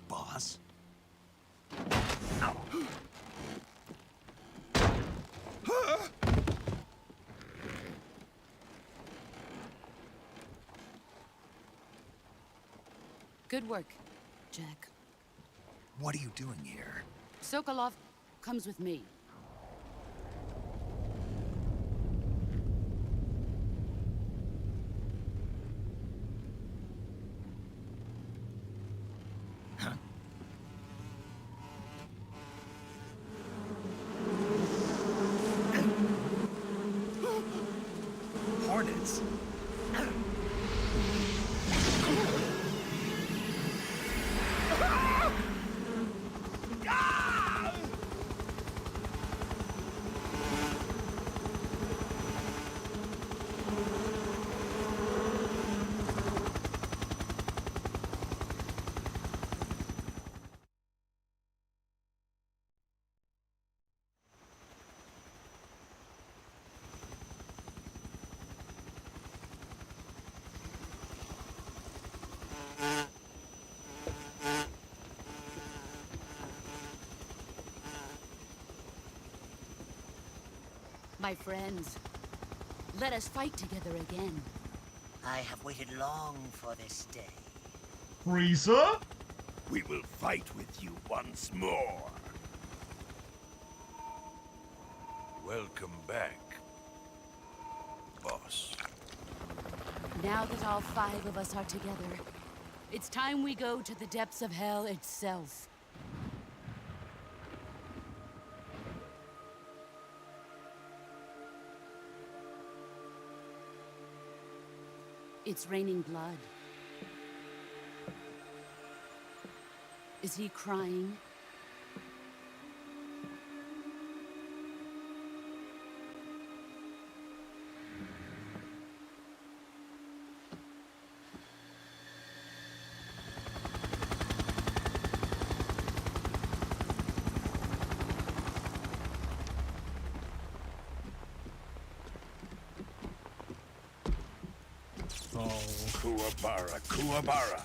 Boss? Good work, Jack. What are you doing here? Sokolov comes with me. Hornets? My friends, let us fight together again. I have waited long for this day. Freezer? We will fight with you once more. Welcome back, boss. Now that all 5 of us are together, it's time we go to the depths of hell itself. It's raining blood. Is he crying? Oh. Kuwabara, Kuwabara.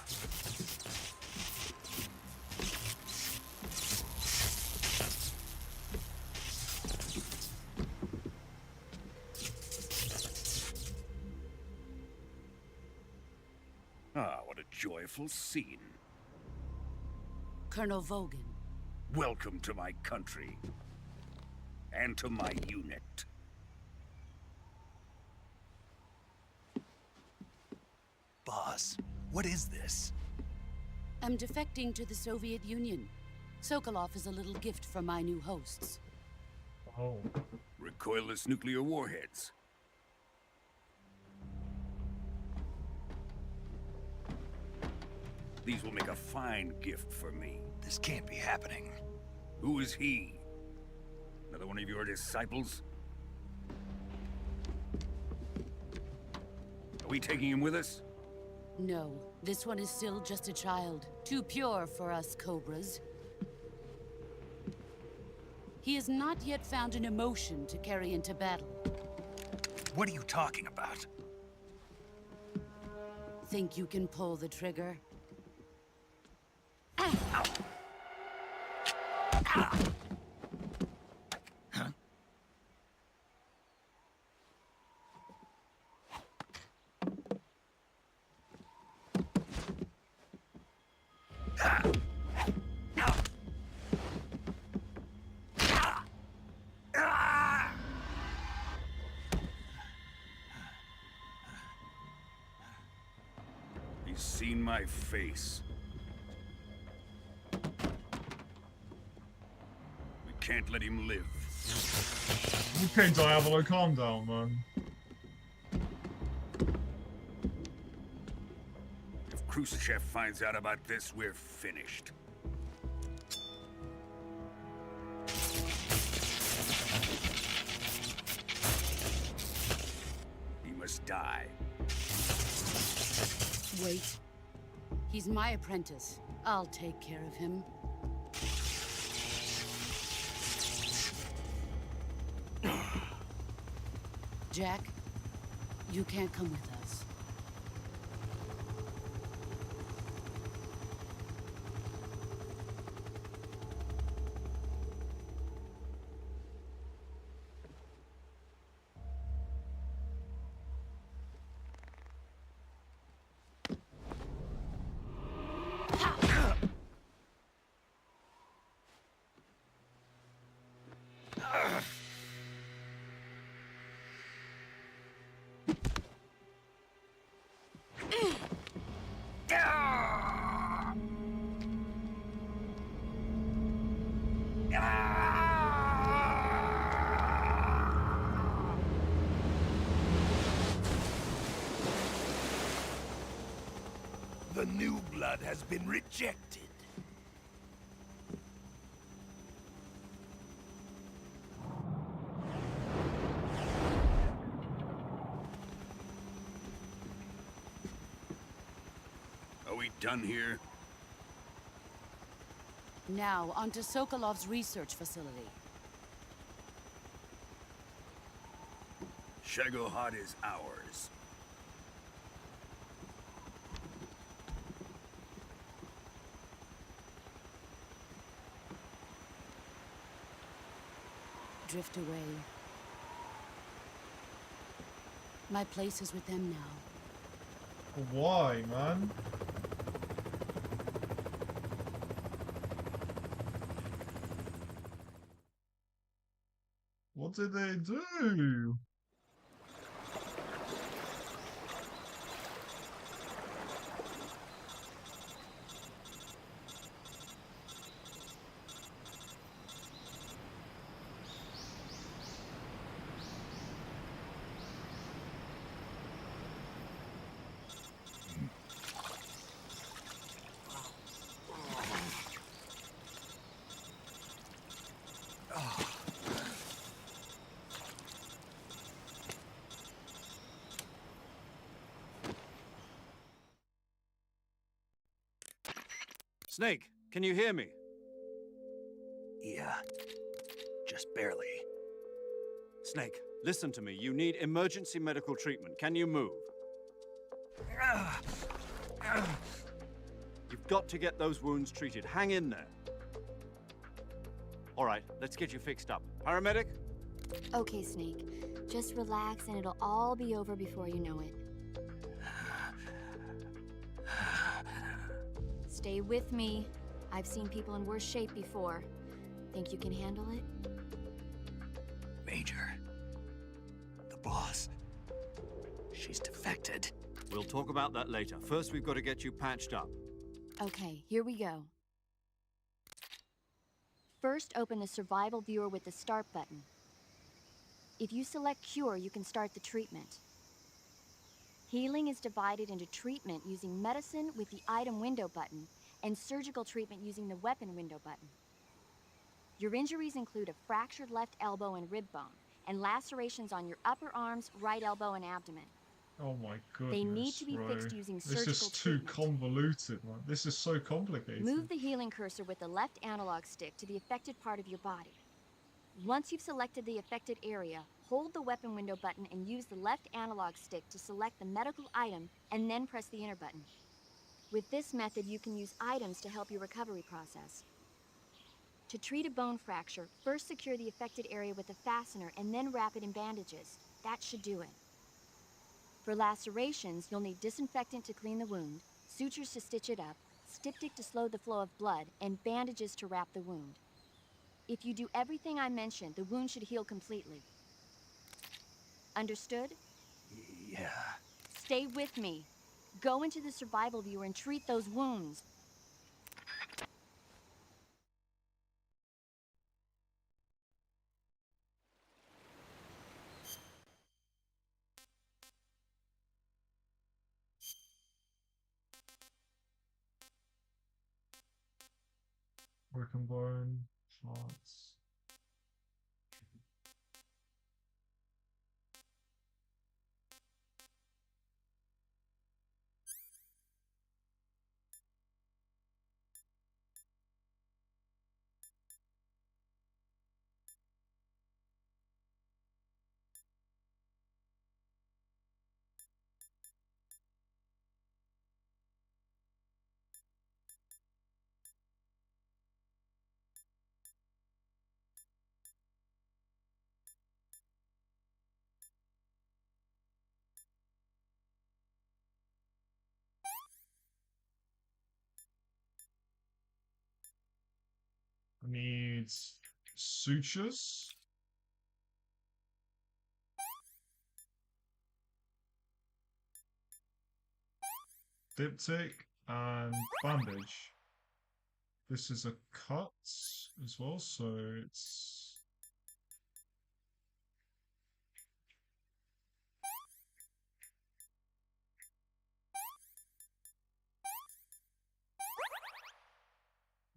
Ah, what a joyful scene. Colonel Vogan. Welcome to my country. and to my unit. Boss, what is this? I'm defecting to the Soviet Union. Sokolov is a little gift from my new hosts. Oh. Recoilless nuclear warheads. These will make a fine gift for me. This can't be happening. Who is he? Another one of your disciples? Are we taking him with us? No, this one is still just a child. Too pure for us Cobras. He has not yet found an emotion to carry into battle. What are you talking about? Think you can pull the trigger? He's seen my face. We can't let him live. Okay, Diablo, calm down, man. If Khrushchev finds out about this, we're finished. He must die. Wait. He's my apprentice. I'll take care of him. Jack, you can't come with us. The new blood has been rejected. Are we done here? Now, onto Sokolov's research facility. Shagohod is ours. Drift away. My place is with them now. Why, man? What did they do? Snake, can you hear me? Yeah, just barely. Snake, listen to me. You need emergency medical treatment. Can you move? You've got to get those wounds treated. Hang in there. All right, let's get you fixed up. Paramedic? Okay, Snake. Just relax and it'll all be over before you know it. Stay with me. I've seen people in worse shape before. Think you can handle it? Major, the boss, she's defected. We'll talk about that later. First, we've got to get you patched up. Okay, here we go. First, open the survival viewer with the start button. If you select cure, you can start the treatment. Healing is divided into treatment using medicine with the item window button and surgical treatment using the weapon window button. Your injuries include a fractured left elbow and rib bone, and lacerations on your upper arms, right elbow, and abdomen. Oh my goodness, They need to be bro. fixed using This surgical is too treatment. convoluted, man. This is so complicated. Move the healing cursor with the left analog stick to the affected part of your body. Once you've selected the affected area, hold the weapon window button and use the left analog stick to select the medical item and then press the enter button. With this method, you can use items to help your recovery process. To treat a bone fracture, first secure the affected area with a fastener and then wrap it in bandages. That should do it. For lacerations, you'll need disinfectant to clean the wound, sutures to stitch it up, styptic to slow the flow of blood, and bandages to wrap the wound. If you do everything I mentioned, the wound should heal completely. Understood? Yeah. Stay with me. Go into the survival viewer and treat those wounds. Broken bone, hearts. Needs sutures. Diptych and bandage. This is a cut as well, so it's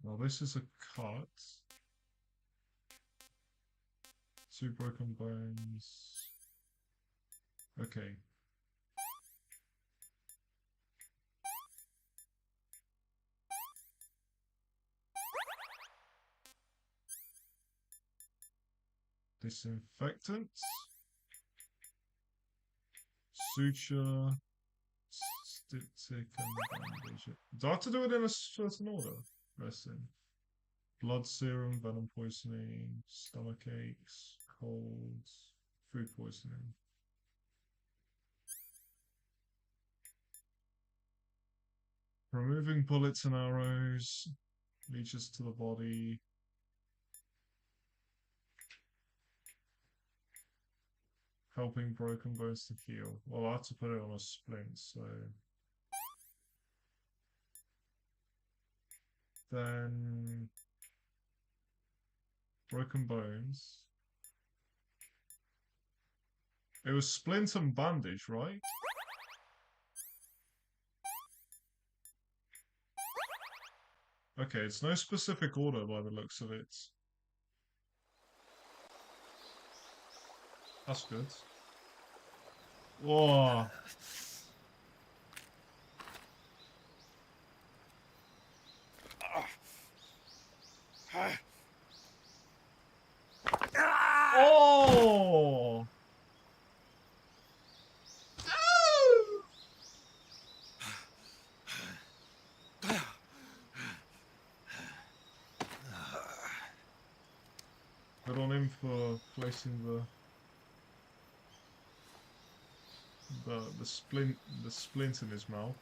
well, this is a cut. 2 broken bones. Okay. Disinfectant. Suture. Styptic and bandage. Do I have to do it in a certain order? Resting. Blood serum, venom poisoning, stomach aches, colds, food poisoning. Removing bullets and arrows, leeches to the body. Helping broken bones to heal. Well, I have to put it on a splint, so... Then... Broken bones. It was splint and bandage, right? Okay, it's no specific order by the looks of it. That's good. Whoa. Oh! Good on him for placing the splint in his mouth.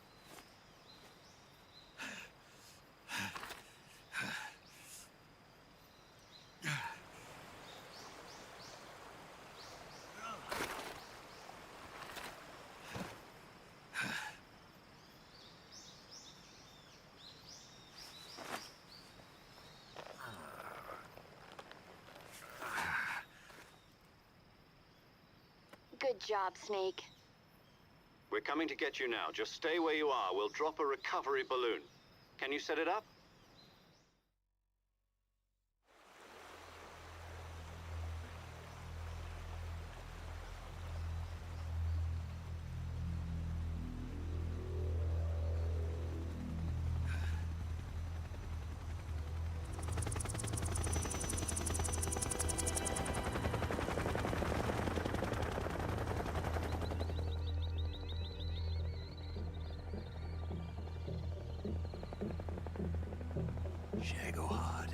Good job, Snake. We're coming to get you now. Just stay where you are. We'll drop a recovery balloon. Can you set it up? Shagohod.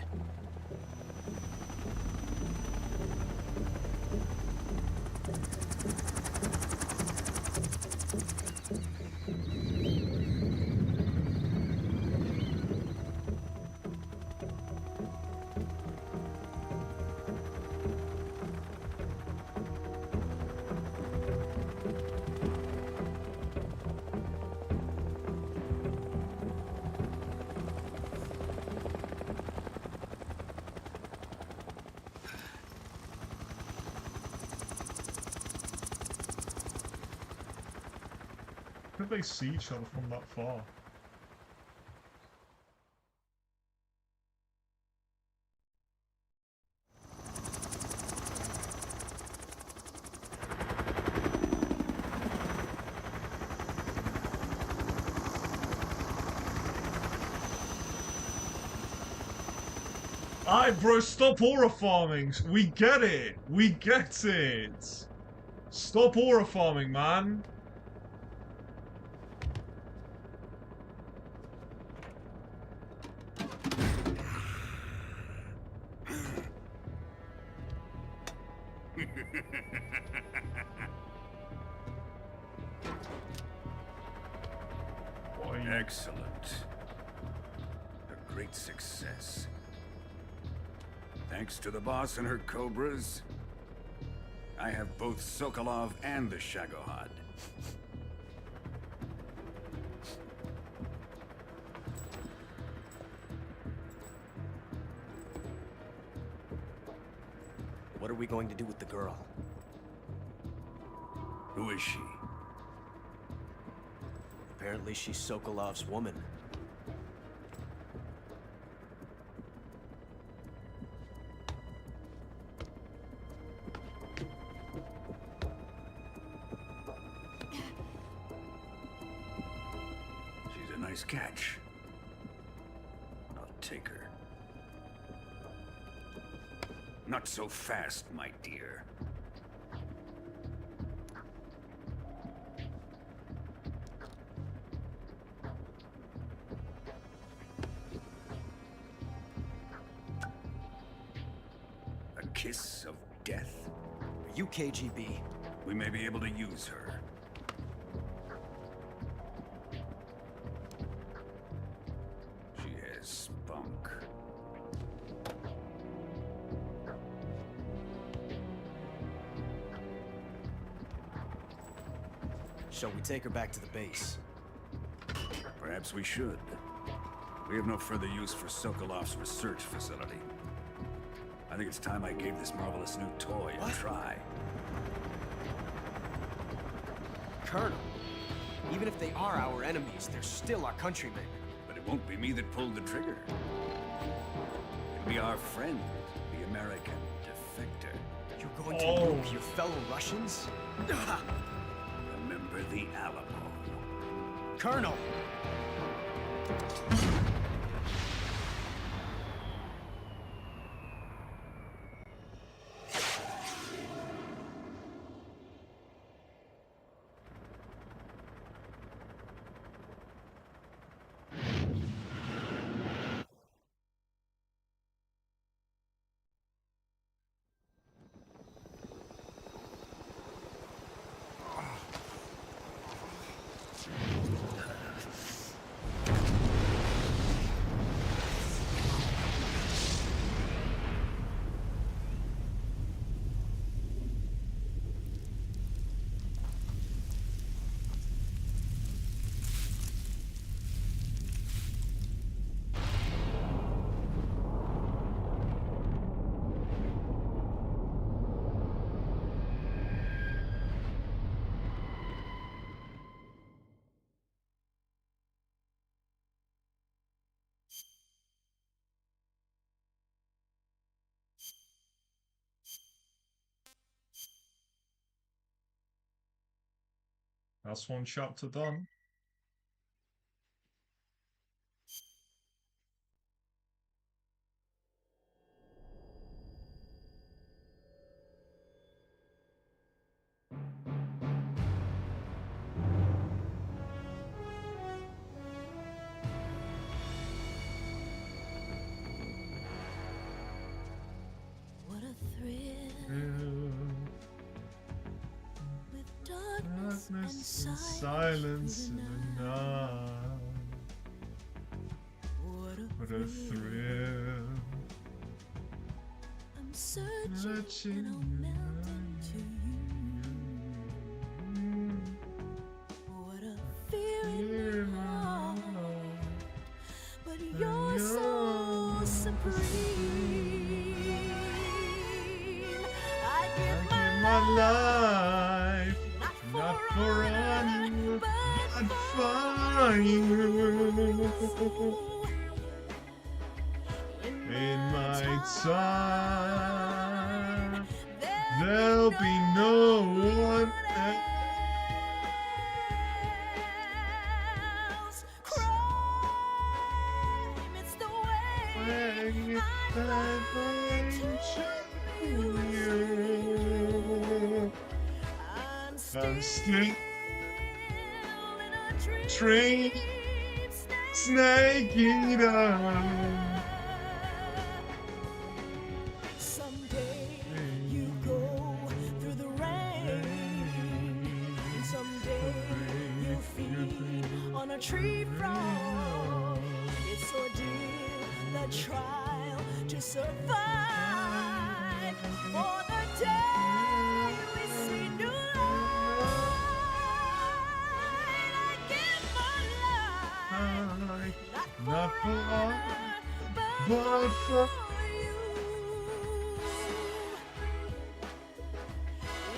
How did they see each other from that far? Alright, bro, stop aura farming. We get it. We get it. Stop aura farming, man. Excellent. A great success. Thanks to the boss and her cobras, I have both Sokolov and the Shagohod. What are we going to do with the girl? Who is she? Apparently she's Sokolov's woman. She's a nice catch. I'll take her. Not so fast, my dear. A kiss of death? Are you KGB? We may be able to use her. She has spunk. Shall we take her back to the base? Perhaps we should. We have no further use for Sokolov's research facility. I think it's time I gave this marvelous new toy a try. Colonel, even if they are our enemies, they're still our countrymen. But it won't be me that pulled the trigger. It'll be our friend, the American defector. You're going to rope your fellow Russians? Remember the Alamo. Colonel! That's one chapter done. What a thrill. With darkness and silence in the night. What a thrill. I'm searching and I'll melt into you. What a fear in my heart. But you're so supreme. I give my life, not for running, but for you. In my time, there'll be no one else. Crime, it's the way I'm to you. I'm still in a dream, snake eater. Someday you go through the rain. Someday you'll feed on a tree frond. It's ordeal, the trial to survive. For the day we see new light, I give my life, Not for all, but for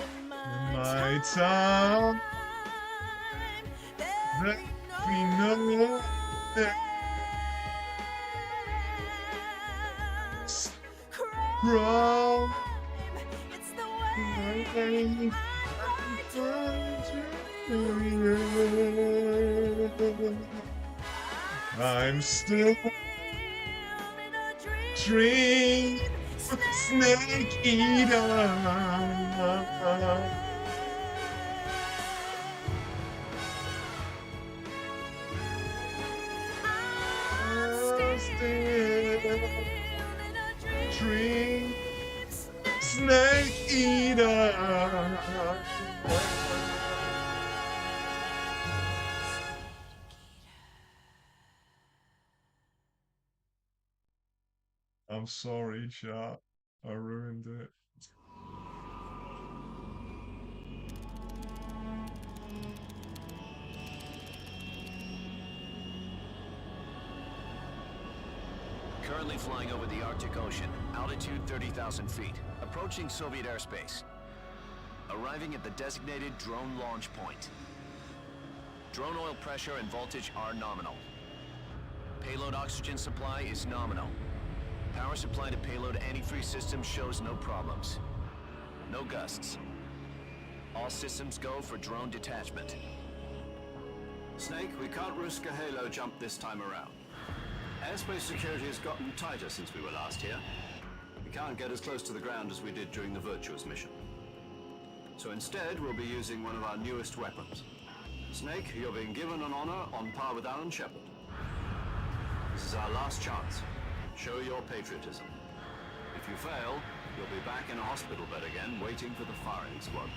in my time. Let me know that crawl. It's the way I'm still dream snake eater. Dream snake eater. I'm sorry, chat. I ruined it. Currently flying over the Arctic Ocean, altitude 30,000 feet, approaching Soviet airspace. Arriving at the designated drone launch point. Drone oil pressure and voltage are nominal. Payload oxygen supply is nominal. Power supply to payload antifreeze system shows no problems. No gusts. All systems go for drone detachment. Snake, we can't risk a halo jump this time around. Airspace security has gotten tighter since we were last here. We can't get as close to the ground as we did during the Virtuous mission. So instead, we'll be using one of our newest weapons. Snake, you're being given an honor on par with Alan Shepard. This is our last chance. Show your patriotism. If you fail, you'll be back in a hospital bed again, waiting for the firing squad.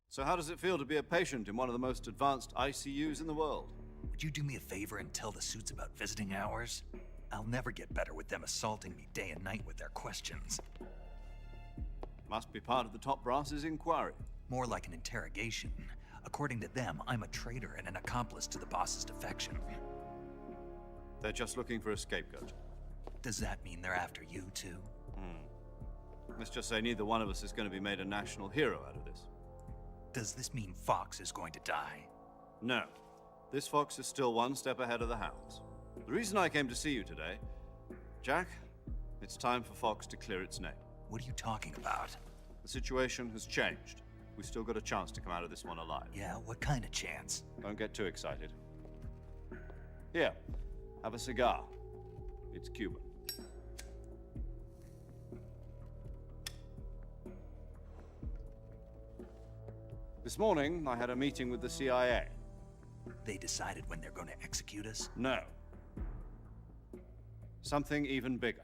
So how does it feel to be a patient in one of the most advanced ICUs in the world? Would you do me a favor and tell the suits about visiting hours? I'll never get better with them assaulting me day and night with their questions. Must be part of the top brass's inquiry. More like an interrogation. According to them, I'm a traitor and an accomplice to the boss's defection. They're just looking for a scapegoat. Does that mean they're after you too? Let's just say neither one of us is going to be made a national hero out of this. Does this mean Fox is going to die? No. This fox is still one step ahead of the hounds. The reason I came to see you today, Jack, it's time for Fox to clear its name. What are you talking about? The situation has changed. We've still got a chance to come out of this one alive. Yeah, what kind of chance? Don't get too excited. Here, have a cigar. It's Cuban. This morning, I had a meeting with the CIA. They decided when they're going to execute us? No. Something even bigger.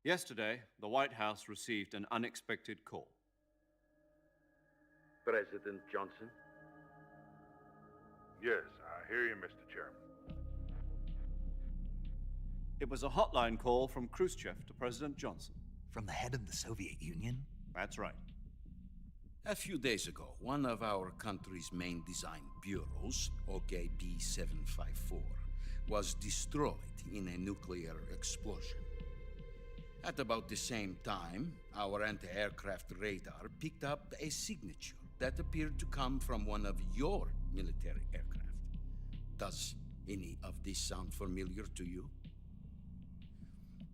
Yesterday, the White House received an unexpected call. President Johnson? Yes, I hear you, Mr. Chairman. It was a hotline call from Khrushchev to President Johnson. From the head of the Soviet Union? That's right. A few days ago, one of our country's main design bureaus, OKB 754, was destroyed in a nuclear explosion. At about the same time, our anti-aircraft radar picked up a signature that appeared to come from one of your military aircraft. Does any of this sound familiar to you?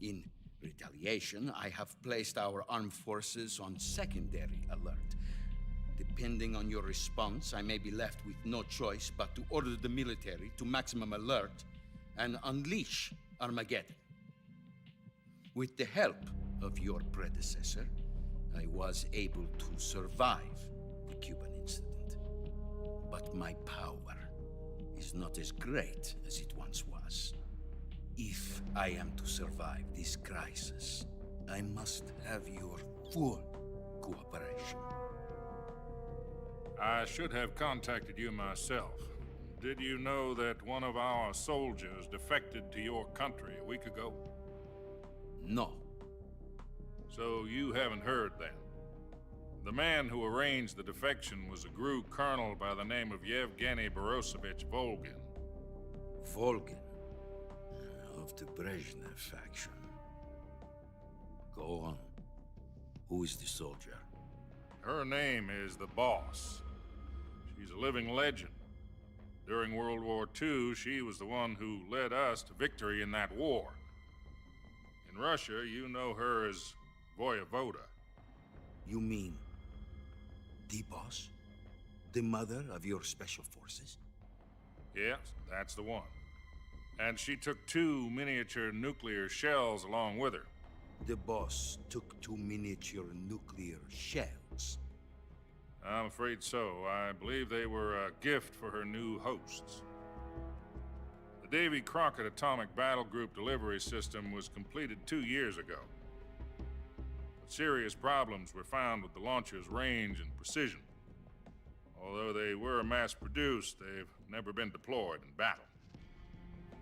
In retaliation, I have placed our armed forces on secondary alert. Depending on your response, I may be left with no choice but to order the military to maximum alert and unleash Armageddon. With the help of your predecessor, I was able to survive the Cuban incident. But my power is not as great as it once was. If I am to survive this crisis, I must have your full cooperation. I should have contacted you myself. Did you know that one of our soldiers defected to your country a week ago? No. So you haven't heard then. The man who arranged the defection was a GRU colonel by the name of Yevgeny Borosovich Volgin. Volgin? Of the Brezhnev faction. Go on. Who is the soldier? Her name is the Boss. She's a living legend. During World War II, she was the one who led us to victory in that war. In Russia, you know her as Voyevoda. You mean the Boss? The mother of your special forces? Yes, that's the one. And she took 2 miniature nuclear shells along with her. The Boss took 2 miniature nuclear shells? I'm afraid so. I believe they were a gift for her new hosts. The Davy Crockett Atomic Battle Group delivery system was completed 2 years ago. But serious problems were found with the launcher's range and precision. Although they were mass-produced, they've never been deployed in battle.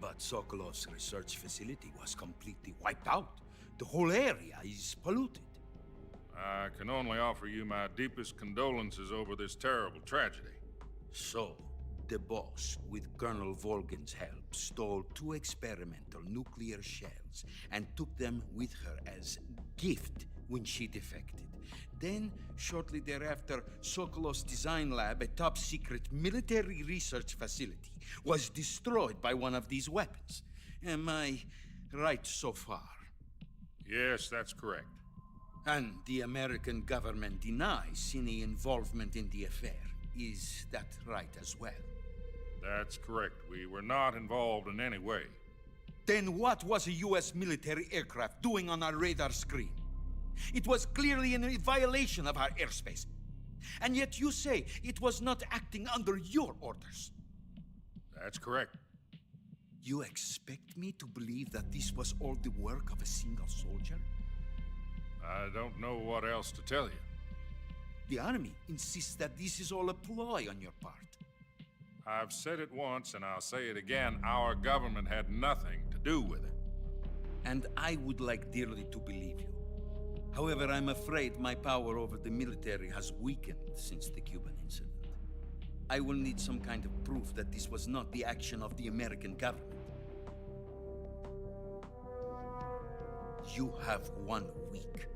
But Sokolov's research facility was completely wiped out. The whole area is polluted. I can only offer you my deepest condolences over this terrible tragedy. So, the Boss, with Colonel Volgin's help, stole 2 experimental nuclear shells and took them with her as gift when she defected. Then, shortly thereafter, Sokolov's design lab, a top-secret military research facility, was destroyed by one of these weapons. Am I right so far? Yes, that's correct. And the American government denies any involvement in the affair. Is that right as well? That's correct. We were not involved in any way. Then what was a U.S. military aircraft doing on our radar screen? It was clearly in violation of our airspace. And yet you say it was not acting under your orders. That's correct. You expect me to believe that this was all the work of a single soldier? I don't know what else to tell you. The Army insists that this is all a ploy on your part. I've said it once, and I'll say it again. Our government had nothing to do with it. And I would like dearly to believe you. However, I'm afraid my power over the military has weakened since the Cuban incident. I will need some kind of proof that this was not the action of the American government. You have 1 week.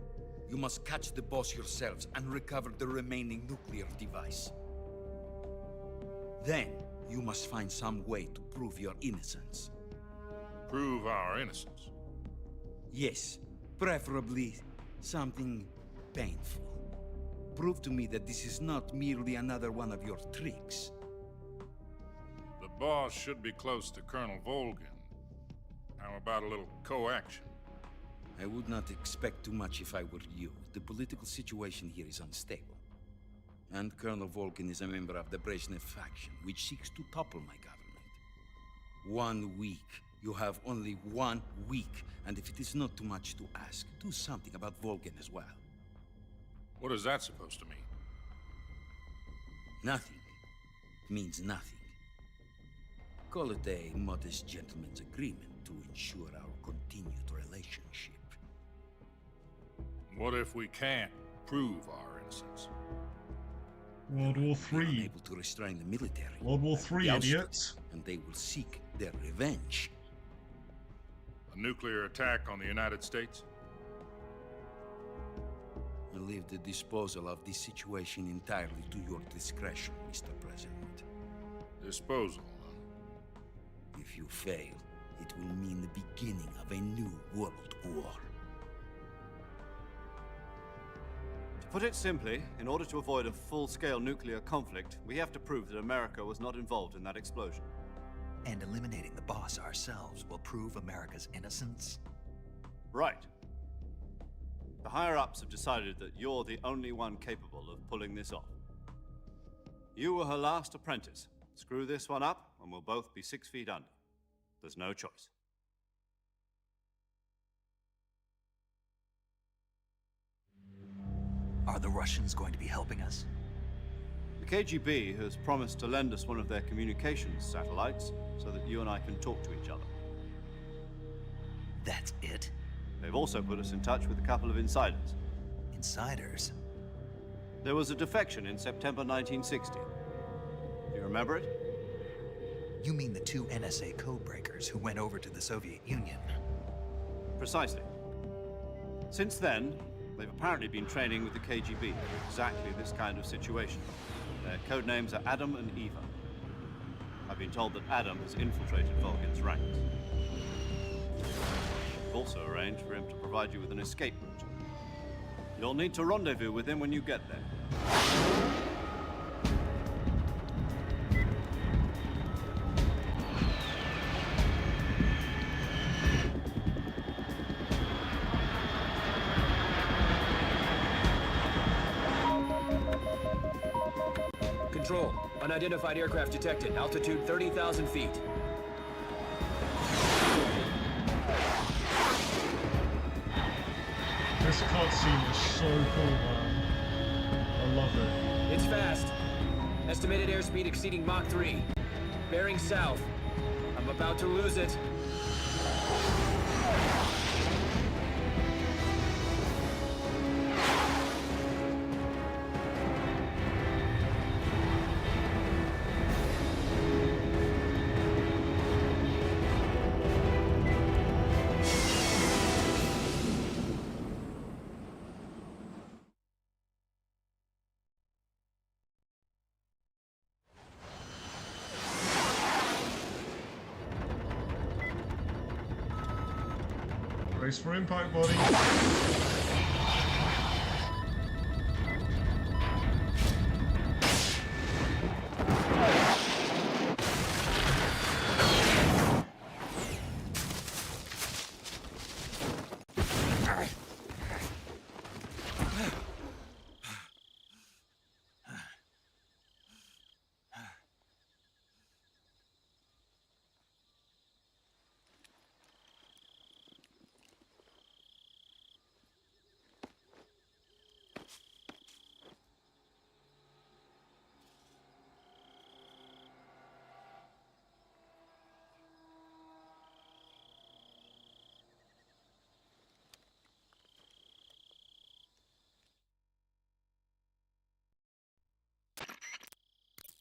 You must catch the Boss yourselves and recover the remaining nuclear device. Then, you must find some way to prove your innocence. Prove our innocence? Yes. Preferably something painful. Prove to me that this is not merely another one of your tricks. The boss should be close to Colonel Volgin. How about a little coaction? I would not expect too much if I were you. The political situation here is unstable. And Colonel Volgin is a member of the Brezhnev faction, which seeks to topple my government. 1 week. You have only 1 week. And if it is not too much to ask, do something about Volgin as well. What is that supposed to mean? Nothing. It means nothing. Call it a modest gentleman's agreement to ensure our continued relationship. What if we can't prove our innocence? World War We are III. unable to restrain the military. World War III, The ousted, idiots. And they will seek their revenge. A nuclear attack on the United States? I leave the disposal of this situation entirely to your discretion, Mr. President. Disposal, If you fail, it will mean the beginning of a new world war. To put it simply, in order to avoid a full-scale nuclear conflict, we have to prove that America was not involved in that explosion. And eliminating the boss ourselves will prove America's innocence? Right. The higher-ups have decided that you're the only one capable of pulling this off. You were her last apprentice. Screw this one up, and we'll both be 6 feet under. There's no choice. Are the Russians going to be helping us? The KGB has promised to lend us one of their communications satellites so that you and I can talk to each other. That's it? They've also put us in touch with a couple of insiders. Insiders? There was a defection in September 1960. Do you remember it? You mean the 2 NSA codebreakers who went over to the Soviet Union? Precisely. Since then, they've apparently been training with the KGB for exactly this kind of situation. Their code names are Adam and Eva. I've been told that Adam has infiltrated Volgin's ranks. We've also arranged for him to provide you with an escape route. You'll need to rendezvous with him when you get there. Control. Unidentified aircraft detected. Altitude 30,000 feet. This cutscene is so cool, man. I love it. It's fast. Estimated airspeed exceeding Mach 3. Bearing south. I'm about to lose it. Brace for impact, buddy.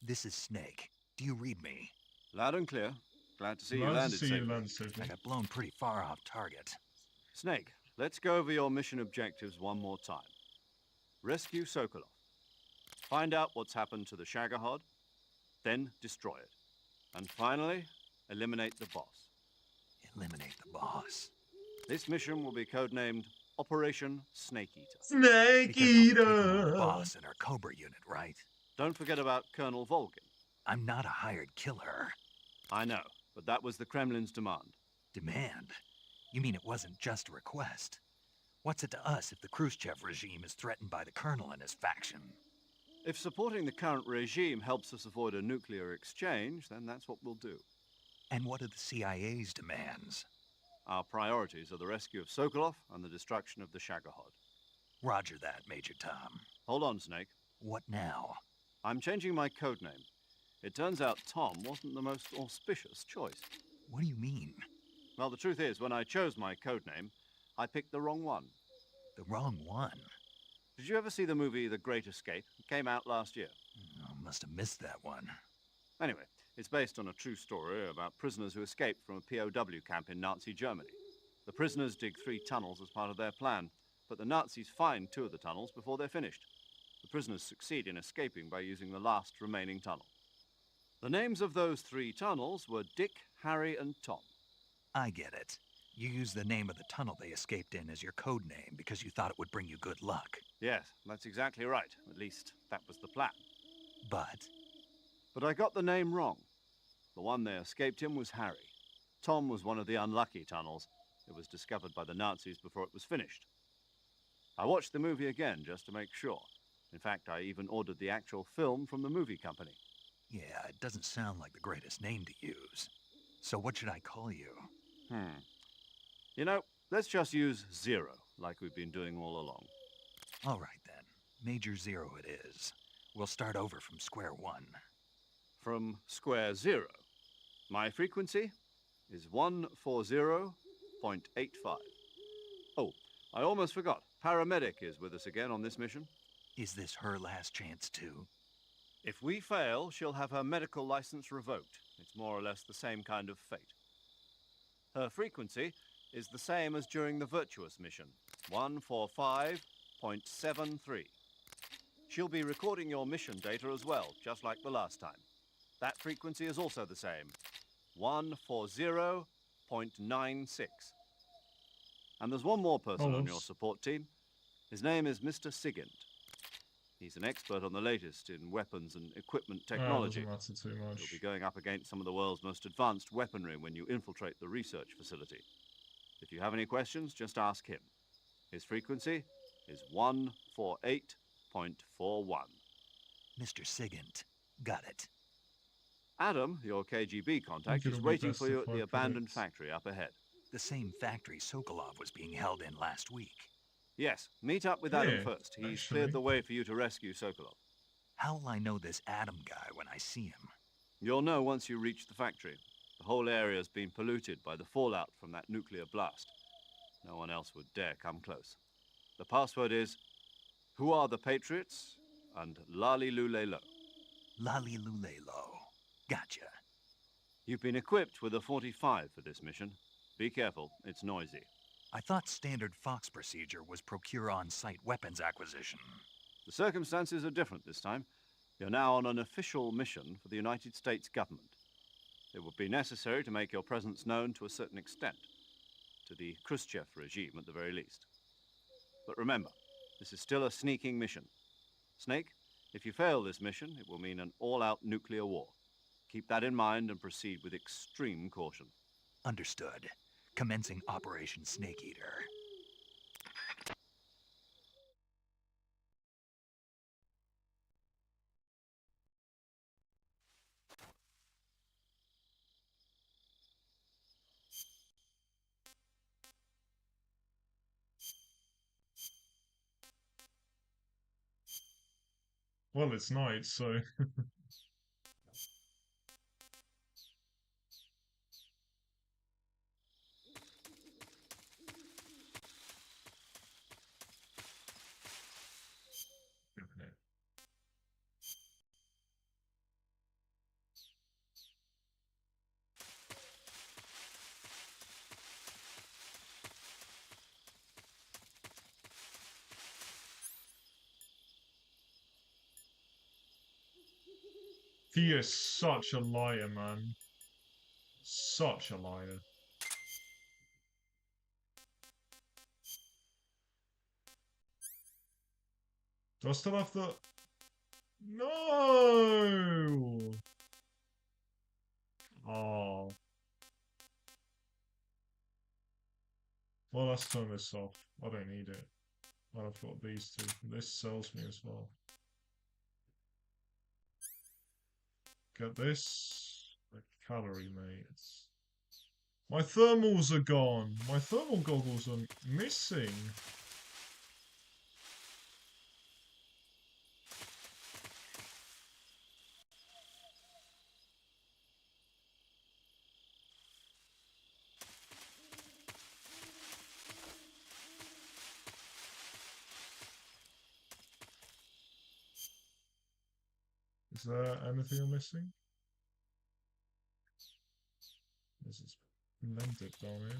This is Snake. Do you read me? Loud and clear. Glad to see you Glad to landed see you safely. landed safely. I got blown pretty far off target. Snake, let's go over your mission objectives one more time. Rescue Sokolov. Find out what's happened to the Shagohod, then destroy it. And finally, eliminate the boss. Eliminate the boss. This mission will be codenamed Operation Snake Eater. Snake Because I'll be taking on Eater! the boss in our Cobra unit, right? Don't forget about Colonel Volgin. I'm not a hired killer. I know, but that was the Kremlin's demand. Demand? You mean it wasn't just a request? What's it to us if the Khrushchev regime is threatened by the Colonel and his faction? If supporting the current regime helps us avoid a nuclear exchange, then that's what we'll do. And what are the CIA's demands? Our priorities are the rescue of Sokolov and the destruction of the Shagohod. Roger that, Major Tom. Hold on, Snake. What now? I'm changing my codename. It turns out Tom wasn't the most auspicious choice. What do you mean? Well, the truth is, when I chose my codename, I picked the wrong one. The wrong one? Did you ever see the movie The Great Escape? It came out last year. Oh, must have missed that one. Anyway, it's based on a true story about prisoners who escaped from a POW camp in Nazi Germany. The prisoners dig 3 tunnels as part of their plan, but the Nazis find 2 of the tunnels before they're finished. The prisoners succeed in escaping by using the last remaining tunnel. The names of those 3 tunnels were Dick, Harry, and Tom. I get it. You used the name of the tunnel they escaped in as your code name because you thought it would bring you good luck. Yes, that's exactly right. At least, that was the plan. But I got the name wrong. The one they escaped in was Harry. Tom was one of the unlucky tunnels. It was discovered by the Nazis before it was finished. I watched the movie again just to make sure. In fact, I even ordered the actual film from the movie company. yeah, it doesn't sound like the greatest name to use. So what should I call you? You know, let's just use Zero, like we've been doing all along. All right then. Major Zero it is. We'll start over from square one. From square 0. My frequency is 140.85. Oh, I almost forgot. Paramedic is with us again on this mission. Is this her last chance too? If we fail, she'll have her medical license revoked. It's more or less the same kind of fate. Her frequency is the same as during the Virtuous mission, 145.73. She'll be recording your mission data as well, just like the last time. That frequency is also the same, 140.96. And there's one more person on your support team. His name is Mr. Sigint. He's an expert on the latest in weapons and equipment technology. Doesn't matter too much. You'll be going up against some of the world's most advanced weaponry when you infiltrate the research facility. If you have any questions, just ask him. His frequency is 148.41. Mr. Sigint. Got it. Adam, your KGB contact, is waiting for you at the abandoned factory up ahead. The same factory Sokolov was being held in last week. Yes, meet up with Adam first. He's cleared the way for you to rescue Sokolov. How'll I know this Adam guy when I see him? You'll know once you reach the factory. The whole area's been polluted by the fallout from that nuclear blast. No one else would dare come close. The password is, "Who are the Patriots?" and Lali Lule Lo. Lali Lule Lo. Gotcha. You've been equipped with a 45 for this mission. Be careful, it's noisy. I thought standard Fox procedure was procure on-site weapons acquisition. The circumstances are different this time. You're now on an official mission for the United States government. It would be necessary to make your presence known to a certain extent, to the Khrushchev regime at the very least. But remember, this is still a sneaking mission. Snake, if you fail this mission, it will mean an all-out nuclear war. Keep that in mind and proceed with extreme caution. Understood. Commencing Operation Snake Eater. Well, it's night, so... He is such a liar, man. Such a liar. Do I still have the... No! Oh. Well, let's turn this off. I don't need it. I've got these two. This sells me as well. Get this. The calorie mates. My thermals are gone. My thermal goggles are missing. Is there anything I'm missing? This is blended down here.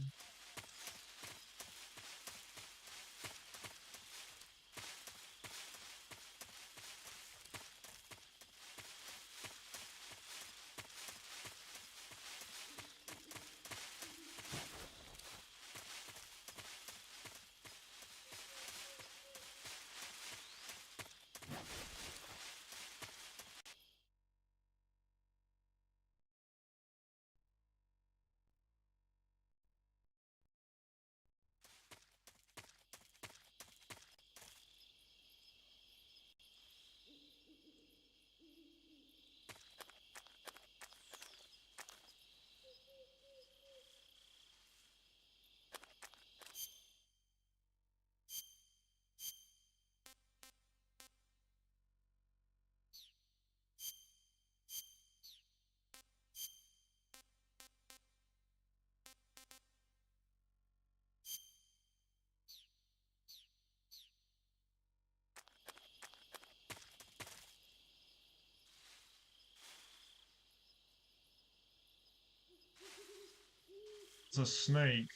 It's a snake.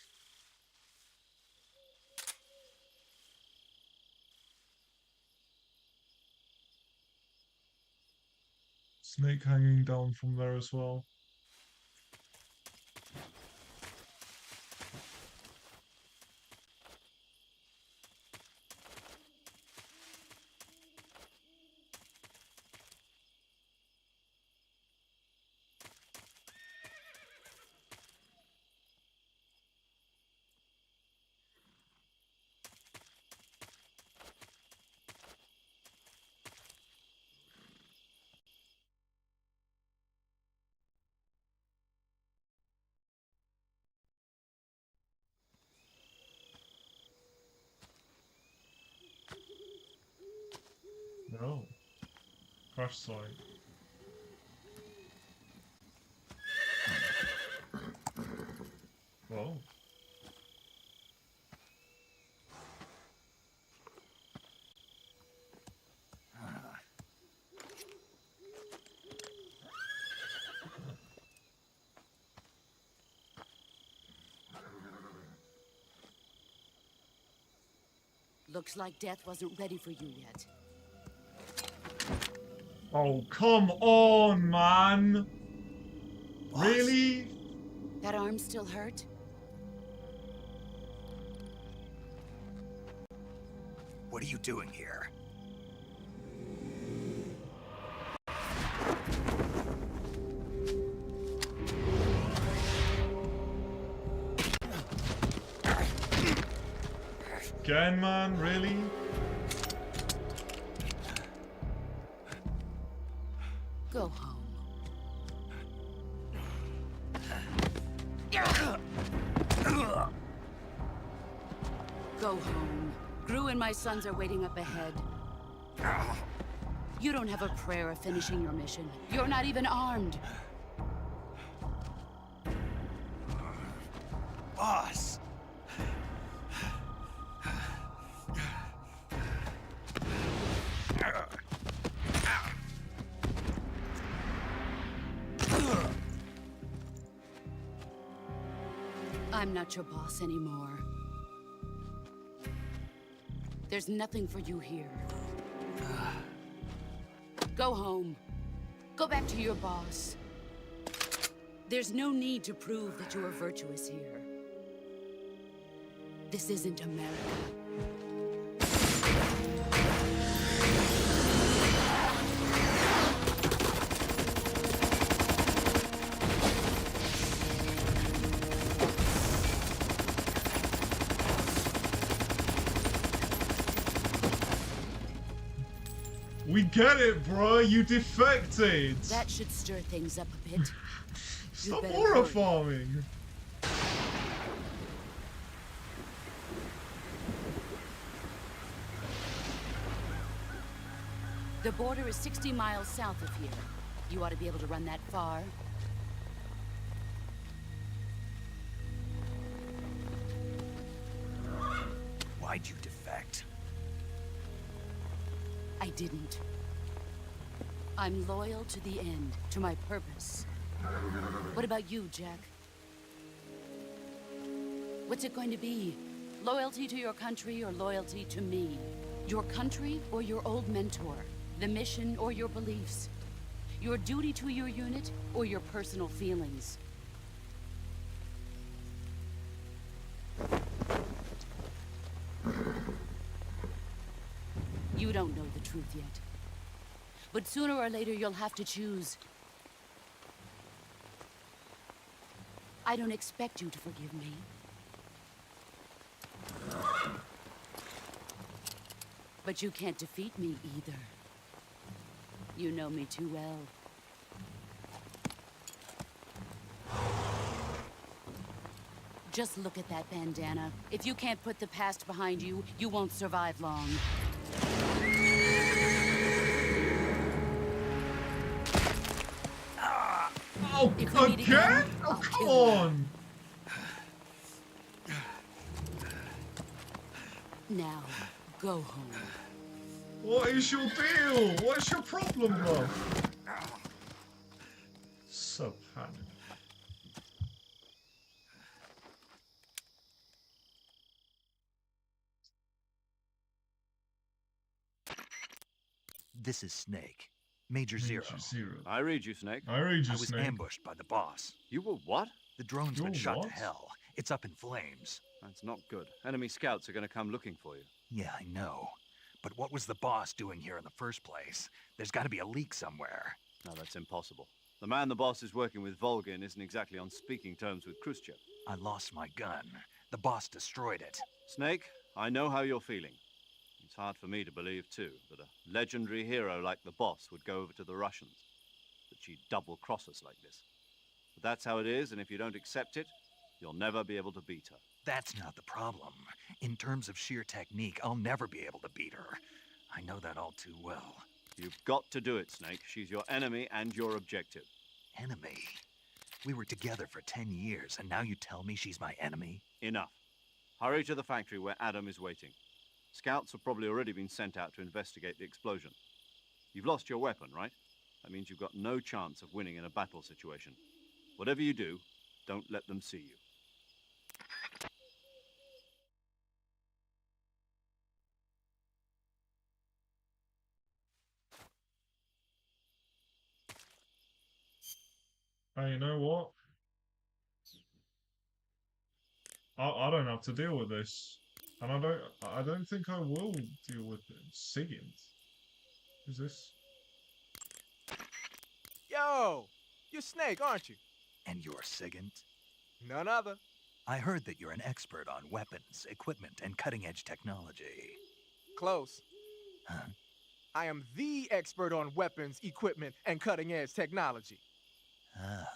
Snake hanging down from there as well. No. Crash site. Whoa. Looks like death wasn't ready for you yet. Oh, come on, man! Boss? Really? That arm still hurt? What are you doing here? Again, man, really? Go home. Go home. Gru and my sons are waiting up ahead. You don't have a prayer of finishing your mission. You're not even armed. Boss! I'm not your boss anymore. There's nothing for you here. Go home. Go back to your boss. There's no need to prove that you are virtuous here. This isn't America. We get it, bro. You defected. That should stir things up a bit. Stop better horror hurry. farming. The border is 60 miles south of here. You ought to be able to run that far. Why'd you defect? I didn't. I'm loyal to the end, to my purpose. What about you, Jack? What's it going to be? Loyalty to your country or loyalty to me? Your country or your old mentor? The mission or your beliefs? Your duty to your unit or your personal feelings? You don't know the truth yet. But sooner or later you'll have to choose. I don't expect you to forgive me. But you can't defeat me either. You know me too well. Just look at that bandana. If you can't put the past behind you, you won't survive long. Oh, again? Oh, come on. Now, go home. What is your deal? What's your problem, bro? So panicked. This is Snake. Major Zero. I read you, Snake. I read you, I was Snake. ambushed by the boss. You were what? The drone's You been were shot to what? hell. It's up in flames. That's not good. Enemy scouts are going to come looking for you. Yeah, I know. But what was the boss doing here in the first place? There's got to be a leak somewhere. No, that's impossible. The man the boss is working with, Volgin, isn't exactly on speaking terms with Khrushchev. I lost my gun. The boss destroyed it. Snake, I know how you're feeling. It's hard for me to believe, too, that a legendary hero like the boss would go over to the Russians. That she'd double-cross us like this. But that's how it is, and if you don't accept it, you'll never be able to beat her. That's not the problem. In terms of sheer technique, I'll never be able to beat her. I know that all too well. You've got to do it, Snake. She's your enemy and your objective. Enemy? We were together for 10 years, and now you tell me she's my enemy? Enough. Hurry to the factory where Adam is waiting. Scouts have probably already been sent out to investigate the explosion. You've lost your weapon, right? That means you've got no chance of winning in a battle situation. Whatever you do, don't let them see you. Hey, you know what? I don't have to deal with this. And I don't think I will deal with it. Sigint. Who's this? Yo! You're Snake, aren't you? And you're Sigint? None other. I heard that you're an expert on weapons, equipment, and cutting-edge technology. Close. Huh? I am the expert on weapons, equipment, and cutting-edge technology. Ah.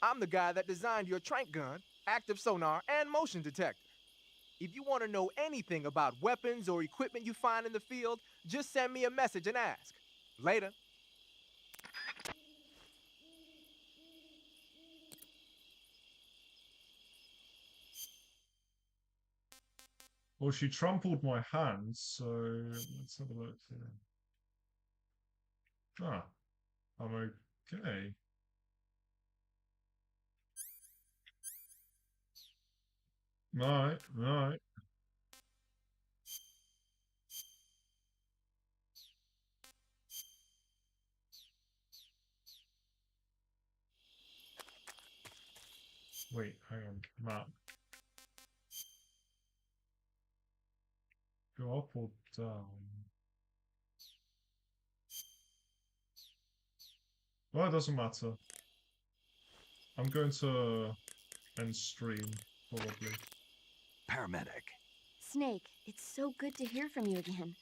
I'm the guy that designed your trank gun, active sonar, and motion detector. If you want to know anything about weapons or equipment you find in the field, just send me a message and ask. Later. Well, she trampled my hands, so let's have a look here. Ah, I'm okay. Right, right. Wait, hang on, map. Go up or down? Well, it doesn't matter. I'm going to end stream, probably. Paramedic. Snake, it's so good to hear from you again.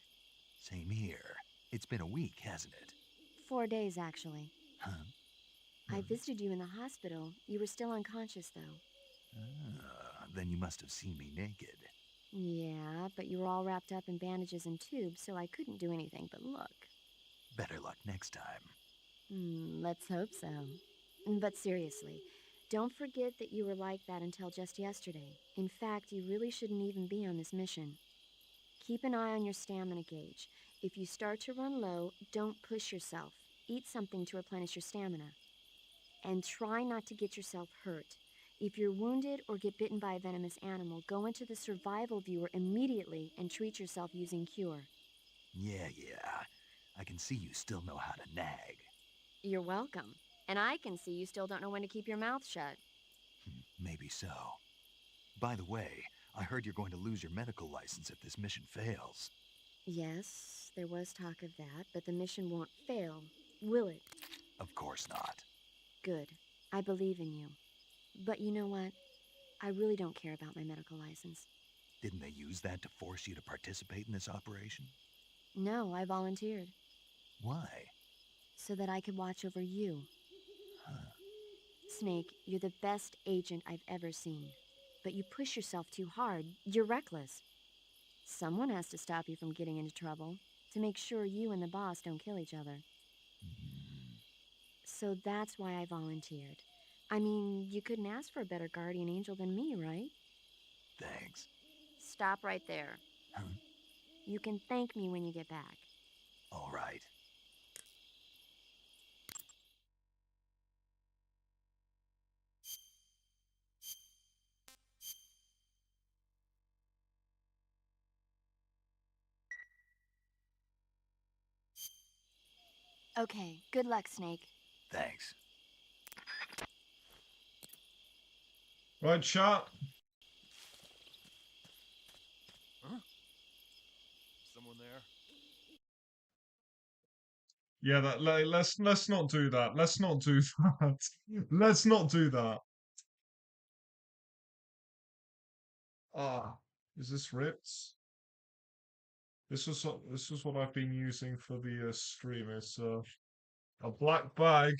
Same here. It's been a week, hasn't it? 4 days, actually. Huh? I visited you in the hospital. You were still unconscious, though. Then you must have seen me naked. Yeah, but you were all wrapped up in bandages and tubes, so I couldn't do anything but look. Better luck next time. Let's hope so. But seriously, don't forget that you were like that until just yesterday. In fact, you really shouldn't even be on this mission. Keep an eye on your stamina gauge. If you start to run low, don't push yourself. Eat something to replenish your stamina. And try not to get yourself hurt. If you're wounded or get bitten by a venomous animal, go into the survival viewer immediately and treat yourself using Cure. Yeah. I can see you still know how to nag. You're welcome. And I can see you still don't know when to keep your mouth shut. Maybe so. By the way, I heard you're going to lose your medical license if this mission fails. Yes, there was talk of that, but the mission won't fail, will it? Of course not. Good. I believe in you. But you know what? I really don't care about my medical license. Didn't they use that to force you to participate in this operation? No, I volunteered. Why? So that I could watch over you. Huh. Snake, you're the best agent I've ever seen. But you push yourself too hard. You're reckless. Someone has to stop you from getting into trouble, to make sure you and the boss don't kill each other. So that's why I volunteered. I mean, you couldn't ask for a better guardian angel than me, right? Thanks. Stop right there. Huh? You can thank me when you get back. All right. Okay, good luck, Snake. Thanks. Right, chat. Huh? Someone there? Yeah, let's not do that. Let's not do that. Let's not do that. Ah, is this ripped? This was what I've been using for the stream. It's a black bag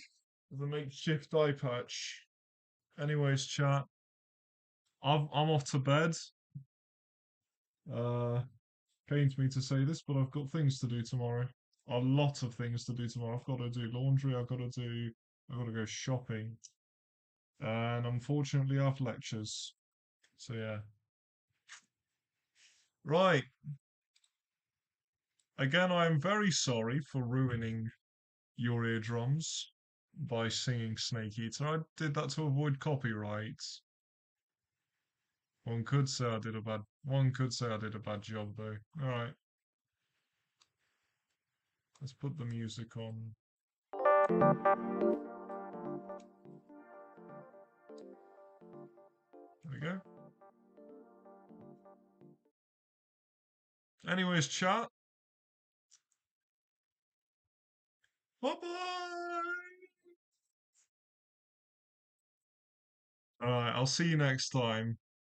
with a makeshift eye patch. Anyways, chat. I'm off to bed. Pains me to say this, but I've got things to do tomorrow. A lot of things to do tomorrow. I've got to do laundry. I've got to go shopping, and unfortunately, I have lectures. So yeah. Right. Again, I am very sorry for ruining your eardrums by singing Snake Eater. I did that to avoid copyright. One could say I did a bad job though. Alright. Let's put the music on. There we go. Anyways, chat. Bye-bye! Alright, I'll see you next time.